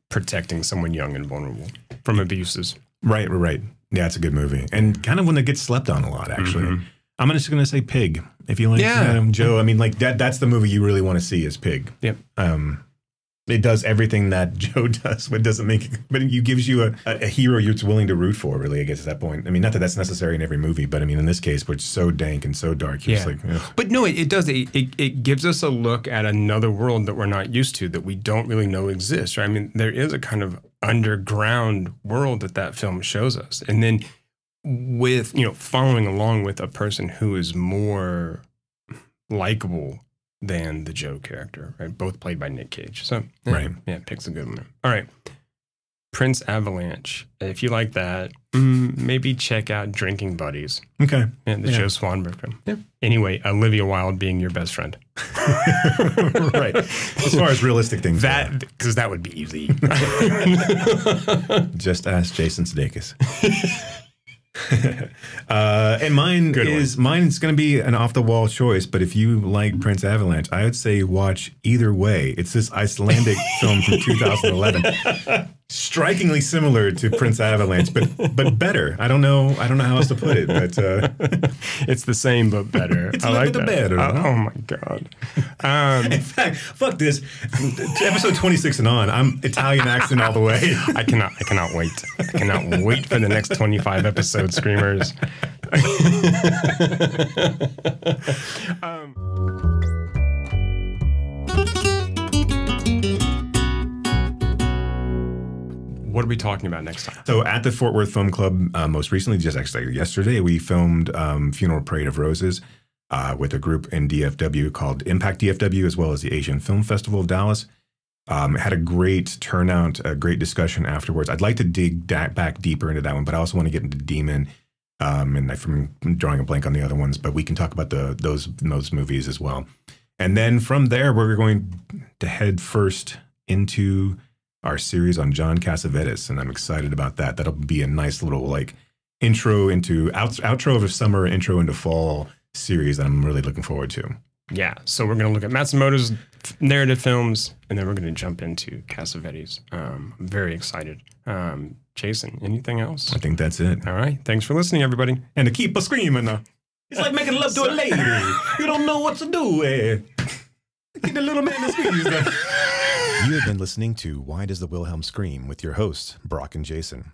A: protecting someone young and vulnerable from abuses.
B: Right. Yeah, it's a good movie. And kind of one that gets slept on a lot, actually. Mm-hmm. I'm just going to say Pig. If you like Joe, that's the movie you really want to see is Pig.
A: Yep.
B: It does everything that Joe does, but doesn't make it. But it gives you a hero you're willing to root for. Really, I guess at that point. I mean, not that that's necessary in every movie, but I mean, in this case, where it's so dank and so dark, you're just like. Ugh.
A: But no, it does. It gives us a look at another world that we're not used to, that we don't really know exists. Right? I mean, there is a kind of underground world that film shows us, and then with following along with a person who is more likable than the Joe character, right? Both played by Nick Cage. So,
B: right.
A: Yeah, pick's a good one. All right. Prince Avalanche. If you like that, maybe check out Drinking Buddies.
B: Okay.
A: Yeah, the Joe Swanberg film. Yeah. Anyway, Olivia Wilde being your best friend.
B: Right. As far as realistic things.
A: Because that would be easy.
B: Just ask Jason Sudeikis. And mine's going to be an off-the-wall choice, but if you like Prince Avalanche, I would say watch either way. It's this Icelandic film from 2011, strikingly similar to Prince Avalanche, but better. I don't know how else to put it, but
A: it's the same but better.
B: It's a little bit better.
A: Oh my god!
B: In fact, fuck this. Episode 26 and on, I'm Italian accent all the way.
A: I cannot wait. I cannot wait for the next 25 episodes, Screamers. What are we talking about next time?
B: So at the Fort Worth Film Club, most recently, just actually yesterday, we filmed Funeral Parade of Roses with a group in DFW called Impact DFW, as well as the Asian Film Festival of Dallas. Had a great turnout, a great discussion afterwards. I'd like to dig back deeper into that one, but I also want to get into Demon, and I'm drawing a blank on the other ones, but we can talk about those movies as well. And then from there, we're going to head first into our series on John Cassavetes, and I'm excited about that. That'll be a nice little intro into outro of summer, intro into fall series that I'm really looking forward to.
A: Yeah, so we're going to look at Matsumoto's narrative films, and then we're going to jump into Cassavetes. I'm very excited. Jason, anything else?
B: I think that's it.
A: All right, thanks for listening, everybody.
B: And to keep screaming. It's like making love to a lady. You don't know what to do. Get the little man to squeeze. You have been listening to Why Does the Wilhelm Scream with your hosts, Brock and Jason.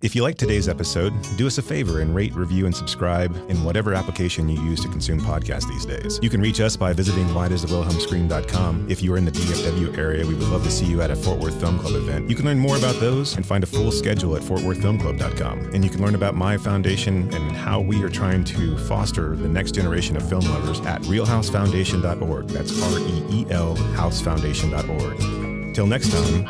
B: If you liked today's episode, do us a favor and rate, review, and subscribe in whatever application you use to consume podcasts these days. You can reach us by visiting whydoesthewilhelmscream.com. If you are in the DFW area, we would love to see you at a Fort Worth Film Club event. You can learn more about those and find a full schedule at fortworthfilmclub.com. And you can learn about my foundation and how we are trying to foster the next generation of film lovers at realhousefoundation.org. That's REEL housefoundation.org. Till next time.